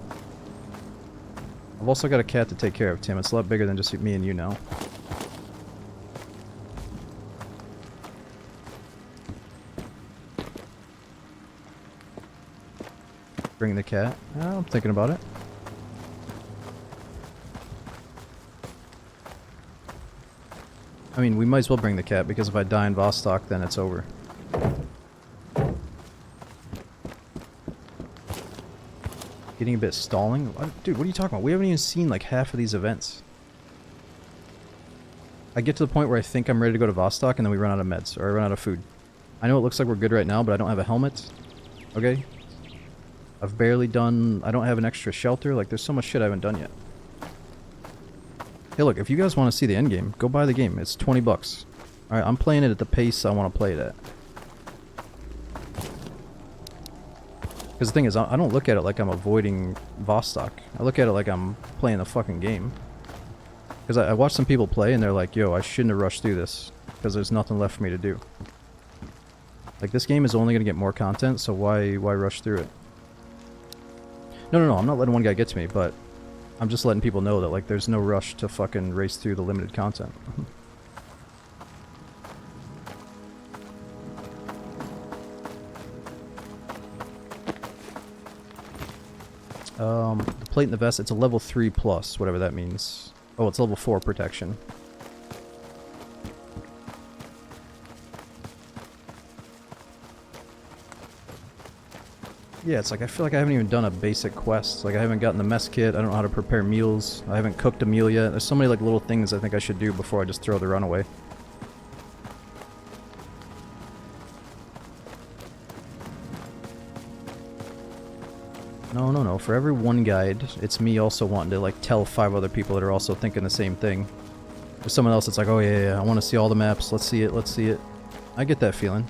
S1: I've also got a cat to take care of, Tim. It's a lot bigger than just me and you now. Bring the cat. Oh, I'm thinking about it. I mean, we might as well bring the cat, because if I die in Vostok, then it's over. Getting a bit stalling? Dude, what are you talking about? We haven't even seen like half of these events. I get to the point where I think I'm ready to go to Vostok, and then we run out of meds, or I run out of food. I know it looks like we're good right now, but I don't have a helmet. Okay? I've barely done... I don't have an extra shelter. Like, there's so much shit I haven't done yet. Hey, look, if you guys want to see the end game, go buy the game. It's 20 bucks. Alright, I'm playing it at the pace I want to play it at. Because the thing is, I don't look at it like I'm avoiding Vostok. I look at it like I'm playing the fucking game. Because I watch some people play and they're like, yo, I shouldn't have rushed through this. Because there's nothing left for me to do. Like, this game is only going to get more content, so why rush through it? No, I'm not letting one guy get to me, but I'm just letting people know that, like, there's no rush to fucking race through the limited content. The plate in the vest, it's a level 3 plus, whatever that means. Oh, it's level 4 protection. Yeah, it's like, I feel like I haven't even done a basic quest. Like, I haven't gotten the mess kit, I don't know how to prepare meals, I haven't cooked a meal yet. There's so many, like, little things I think I should do before I just throw the run away. No, no, no. For every one guide, it's me also wanting to like tell 5 other people that are also thinking the same thing. There's someone else that's like, oh yeah, I want to see all the maps. Let's see it. Let's see it. I get that feeling.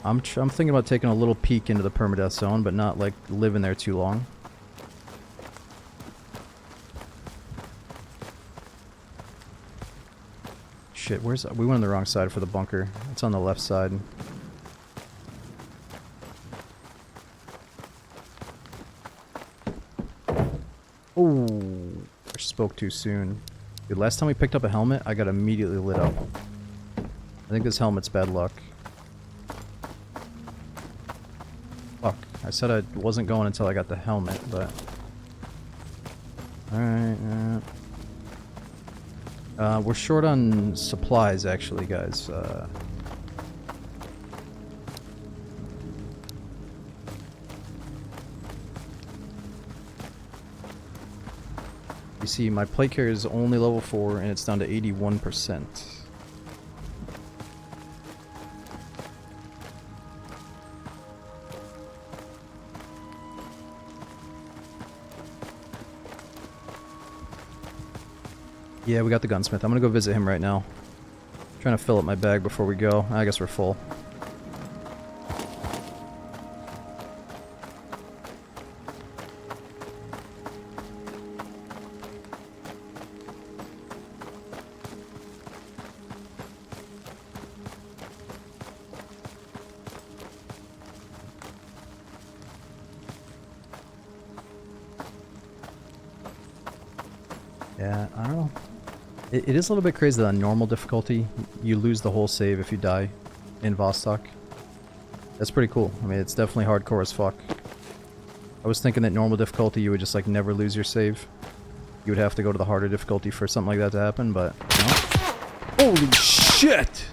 S1: I'm thinking about taking a little peek into the permadeath zone, but not like living there too long. Shit, we went on the wrong side for the bunker. It's on the left side. Oh, I spoke too soon. Dude, last time we picked up a helmet, I got immediately lit up. I think this helmet's bad luck. Fuck, I said I wasn't going until I got the helmet, but... Alright, we're short on supplies, actually, guys. You see, my plate carrier is only level 4, and it's down to 81%. Yeah, we got the gunsmith. I'm gonna go visit him right now. Trying to fill up my bag before we go. I guess we're full. Yeah, I don't know. It is a little bit crazy that on normal difficulty, you lose the whole save if you die in Vostok. That's pretty cool. I mean, it's definitely hardcore as fuck. I was thinking that normal difficulty, you would just like never lose your save. You would have to go to the harder difficulty for something like that to happen, but no. Holy shit!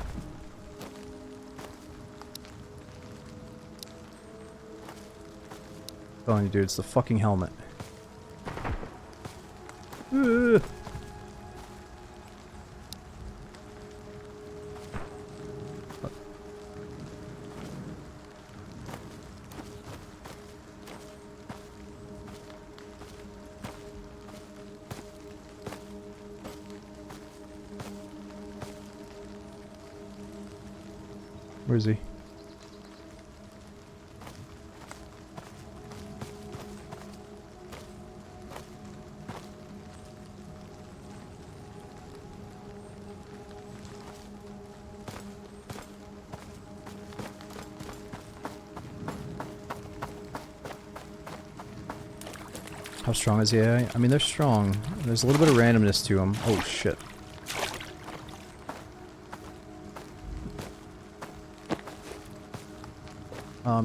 S1: I'm telling you, dude, it's the fucking helmet. Where is he? How strong is the AI? I mean, they're strong. There's a little bit of randomness to them. Oh, shit.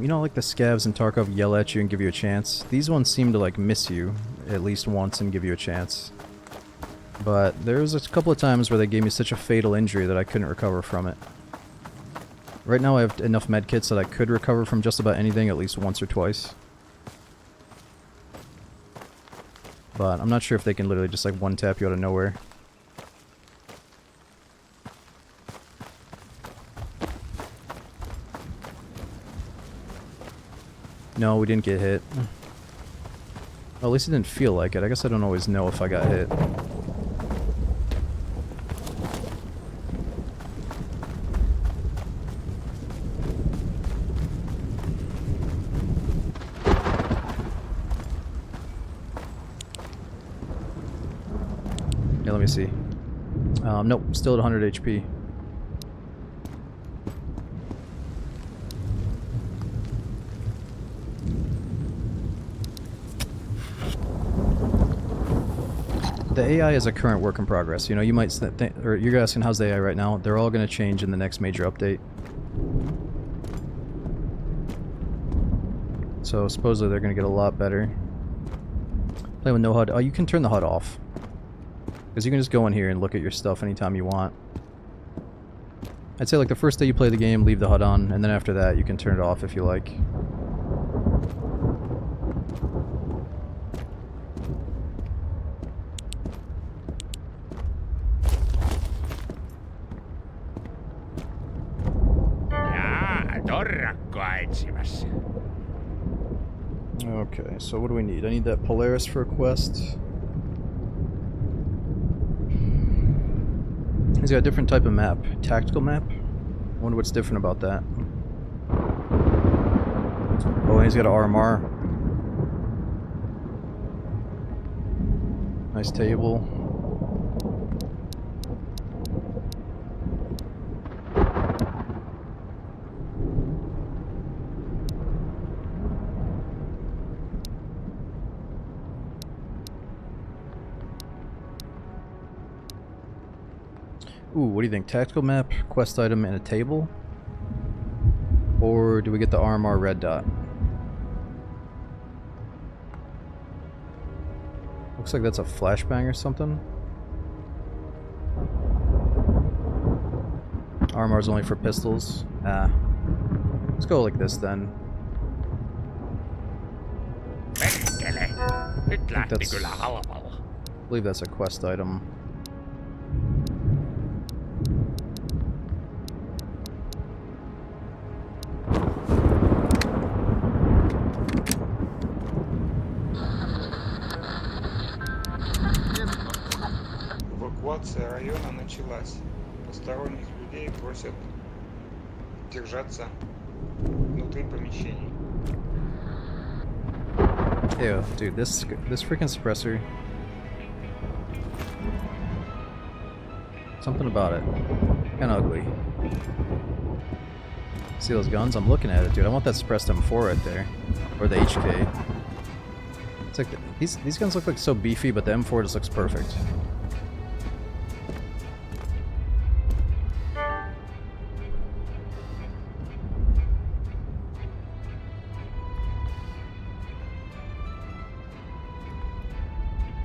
S1: You know, like the scavs in Tarkov yell at you and give you a chance? These ones seem to, like, miss you at least once and give you a chance. But there was a couple of times where they gave me such a fatal injury that I couldn't recover from it. Right now I have enough medkits that I could recover from just about anything at least once or twice. But I'm not sure if they can literally just, like, one-tap you out of nowhere. No, we didn't get hit. Well, at least it didn't feel like it. I guess I don't always know if I got hit. Yeah, let me see. Nope, still at 100 HP. The AI is a current work in progress. You know, you might think, or you're asking how's the AI right now? They're all going to change in the next major update. So supposedly they're going to get a lot better. Play with no HUD. Oh, you can turn the HUD off. Because you can just go in here and look at your stuff anytime you want. I'd say like the first day you play the game, leave the HUD on, and then after that you can turn it off if you like.
S2: Torrakkoa etsimässä.
S1: Okay, so what do we need? I need that Polaris for a quest. He's got a different type of map. Tactical map? I wonder what's different about that. Oh, and he's got an RMR. Nice table. Ooh, what do you think? Tactical map, quest item, and a table? Or do we get the RMR red dot? Looks like that's a flashbang or something. RMR's only for pistols. Ah. Let's go like this then.
S2: Perkele. Nyt lähti
S1: that's-
S2: kyllä halvalla.
S1: I believe that's a quest item.
S4: Эвакуация района началась. Посторонних людей просят держаться внутри помещений.
S1: Ew, dude, this freaking suppressor. Something about it. Kinda ugly. See those guns? I'm looking at it, dude. I want that suppressed M4 right there. Or the HK. It's like, these guns look like so beefy, but the M4 just looks perfect.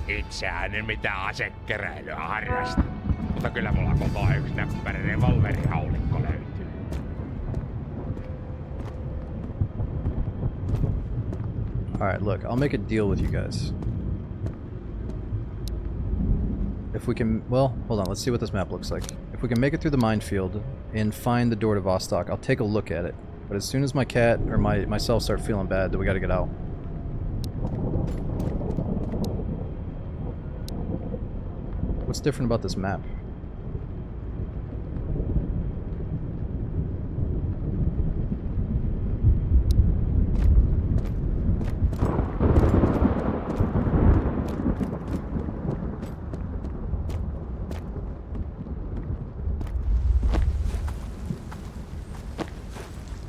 S2: Itseään en mitään asekeräilyä harrasta. Mutta kyllä mulla koko yksi näppärä revolverihaulikko löytyy.
S1: Alright, look, I'll make a deal with you guys. If we can, well, hold on, let's see what this map looks like. If we can make it through the minefield and find the door to Vostok, I'll take a look at it. But as soon as my cat or myself start feeling bad, then we gotta get out. What's different about this map?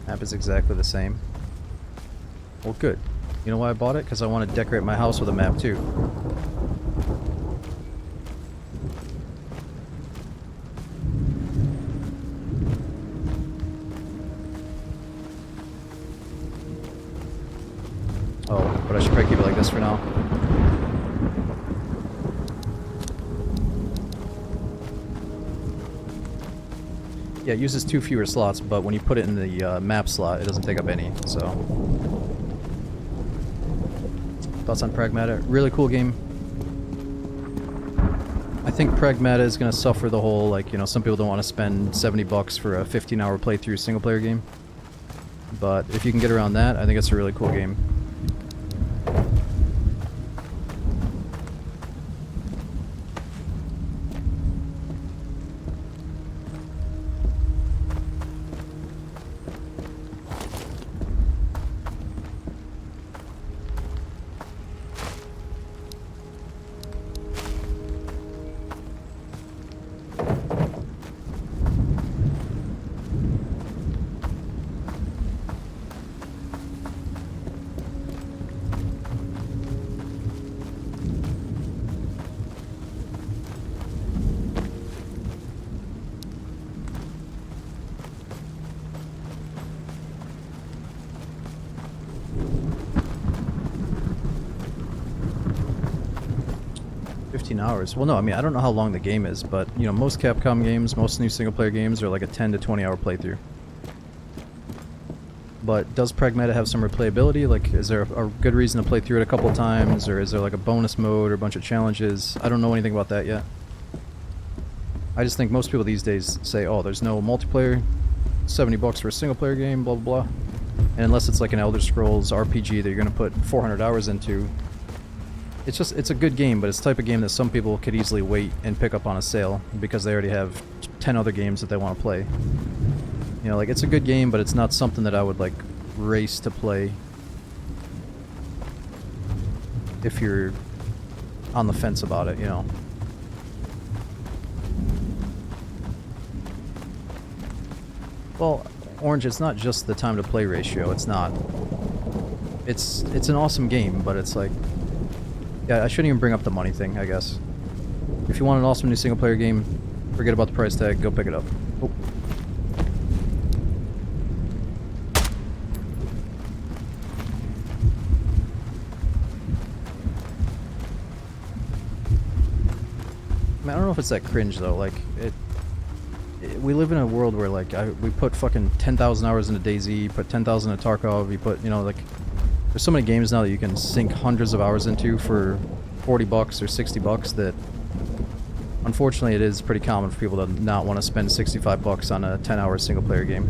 S1: Map is exactly the same. Well, good. You know why I bought it? Because I want to decorate my house with a map too. Oh, but I should probably keep it like this for now. Yeah, it uses 2 fewer slots, but when you put it in the map slot, it doesn't take up any, so. Thoughts on Pragmata? Really cool game. I think Pragmata is going to suffer the whole, like, you know, some people don't want to spend $70 for a 15-hour playthrough single-player game. But if you can get around that, I think it's a really cool game. Hours. Well, no, I mean, I don't know how long the game is, but, you know, most Capcom games, most new single-player games are like a 10 to 20-hour playthrough. But does Pragmata have some replayability? Like, is there a good reason to play through it a couple times, or is there like a bonus mode or a bunch of challenges? I don't know anything about that yet. I just think most people these days say, oh, there's no multiplayer, $70 for a single-player game, blah, blah, blah. And unless it's like an Elder Scrolls RPG that you're going to put 400 hours into, it's a good game, but it's the type of game that some people could easily wait and pick up on a sale because they already have 10 other games that they want to play. You know, like, it's a good game, but it's not something that I would, like, race to play if you're on the fence about it, you know. Well, Orange, it's not just the time to play ratio, it's not. It's an awesome game, but it's like, yeah, I shouldn't even bring up the money thing, I guess. If you want an awesome new single player game, forget about the price tag, go pick it up. Oh. I don't know if it's that cringe though. Like we live in a world where like we put fucking 10,000 hours into DayZ, you put 10,000 into Tarkov, you put, you know, like there's so many games now that you can sink hundreds of hours into for $40 or $60 that unfortunately it is pretty common for people to not want to spend $65 on a 10-hour single player game.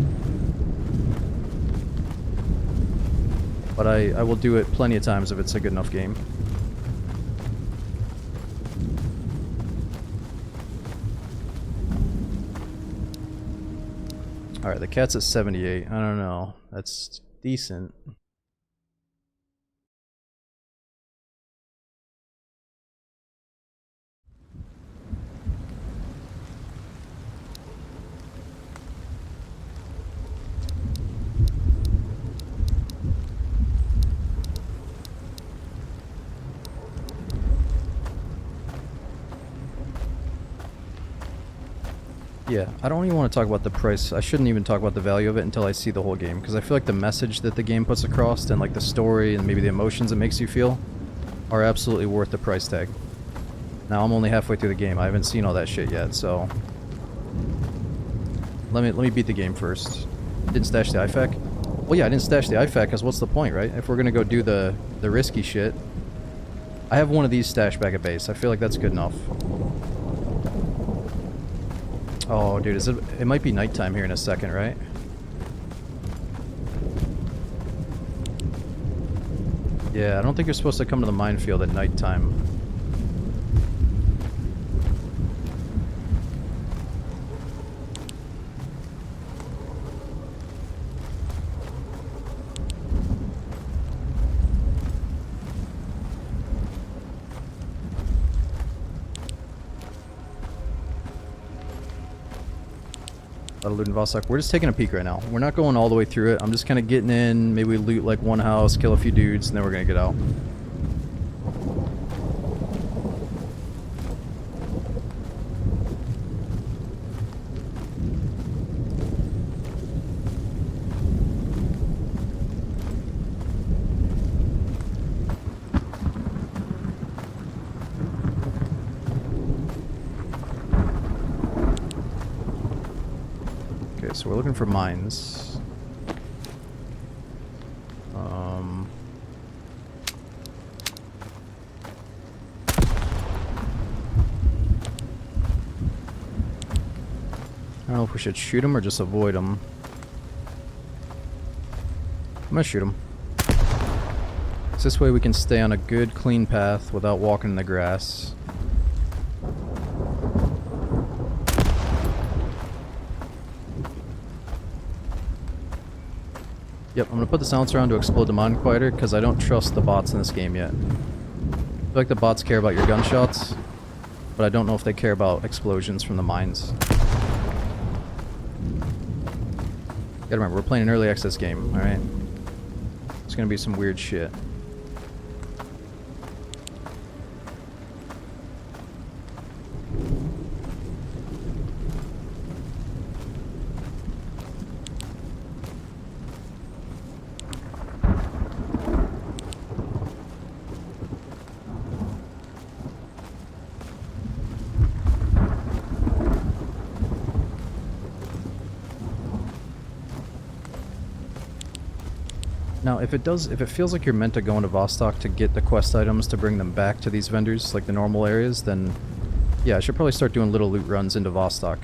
S1: But I will do it plenty of times if it's a good enough game. Alright, the cat's at 78. I don't know. That's decent. Yeah, I don't even want to talk about the price. I shouldn't even talk about the value of it until I see the whole game, because I feel like the message that the game puts across and like the story and maybe the emotions it makes you feel are absolutely worth the price tag. Now I'm only halfway through the game. I haven't seen all that shit yet, so let me beat the game first. Didn't stash the IFAK? Well, yeah, I didn't stash the IFAK because what's the point, right? If we're gonna go do the risky shit, I have one of these stashed back at base. I feel like that's good enough. Oh, dude, it might be nighttime here in a second, right? Yeah, I don't think you're supposed to come to the minefield at nighttime. A lot of loot in Vostok. We're just taking a peek right now. We're not going all the way through it. I'm just kind of getting in. Maybe we loot like one house, kill a few dudes, and then we're gonna get out. So we're looking for mines. I don't know if we should shoot them or just avoid them. I'm gonna shoot them. This way we can stay on a good, clean path without walking in the grass. Yep, I'm gonna put the silencer on to explode the mine quieter because I don't trust the bots in this game yet. I feel like the bots care about your gunshots, but I don't know if they care about explosions from the mines. Gotta remember, we're playing an early access game, alright? It's gonna be some weird shit. Now, if it feels like you're meant to go into Vostok to get the quest items to bring them back to these vendors, like the normal areas, then yeah, I should probably start doing little loot runs into Vostok.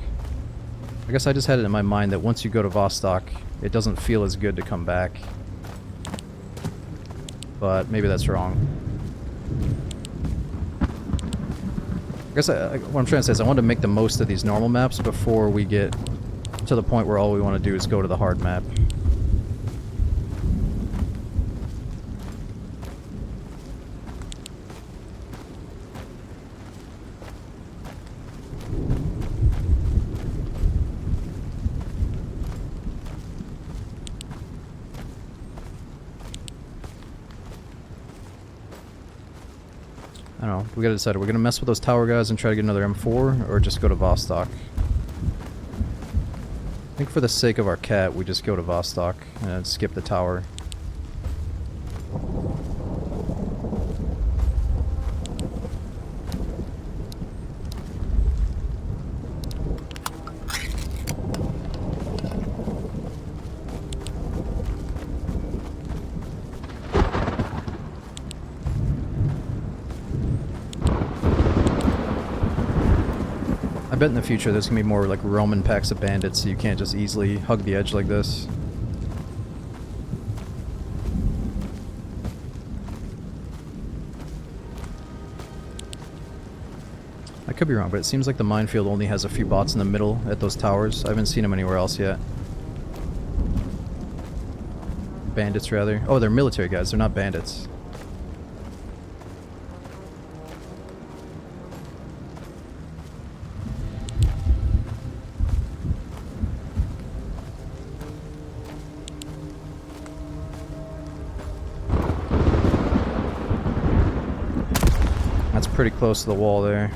S1: I guess I just had it in my mind that once you go to Vostok, it doesn't feel as good to come back. But maybe that's wrong. I guess what I'm trying to say is I want to make the most of these normal maps before we get to the point where all we want to do is go to the hard map. I don't know. We gotta decide. Are we gonna mess with those tower guys and try to get another M4, or just go to Vostok? I think for the sake of our cat, we just go to Vostok and skip the tower. I bet in the future there's gonna be more like Roman packs of bandits, so you can't just easily hug the edge like this. I could be wrong, but it seems like the minefield only has a few bots in the middle at those towers. I haven't seen them anywhere else yet. Bandits, rather. Oh, they're military guys, they're not bandits. That's pretty close to the wall there.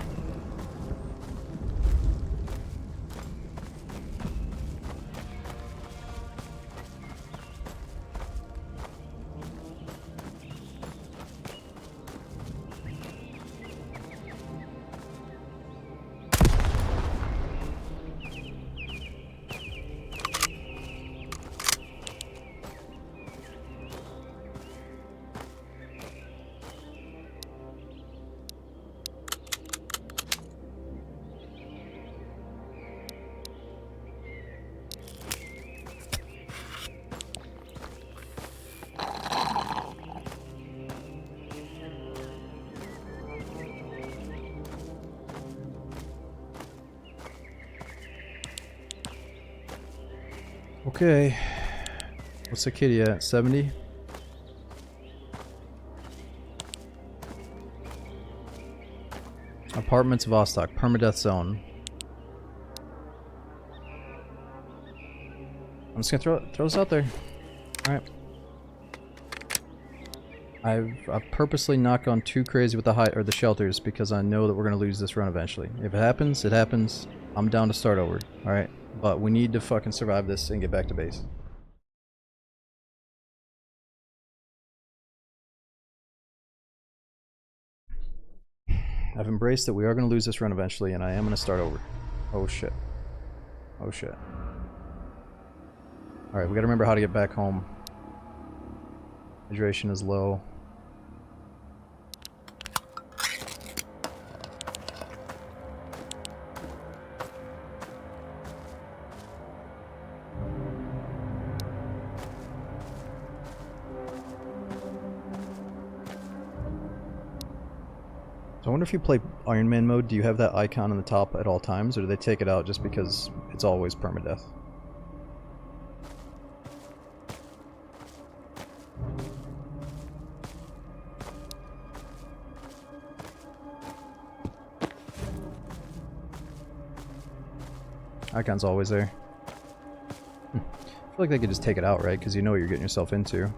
S1: Okay. What's the kitty at? 70? Apartments Vostok. Permadeath zone. I'm just gonna throw this out there. Alright. I've purposely not gone too crazy with the shelters because I know that we're gonna lose this run eventually. If it happens, it happens. I'm down to start over. Alright. But we need to fucking survive this and get back to base. I've embraced that we are going to lose this run eventually, and I am going to start over. Oh shit. Oh shit. Alright, we gotta remember how to get back home. Hydration is low. So I wonder if you play Iron Man mode, do you have that icon on the top at all times, or do they take it out just because it's always permadeath? Icon's always there. I feel like they could just take it out, right? Because you know what you're getting yourself into.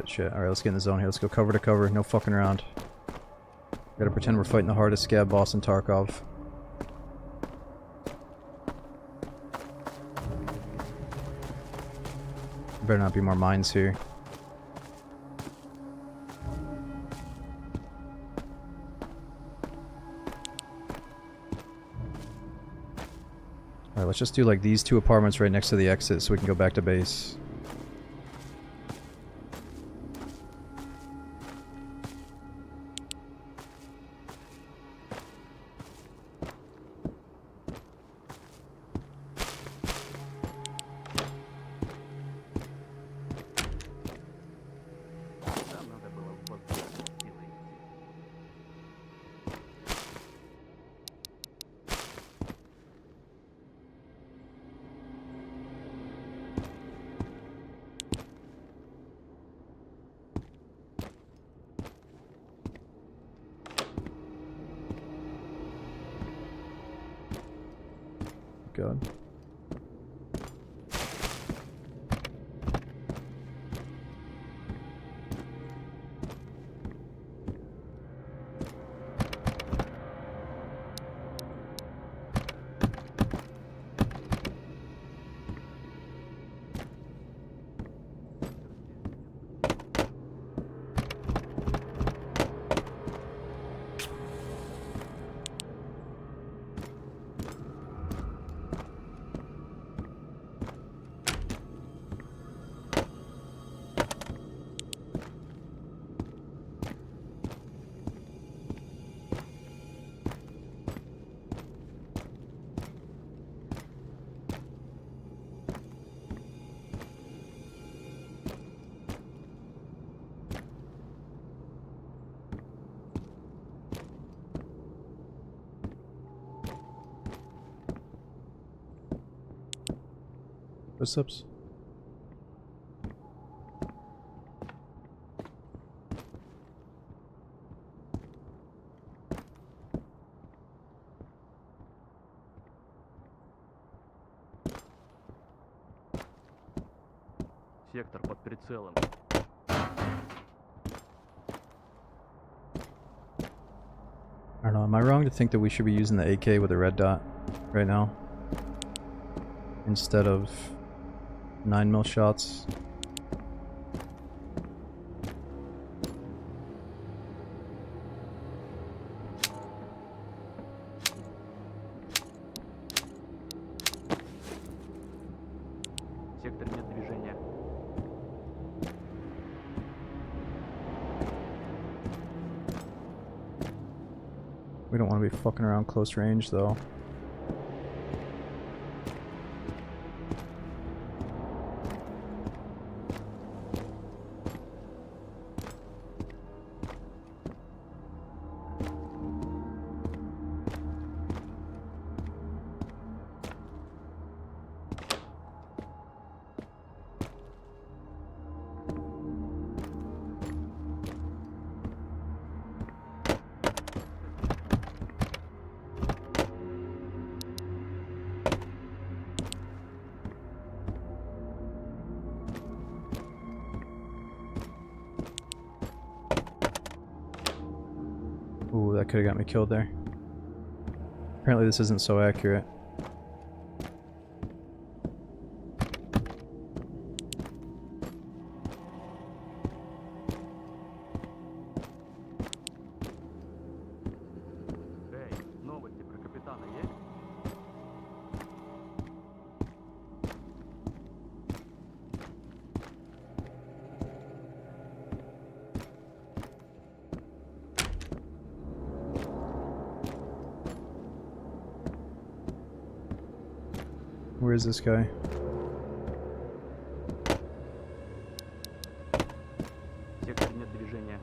S1: Shit. Alright, let's get in the zone here. Let's go cover to cover. No fucking around. Gotta pretend we're fighting the hardest scab boss in Tarkov. Better not be more mines here. Alright, let's just do like these two apartments right next to the exit so we can go back to base. God. Footsteps.
S5: Сектор под прицелом.
S1: I don't know, am I wrong to think that we should be using the AK with a red dot right now? Instead of 9mm shots?
S5: Сектор нет движения.
S1: We don't want to be fucking around close range though. Ooh, that could have got me killed there. Apparently this isn't so accurate.
S5: Эй, новости про капитана есть?
S1: Where is this guy?
S5: Сектор нет движения.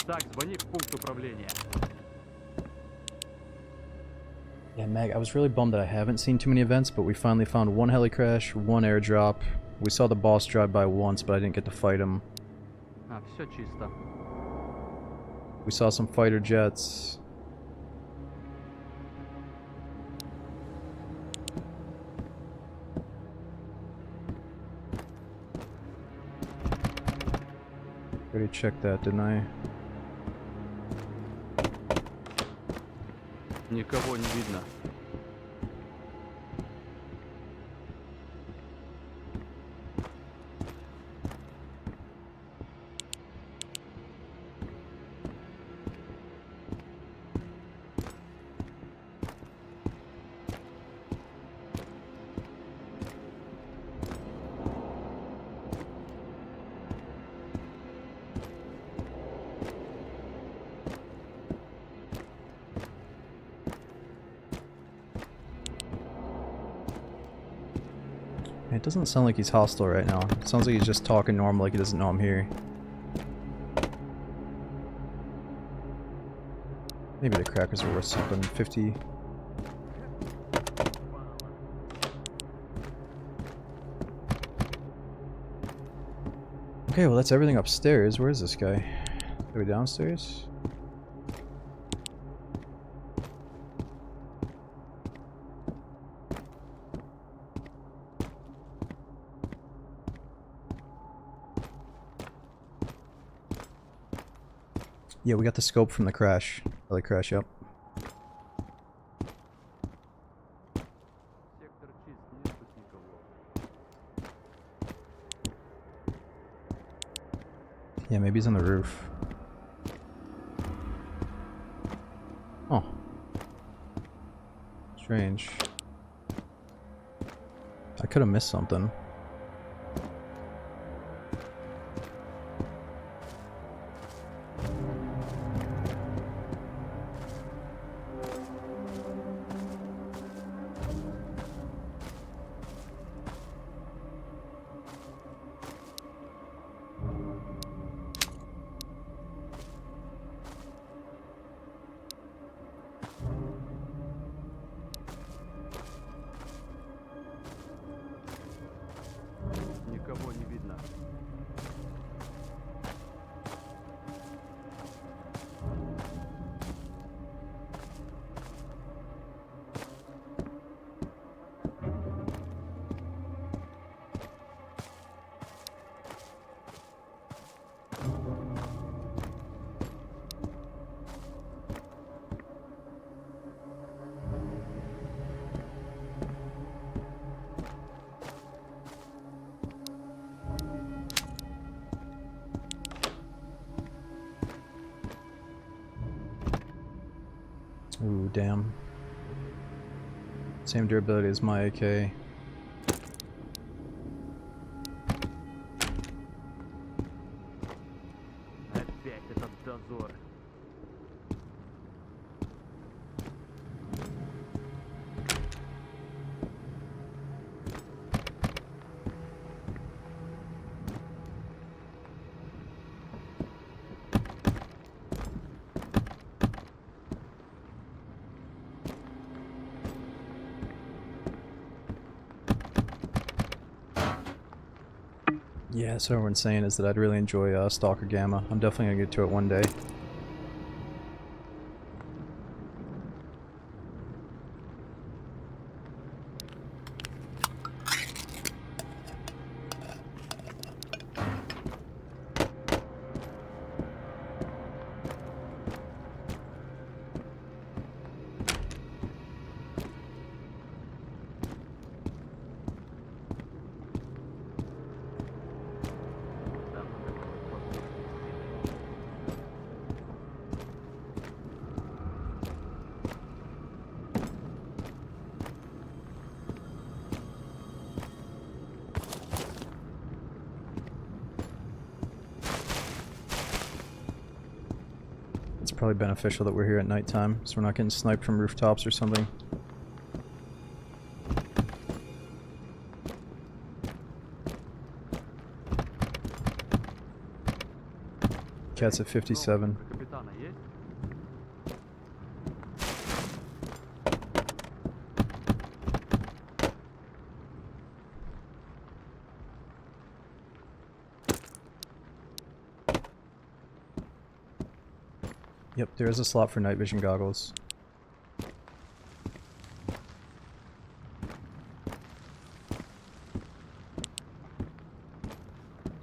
S5: Так, звони в пункт управления.
S1: Yeah, Mag, I was really bummed that I haven't seen too many events, but we finally found one heli crash, one airdrop. We saw the boss drive by once, but I didn't get to fight him.
S5: А, все чисто.
S1: We saw some fighter jets. Already checked that, didn't I?
S5: Никого не видно.
S1: It doesn't sound like he's hostile right now. It sounds like he's just talking normal, like he doesn't know I'm here. Maybe the crackers are worth something. 50. Okay, well that's everything upstairs. Where is this guy? Are we downstairs? Yeah, we got the scope from the crash. Early crash, yep.
S5: Сектор чист, нет тут никого.
S1: Yeah, maybe he's on the roof. Oh. Strange. I could have missed something.
S5: Никого не видно.
S1: Ooh, damn. Same durability as my AK.
S5: Опять этот дозор.
S1: Yeah, so everyone's saying is that I'd really enjoy Stalker Gamma. I'm definitely gonna get to it one day. It's probably beneficial that we're here at nighttime, so we're not getting sniped from rooftops or something. Cat's at 57.
S5: Капитана есть?
S1: Yep, there is a slot for night vision goggles.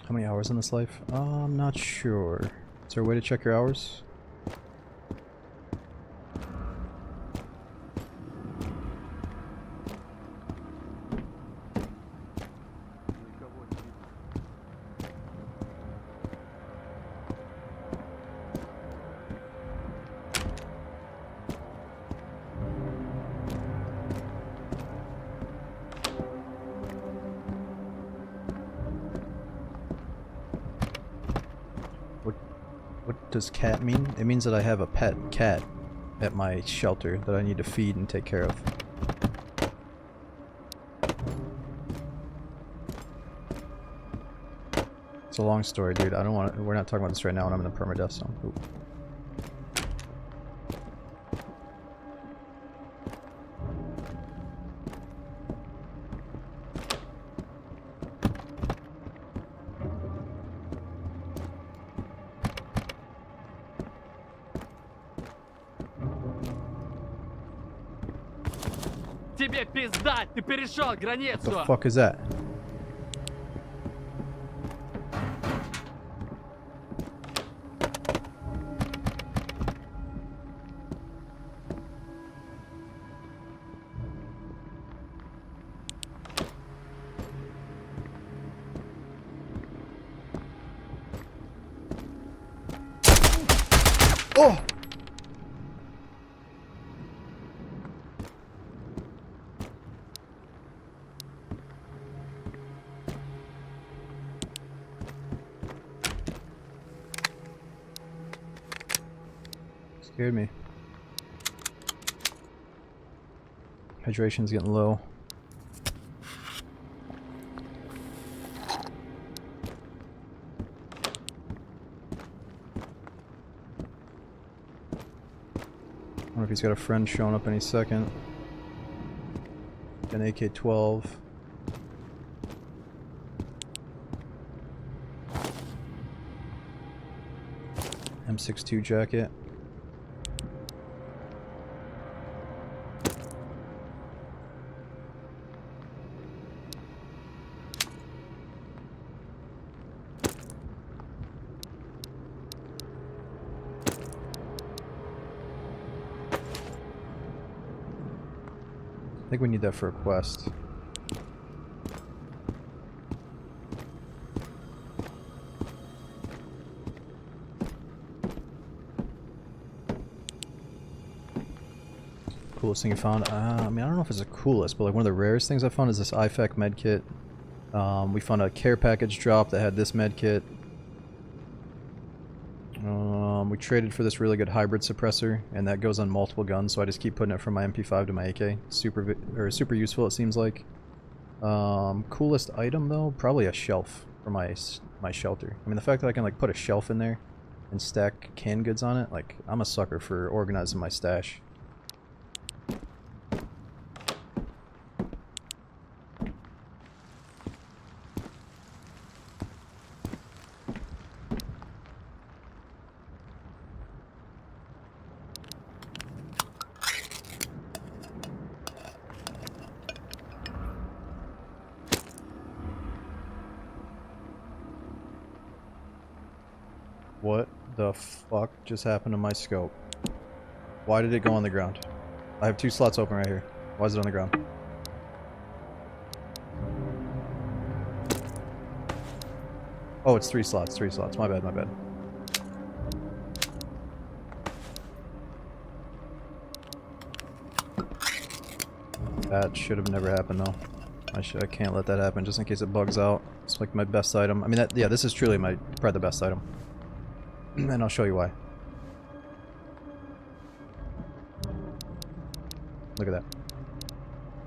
S1: How many hours in this life? I'm not sure. Is there a way to check your hours?
S5: Никого не видно.
S1: What does cat mean? It means that I have a pet cat at my shelter that I need to feed and take care of. It's a long story, dude. I don't want to, we're not talking about this right now when I'm in the permadeath zone. Ooh.
S5: Тебе пизда! Ты перешел границу!
S1: The fuck is that? Oh! Scared me. Hydration's getting low. I wonder if he's got a friend showing up any second. An AK-12. M62 jacket. I think we need that for a quest. Coolest thing you found? I mean, I don't know if it's the coolest, but like one of the rarest things I found is this IFAK medkit. We found a care package drop that had this medkit. We traded for this really good hybrid suppressor, and that goes on multiple guns, so I just keep putting it from my MP5 to my AK. Super useful, it seems like. Coolest item though, probably a shelf for my shelter. I mean, the fact that I can like put a shelf in there and stack canned goods on it, like I'm a sucker for organizing my stash. What the fuck just happened to my scope? Why did it go on the ground? I have 2 slots open right here. Why is it on the ground? Oh, it's 3 slots, 3 slots. My bad, my bad. That should have never happened though. I can't let that happen just in case it bugs out. It's like my best item. I mean, yeah, this is truly probably the best item. And I'll show you why. Look at that.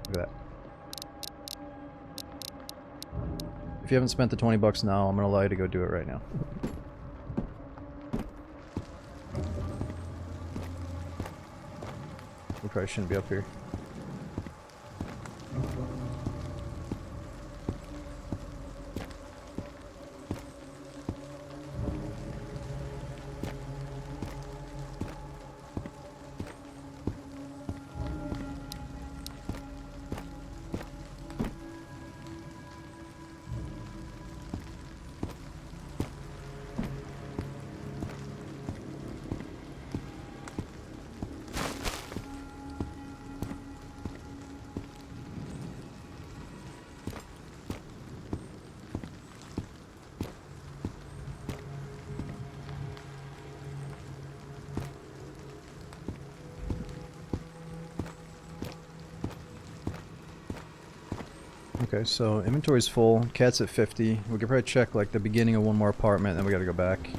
S1: Look at that. If you haven't spent the 20 bucks now, I'm gonna allow you to go do it right now. We probably shouldn't be up here. Okay, so inventory's full, cat's at 50. We could probably check like the beginning of one more apartment, then we gotta go back.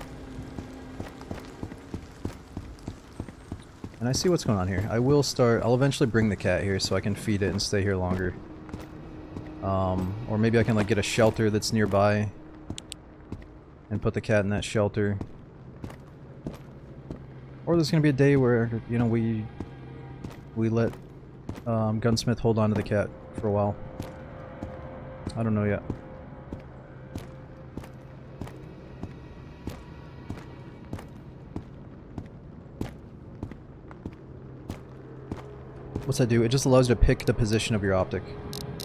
S1: And I see what's going on here. I'll eventually bring the cat here so I can feed it and stay here longer. Or maybe I can like get a shelter that's nearby and put the cat in that shelter. Or there's gonna be a day where, you know, we let Gunsmith hold on to the cat for a while. I don't know yet. What's that do? It just allows you to pick the position of your optic.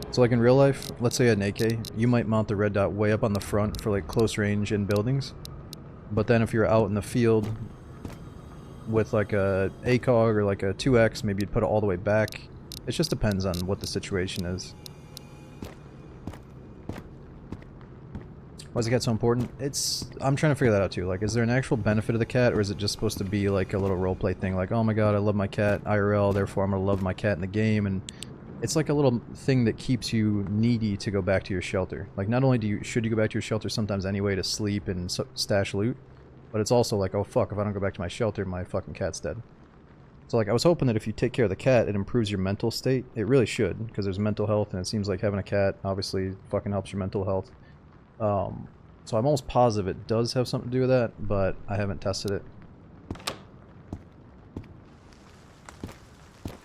S1: So like in real life, let's say an AK, you might mount the red dot way up on the front for like close range in buildings. But then if you're out in the field with like a ACOG or like a 2X, maybe you'd put it all the way back. It just depends on what the situation is. Why is the cat so important? I'm trying to figure that out too. Like, is there an actual benefit of the cat, or is it just supposed to be like a little roleplay thing? Like, oh my god, I love my cat IRL, therefore I'm gonna love my cat in the game, and it's like a little thing that keeps you needy to go back to your shelter. Like, not only should you go back to your shelter sometimes anyway to sleep and stash loot, but it's also like, oh fuck, if I don't go back to my shelter, my fucking cat's dead. So like, I was hoping that if you take care of the cat, it improves your mental state. It really should, because there's mental health, and it seems like having a cat obviously fucking helps your mental health. So I'm almost positive it does have something to do with that, but I haven't tested it.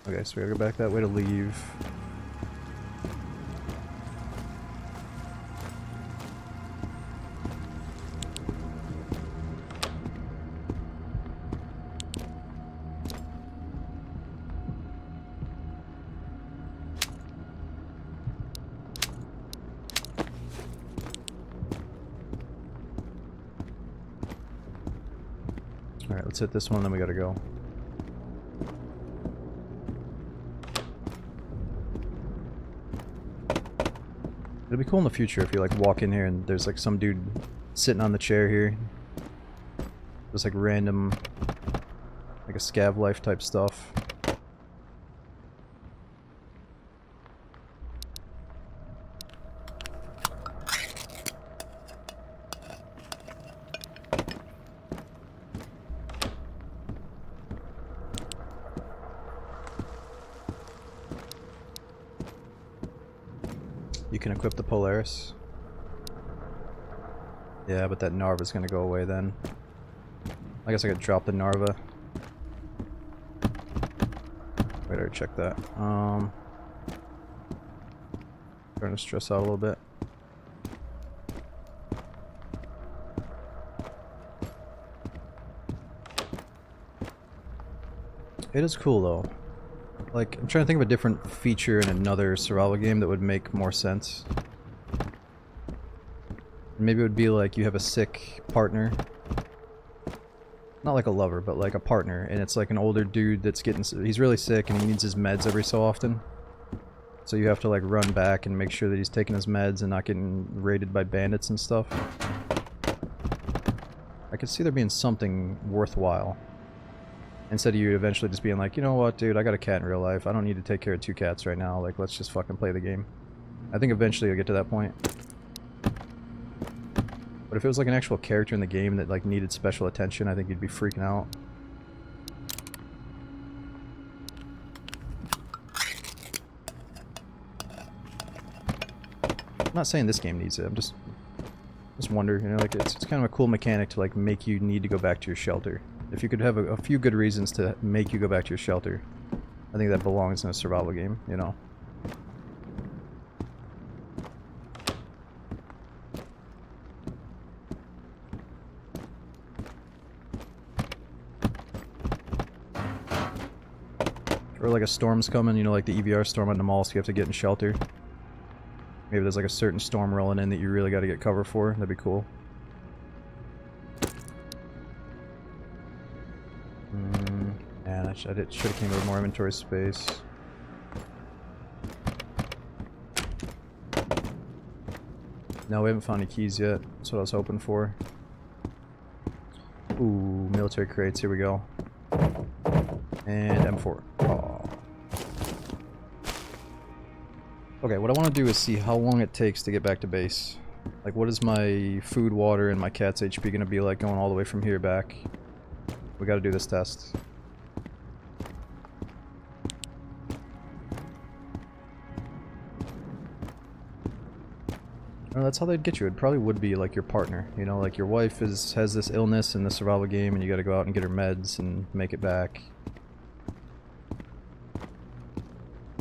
S1: Okay, so we gotta go back that way to leave. Alright, let's hit this one, then we gotta go. It'll be cool in the future if you like walk in here and there's like some dude sitting on the chair here. Just like random, like a scav life type stuff. You can equip the Polaris. Yeah, but that Narva's gonna go away then. I guess I could drop the Narva. Wait, I already checked that. Trying to stress out a little bit. It is cool though. Like, I'm trying to think of a different feature in another survival game that would make more sense. Maybe it would be like you have a sick partner. Not like a lover, but like a partner, and it's like an older dude that's he's really sick and he needs his meds every so often. So you have to like run back and make sure that he's taking his meds and not getting raided by bandits and stuff. I could see there being something worthwhile. Instead of you eventually just being like, you know what, dude, I got a cat in real life. I don't need to take care of 2 cats right now. Like, let's just fucking play the game. I think eventually you'll get to that point. But if it was like an actual character in the game that like needed special attention, I think you'd be freaking out. I'm not saying this game needs it. I'm just wonder, you know, like it's kind of a cool mechanic to like make you need to go back to your shelter. If you could have a few good reasons to make you go back to your shelter, I think that belongs in a survival game, you know. Or like a storm's coming, you know, like the EVR storm on the mall, so you have to get in shelter. Maybe there's like a certain storm rolling in that you really got to get cover for. That'd be cool. Man, I should have came with more inventory space. No, we haven't found any keys yet. That's what I was hoping for. Ooh, military crates. Here we go. And M4. Aw. Okay, what I want to do is see how long it takes to get back to base. Like, what is my food, water, and my cat's HP going to be like going all the way from here back? We got to do this test. Well, that's how they'd get you. It probably would be like your partner. You know, like your wife has this illness in the survival game and you gotta go out and get her meds and make it back.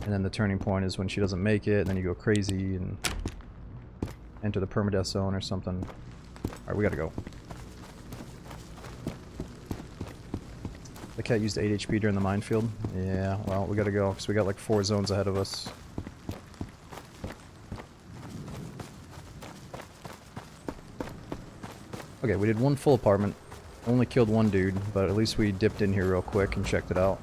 S1: And then the turning point is when she doesn't make it, and then you go crazy and enter the permadeath zone or something. Alright, we gotta go. The cat used 8 HP during the minefield. Yeah, well, we gotta go, because we got like 4 zones ahead of us. Okay, we did one full apartment. Only killed one dude, but at least we dipped in here real quick and checked it out.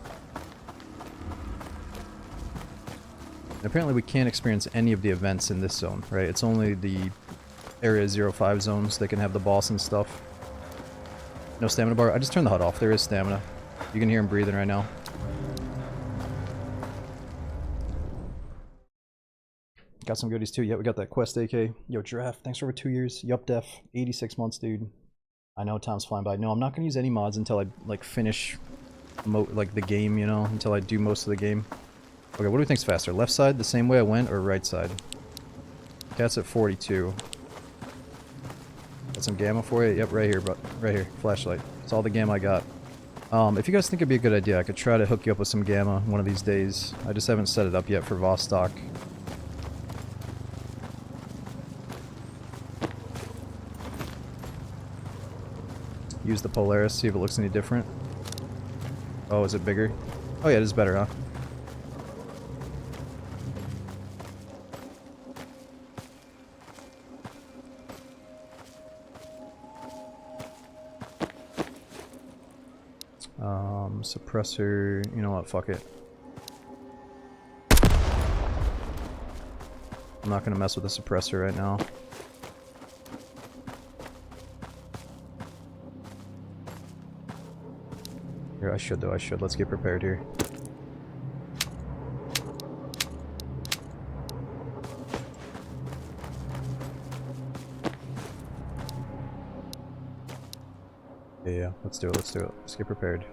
S1: And apparently we can't experience any of the events in this zone, right? It's only the Area 05 zones that can have the boss and stuff. No stamina bar. I just turned the HUD off. There is stamina. You can hear him breathing right now. Got some goodies too. Yeah, we got that Quest AK. Yo, Giraffe, thanks for over 2 years. Yup, Def. 86 months, dude. I know time's flying by. No, I'm not going to use any mods until I, like, finish, like, the game, you know? Until I do most of the game. Okay, what do we think's faster? Left side, the same way I went, or right side? Cat's at 42. Got some gamma for you? Yep, right here, bro. Right here. Flashlight. It's all the gamma I got. If you guys think it'd be a good idea, I could try to hook you up with some gamma one of these days. I just haven't set it up yet for Vostok. Use the Polaris, see if it looks any different. Oh, is it bigger? Oh yeah, it is better, huh? Suppressor, you know what, fuck it. I'm not gonna mess with the suppressor right now. Here, I should though, I should. Let's get prepared here. Yeah, let's do it, let's do it. Let's get prepared.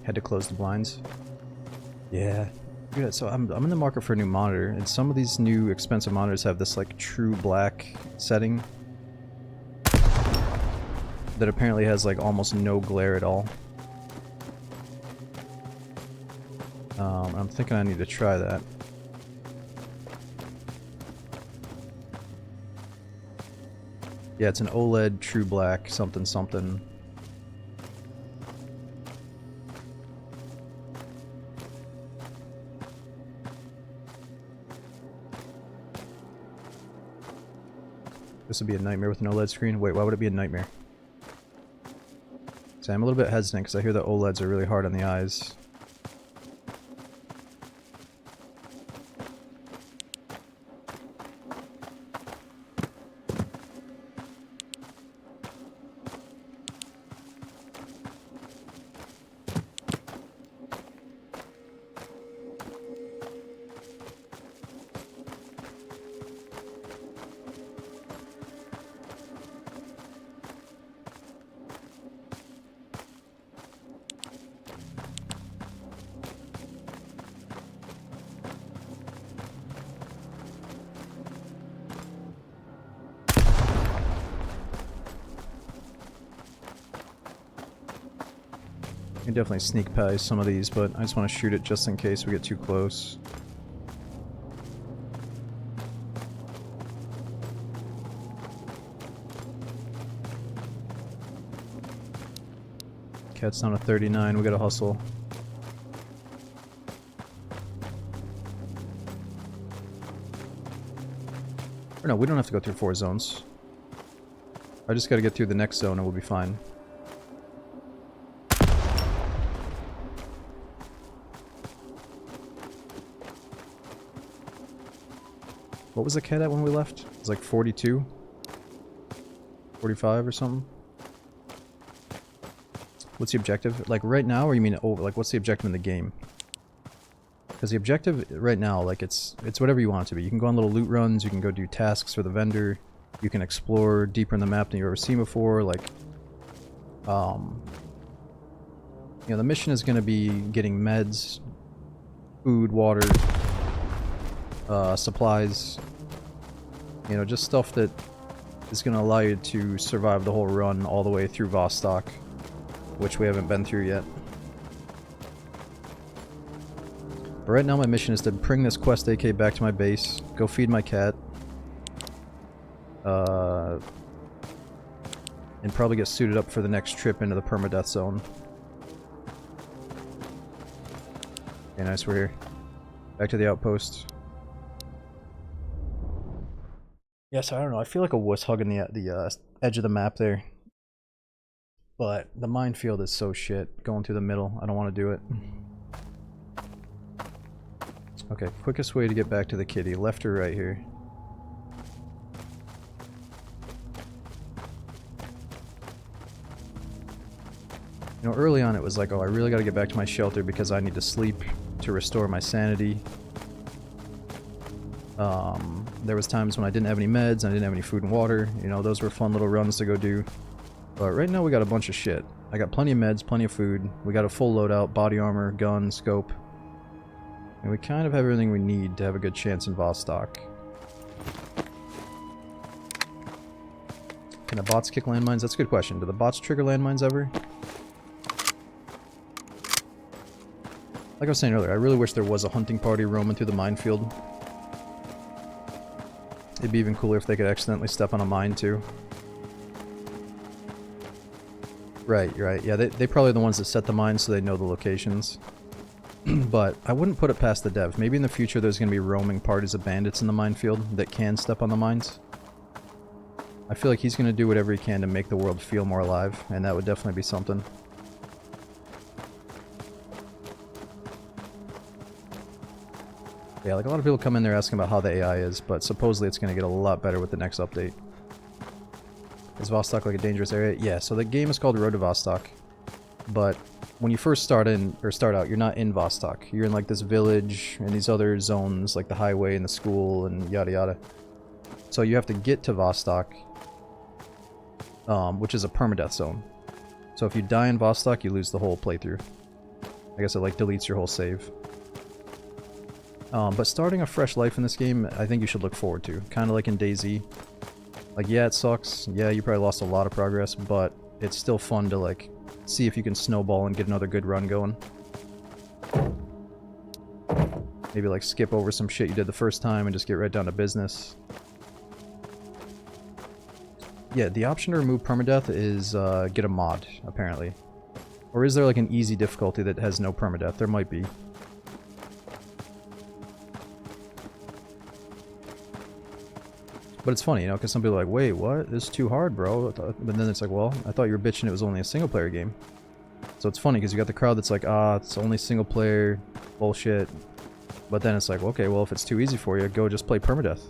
S1: Had to close the blinds. Yeah. Good. So I'm in the market for a new monitor, and some of these new expensive monitors have this like true black setting that apparently has like almost no glare at all. I'm thinking I need to try that. Yeah, it's an OLED true black something something. This would be a nightmare with an OLED screen. Wait, why would it be a nightmare? So I'm a little bit hesitant because I hear that OLEDs are really hard on the eyes. You can definitely sneak past some of these, but I just want to shoot it just in case we get too close. Cat's down to 39, we gotta hustle. Or no, we don't have to go through 4 zones. I just gotta get through the next zone and we'll be fine. What was the cat at when we left? It was like 42? 45 or something? What's the objective? Like right now, or you mean over? Like what's the objective in the game? Because the objective right now, like it's whatever you want it to be. You can go on little loot runs, you can go do tasks for the vendor, you can explore deeper in the map than you've ever seen before, like... You know, the mission is going to be getting meds, food, water, supplies, you know, just stuff that is going to allow you to survive the whole run all the way through Vostok. which we haven't been through yet. But right now my mission is to bring this quest AK back to my base, go feed my cat, and probably get suited up for the next trip into the permadeath zone. Okay, nice, we're here. Back to the outpost. Yes, I don't know, I feel like a wuss hugging the edge of the map there. But the minefield is so shit, going through the middle, I don't want to do it. Okay, quickest way to get back to the kitty, left or right here? You know, early on it was like, oh, I really gotta get back to my shelter because I need to sleep to restore my sanity. There was times when I didn't have any meds, I didn't have any food and water, you know, those were fun little runs to go do. But right now we got a bunch of shit. I got plenty of meds, plenty of food, we got a full loadout, body armor, gun, scope. And we kind of have everything we need to have a good chance in Vostok. Can the bots kick landmines? That's a good question. Do the bots trigger landmines ever? Like I was saying earlier, I really wish there was a hunting party roaming through the minefield. It'd be even cooler if they could accidentally step on a mine too. Right, you're right. Yeah, they probably the ones that set the mines so they know the locations. But I wouldn't put it past the dev. Maybe in the future there's going to be roaming parties of bandits in the minefield that can step on the mines. I feel like he's going to do whatever he can to make the world feel more alive, and that would definitely be something. Yeah, like a lot of people come in there asking about how the AI is, but supposedly it's going to get a lot better with the next update. Is Vostok like a dangerous area? Yeah, so the game is called Road to Vostok, but when you first start out, you're not in Vostok. You're in like this village and these other zones, like the highway and the school and yada yada. So you have to get to Vostok, which is a permadeath zone. So if you die in Vostok, you lose the whole playthrough. I guess it like deletes your whole save. But starting a fresh life in this game, I think you should look forward to. Kind of like in DayZ. Like, yeah, it sucks. Yeah, you probably lost a lot of progress, but it's still fun to, like, see if you can snowball and get another good run going. Maybe, like, skip over some shit you did the first time and just get right down to business. Yeah, the option to remove permadeath is, get a mod, apparently. Or is there, like, an easy difficulty that has no permadeath? There might be. But it's funny, you know, because some people are like, wait, what? This is too hard, bro. But then it's like, well, I thought you were bitching it was only a single-player game. So it's funny, because you got the crowd that's like, ah, it's only single-player, bullshit. But then it's like, okay, well, if it's too easy for you, go just play permadeath.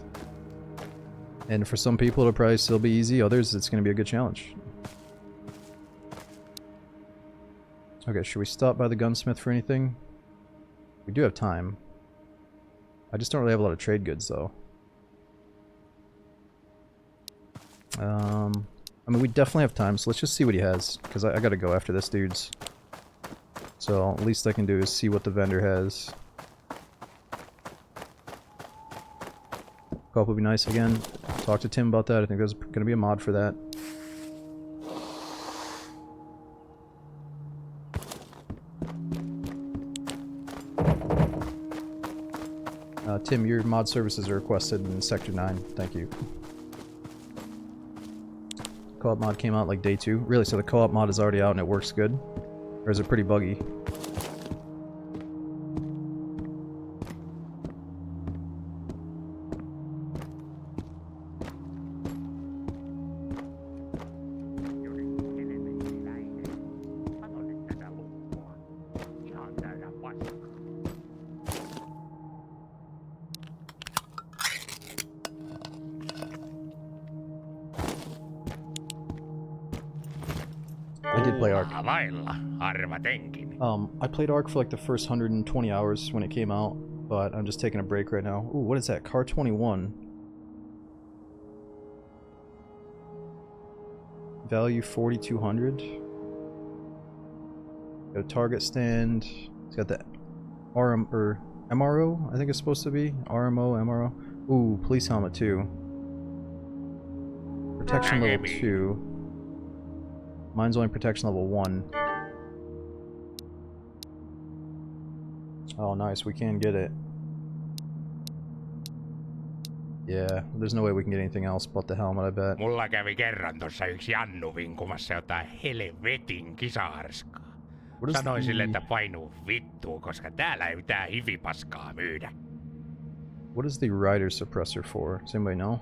S1: And for some people, it'll probably still be easy. Others, it's going to be a good challenge. Okay, should we stop by the gunsmith for anything? We do have time. I just don't really have a lot of trade goods, though. I mean, we definitely have time, so let's just see what he has, because I gotta go after this dude's. So, least I can do is see what the vendor has. Co-op would be nice again. Talk to Tim about that. I think there's gonna be a mod for that. Tim, your mod services are requested in Sector 9. Thank you. Co-op mod came out like day 2. Really? So the co-op mod is already out and it works good? Or is it pretty buggy? I did play Ark.
S2: Vailla, arvatenkin.
S1: I played Ark for like the first 120 hours when it came out, but I'm just taking a break right now. Ooh, what is that? Car 21. Value 4,200. Got a target stand. It's got the MRO, I think it's supposed to be. RMO, MRO. Ooh, police helmet too. Protection level 2. Mine's only protection level 1. Oh, nice. We can get it. Yeah, there's no way we can get anything else but the helmet, I bet.
S2: Mulla kävi kerran tossa yksi Jannu vinkumassa jotain helvetin kisaharskaa.
S1: What is
S2: Sanoin sille,
S1: the...
S2: että painuu vittuun, koska täällä ei mitään hivipaskaa myydä.
S1: What is the rider suppressor for? Does anybody know?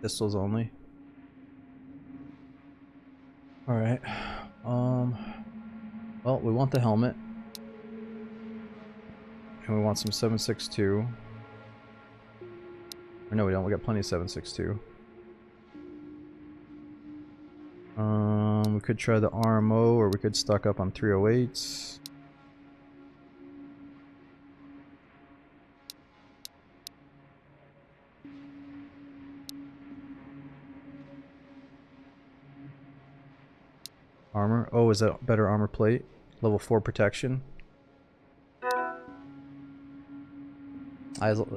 S1: Pistols only. Alright. Well, we want the helmet. And we want some 7.62. Or no, we don't. We got plenty of 7.62. We could try the RMO, or we could stock up on 308s. Armor. Oh, is that better armor plate? Level 4 protection.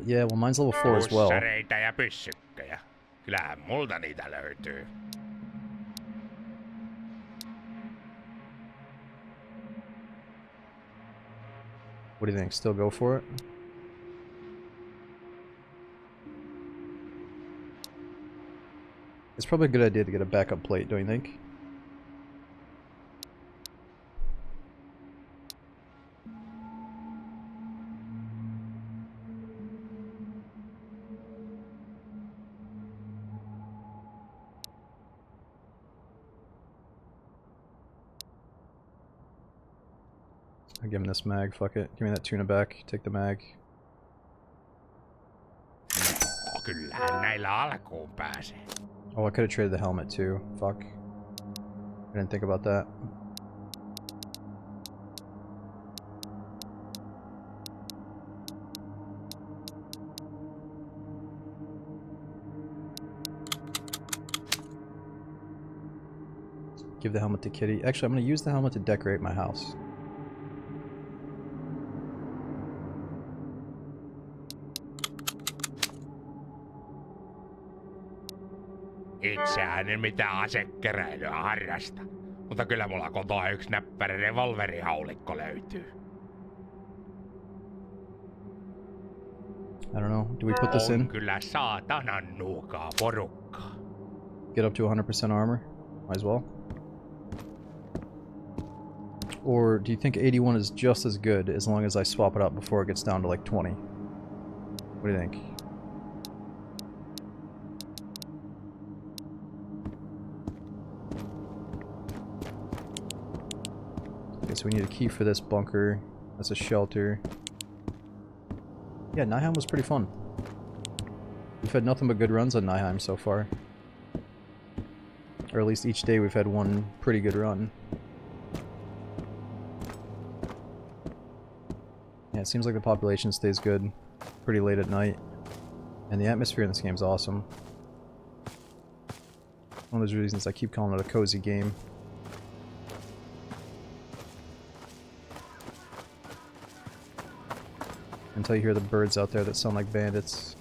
S1: Yeah, well, mine's level 4 as well.
S2: Pussareita ja pyssykköjä. Kyllähän multa niitä löytyy.
S1: What do you think? Still go for it? It's probably a good idea to get a backup plate, don't you think? I'll give him this mag, fuck it. Give me that tuna back, take the mag.
S2: No, kyllähän näillä alkuun pääsee.
S1: Oh, I could have traded the helmet too. Fuck. I didn't think about that. Give the helmet to Kitty. Actually, I'm going to use the helmet to decorate my house.
S2: Itseään en mitään asekeräilyä harrasta, mutta kyllä mulla kotoa yksi näppärä revolverihaulikko löytyy.
S1: I don't know. Do we put this in?
S2: On kyllä saatanan nuukaa porukkaa.
S1: Get up to 100% armor? Might as well. Or do you think 81 is just as good as long as I swap it out before it gets down to like 20? What do you think? Okay, so we need a key for this bunker. That's a shelter. Yeah, Niham was pretty fun. We've had nothing but good runs on Niham so far. Or at least each day we've had one pretty good run. Yeah, it seems like the population stays good pretty late at night. And the atmosphere in this game is awesome. One of those reasons I keep calling it a cozy game. Until you hear the birds out there that sound like bandits.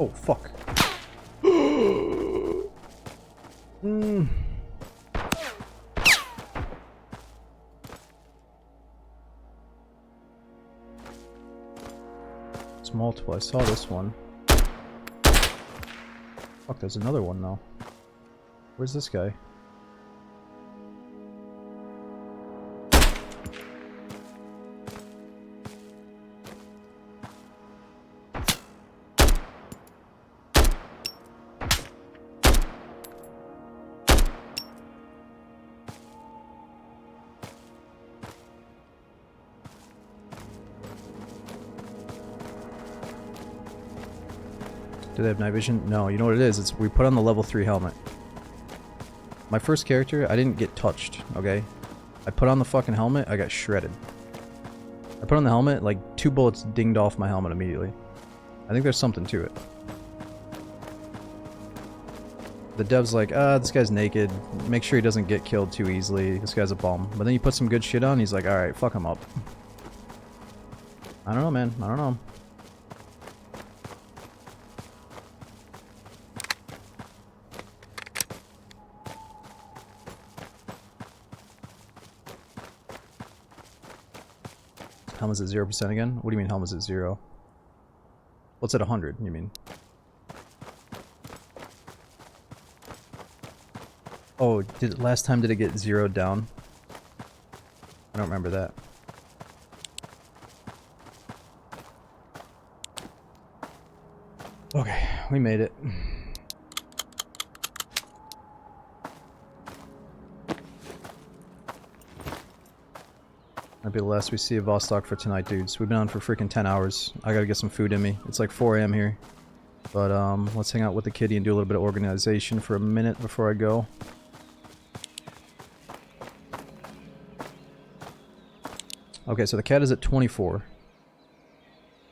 S1: Oh, fuck. It's multiple. I saw this one. Fuck, there's another one now. Where's this guy? Do they have night vision? No, you know what it is? It's we put on the level 3 helmet. My first character, I didn't get touched, okay? I put on the fucking helmet, I got shredded. I put on the helmet, like 2 bullets dinged off my helmet immediately. I think there's something to it. The dev's like, this guy's naked. Make sure he doesn't get killed too easily. This guy's a bum. But then you put some good shit on, he's like, alright, fuck him up. I don't know, man. I don't know. Helmet's at 0% again? What do you mean helmet's at 0? What's at 100, you mean? Oh, last time did it get 0'd down? I don't remember that. Okay, we made it. Might be the last we see of Vostok for tonight, dudes. We've been on for freaking 10 hours. I gotta get some food in me. It's like 4 AM here. But, let's hang out with the kitty and do a little bit of organization for a minute before I go. Okay, so the cat is at 24.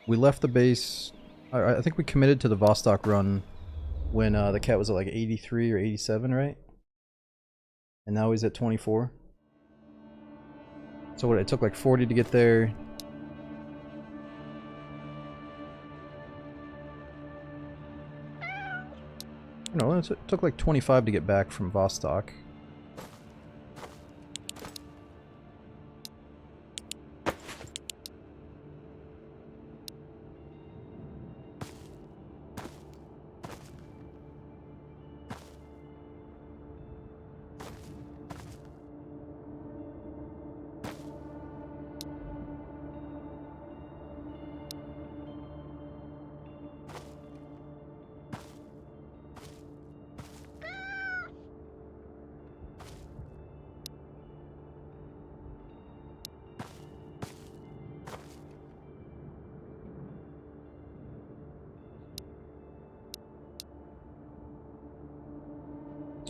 S1: We left the base... I think we committed to the Vostok run when the cat was at like 83 or 87, right? And now he's at 24. So what, it took like 40 to get there. No, it took like 25 to get back from Vostok.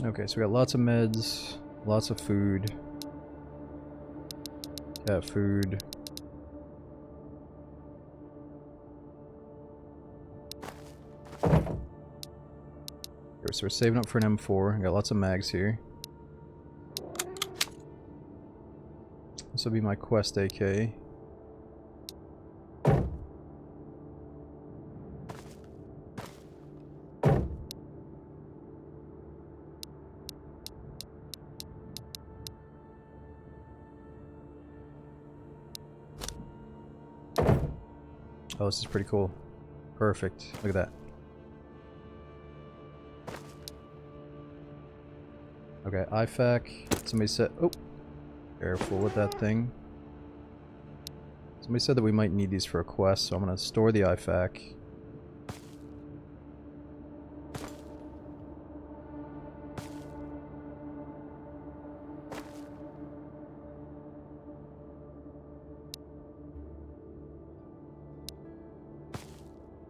S1: Okay, so we got lots of meds, lots of food. Cat food. Okay, so we're saving up for an M4. Got lots of mags here. This will be my quest AK. Oh, this is pretty cool. Perfect. Look at that. Okay, IFAK. Somebody said... Oh! Careful with that thing. Somebody said that we might need these for a quest, so I'm gonna store the IFAK.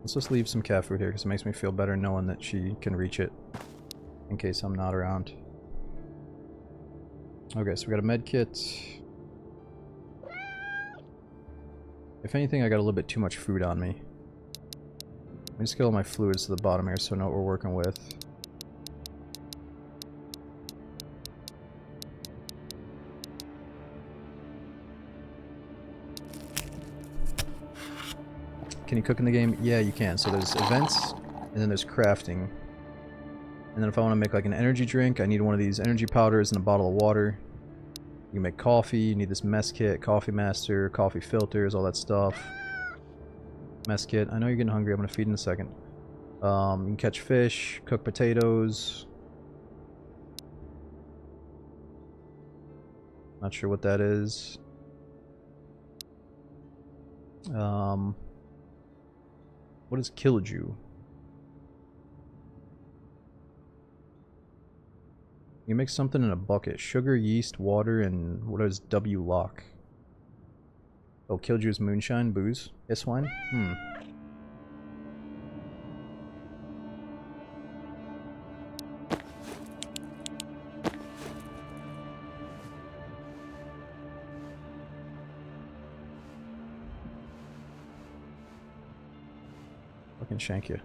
S1: Let's just leave some cat food here because it makes me feel better knowing that she can reach it in case I'm not around. Okay, so we got a med kit. If anything, I got a little bit too much food on me. Let me just get all my fluids to the bottom here so I know what we're working with. Can you cook in the game? Yeah, you can. So there's events, and then there's crafting. And then if I want to make like an energy drink, I need one of these energy powders and a bottle of water. You can make coffee, you need this mess kit, coffee master, coffee filters, all that stuff. Mess kit. I know you're getting hungry, I'm going to feed in a second. You can catch fish, cook potatoes. Not sure what that is. What is Killju? You make something in a bucket. Sugar, yeast, water, and what is W lock? Oh, Killju's moonshine, booze, yes wine? Fucking shank you.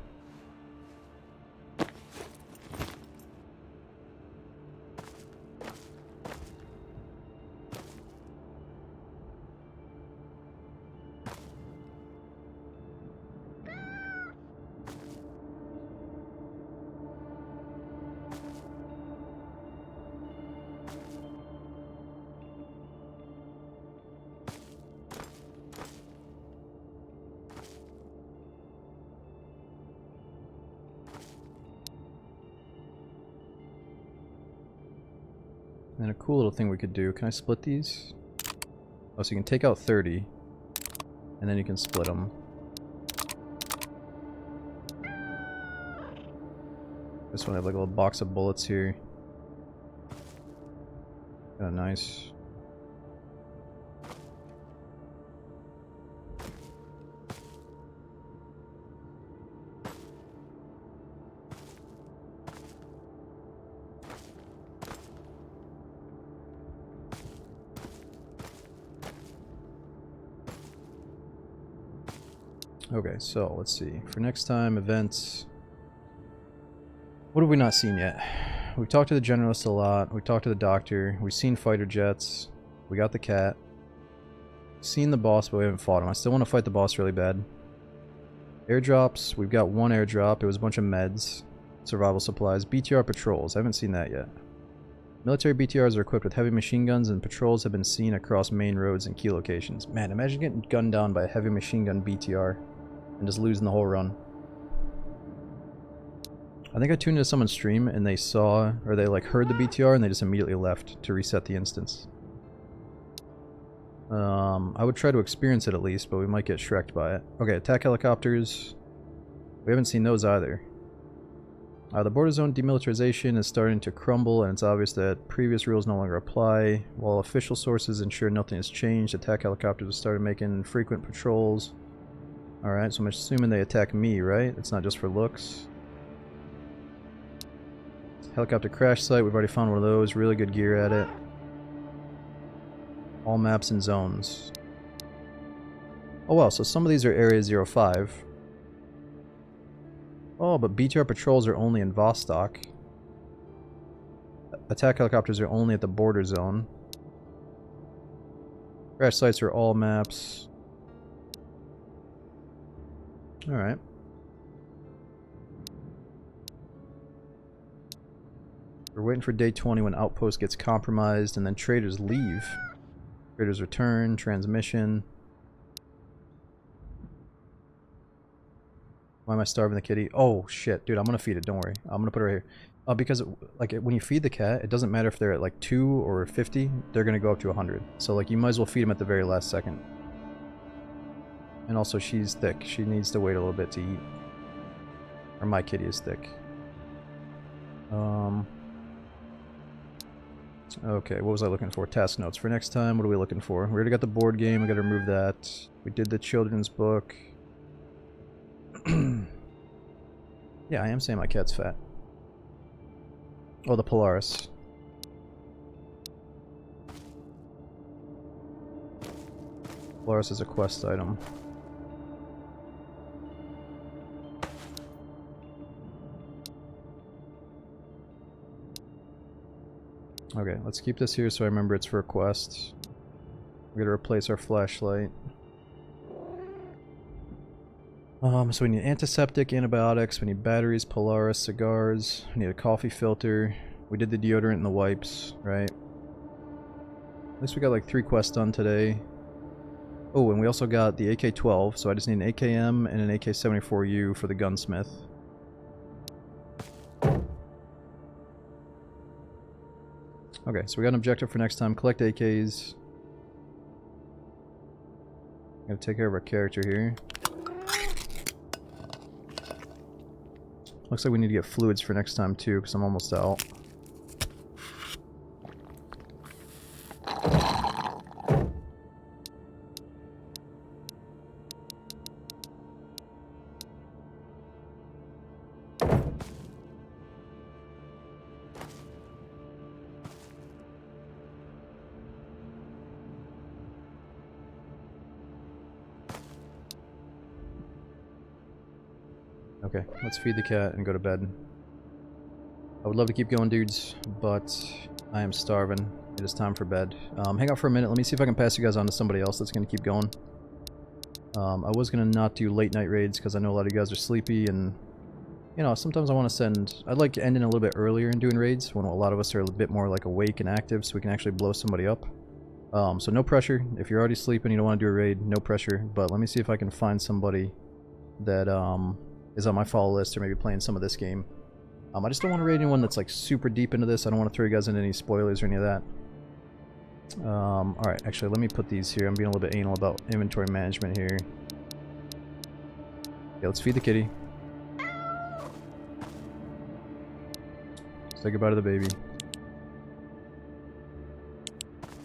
S1: And a cool little thing we could do, can I split these? Oh, so you can take out 30, and then you can split them. This one I have like a little box of bullets here. Kinda nice. Okay, so let's see. For next time, events. What have we not seen yet? We've talked to the generalist a lot. We talked to the doctor. We've seen fighter jets. We got the cat. Seen the boss, but we haven't fought him. I still want to fight the boss really bad. Airdrops. We've got one airdrop. It was a bunch of meds. Survival supplies. BTR patrols. I haven't seen that yet. Military BTRs are equipped with heavy machine guns, and patrols have been seen across main roads and key locations. Man, imagine getting gunned down by a heavy machine gun BTR and just losing the whole run. I think I tuned into someone's stream and they saw, or they like heard the BTR and they just immediately left to reset the instance. I would try to experience it at least, but we might get shreked by it. Okay, attack helicopters. We haven't seen those either. The border zone demilitarization is starting to crumble, and it's obvious that previous rules no longer apply. While official sources ensure nothing has changed, attack helicopters have started making frequent patrols. Alright, so I'm assuming they attack me, right? It's not just for looks. Helicopter crash site, we've already found one of those. Really good gear at it. All maps and zones. Oh wow, so some of these are Area 05. Oh, but BTR patrols are only in Vostok. Attack helicopters are only at the border zone. Crash sites are all maps. Alright. We're waiting for day 20 when outpost gets compromised and then traders leave. Traders return, transmission. Why am I starving the kitty? Oh shit, dude, I'm gonna feed it, don't worry. I'm gonna put her right here. Because like when you feed the cat, it doesn't matter if they're at like 2 or 50, they're gonna go up to 100. So like you might as well feed them at the very last second. And also she's thick. She needs to wait a little bit to eat. Or my kitty is thick. Okay, what was I looking for? Task notes. For next time, what are we looking for? We already got the board game, we gotta remove that. We did the children's book. Yeah, I am saying my cat's fat. Oh, the Polaris. Polaris is a quest item. Okay, let's keep this here so I remember it's for a quest. We gotta replace our flashlight. So we need antiseptic, antibiotics, we need batteries, Polaris, cigars, we need a coffee filter. We did the deodorant and the wipes, right? At least we got like 3 quests done today. Oh, and we also got the AK-12, so I just need an AKM and an AK-74U for the gunsmith. Okay, so we got an objective for next time. Collect AKs. Gotta take care of our character here. Looks like we need to get fluids for next time too, because I'm almost out. Okay, let's feed the cat and go to bed. I would love to keep going, dudes, but I am starving. It is time for bed. Hang out for a minute. Let me see if I can pass you guys on to somebody else that's going to keep going. I was going to not do late night raids because I know a lot of you guys are sleepy, and you know, sometimes I want to send... I'd like ending a little bit earlier in doing raids when a lot of us are a bit more like awake and active so we can actually blow somebody up. So no pressure. If you're already sleeping and you don't want to do a raid, no pressure. But let me see if I can find somebody that is on my follow list or maybe playing some of this game. I just don't want to raid anyone that's like super deep into this. I don't want to throw you guys into any spoilers or any of that. Alright, actually let me put these here. I'm being a little bit anal about inventory management here. Okay, let's feed the kitty. Say goodbye to the baby.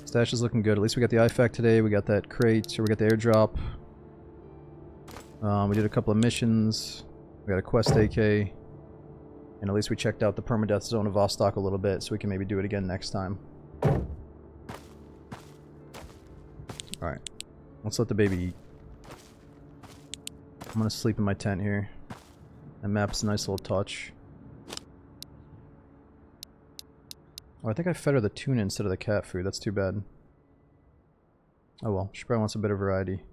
S1: Stash is looking good. At least we got the IFAC today. We got that crate, or we got the airdrop. We did a couple of missions. We got a quest AK. And at least we checked out the permadeath zone of Vostok a little bit, so we can maybe do it again next time. Alright. Let's let the baby eat. I'm gonna sleep in my tent here. That map's a nice little touch. Oh, I think I fed her the tuna instead of the cat food. That's too bad. Oh well, she probably wants a bit of variety.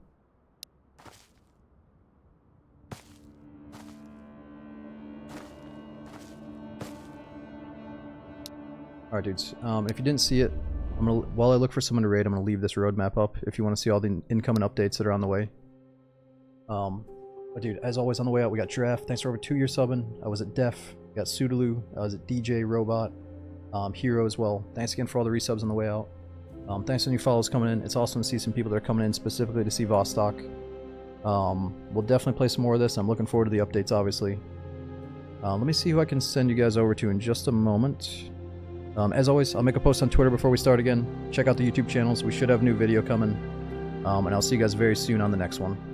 S1: Alright dudes, if you didn't see it, I'm gonna, while I look for someone to raid, I'm gonna leave this roadmap up if you want to see all the incoming updates that are on the way. But dude, as always on the way out, we got Giraffe. Thanks for over 2 years subbing. I was at Def. We got Sudaloo. I was at DJ, Robot, Hero as well. Thanks again for all the resubs on the way out. Thanks for new follows coming in. It's awesome to see some people that are coming in specifically to see Vostok. We'll definitely play some more of this. I'm looking forward to the updates, obviously. Let me see who I can send you guys over to in just a moment. As always, I'll make a post on Twitter before we start again. Check out the YouTube channels. We should have a new video coming. And I'll see you guys very soon on the next one.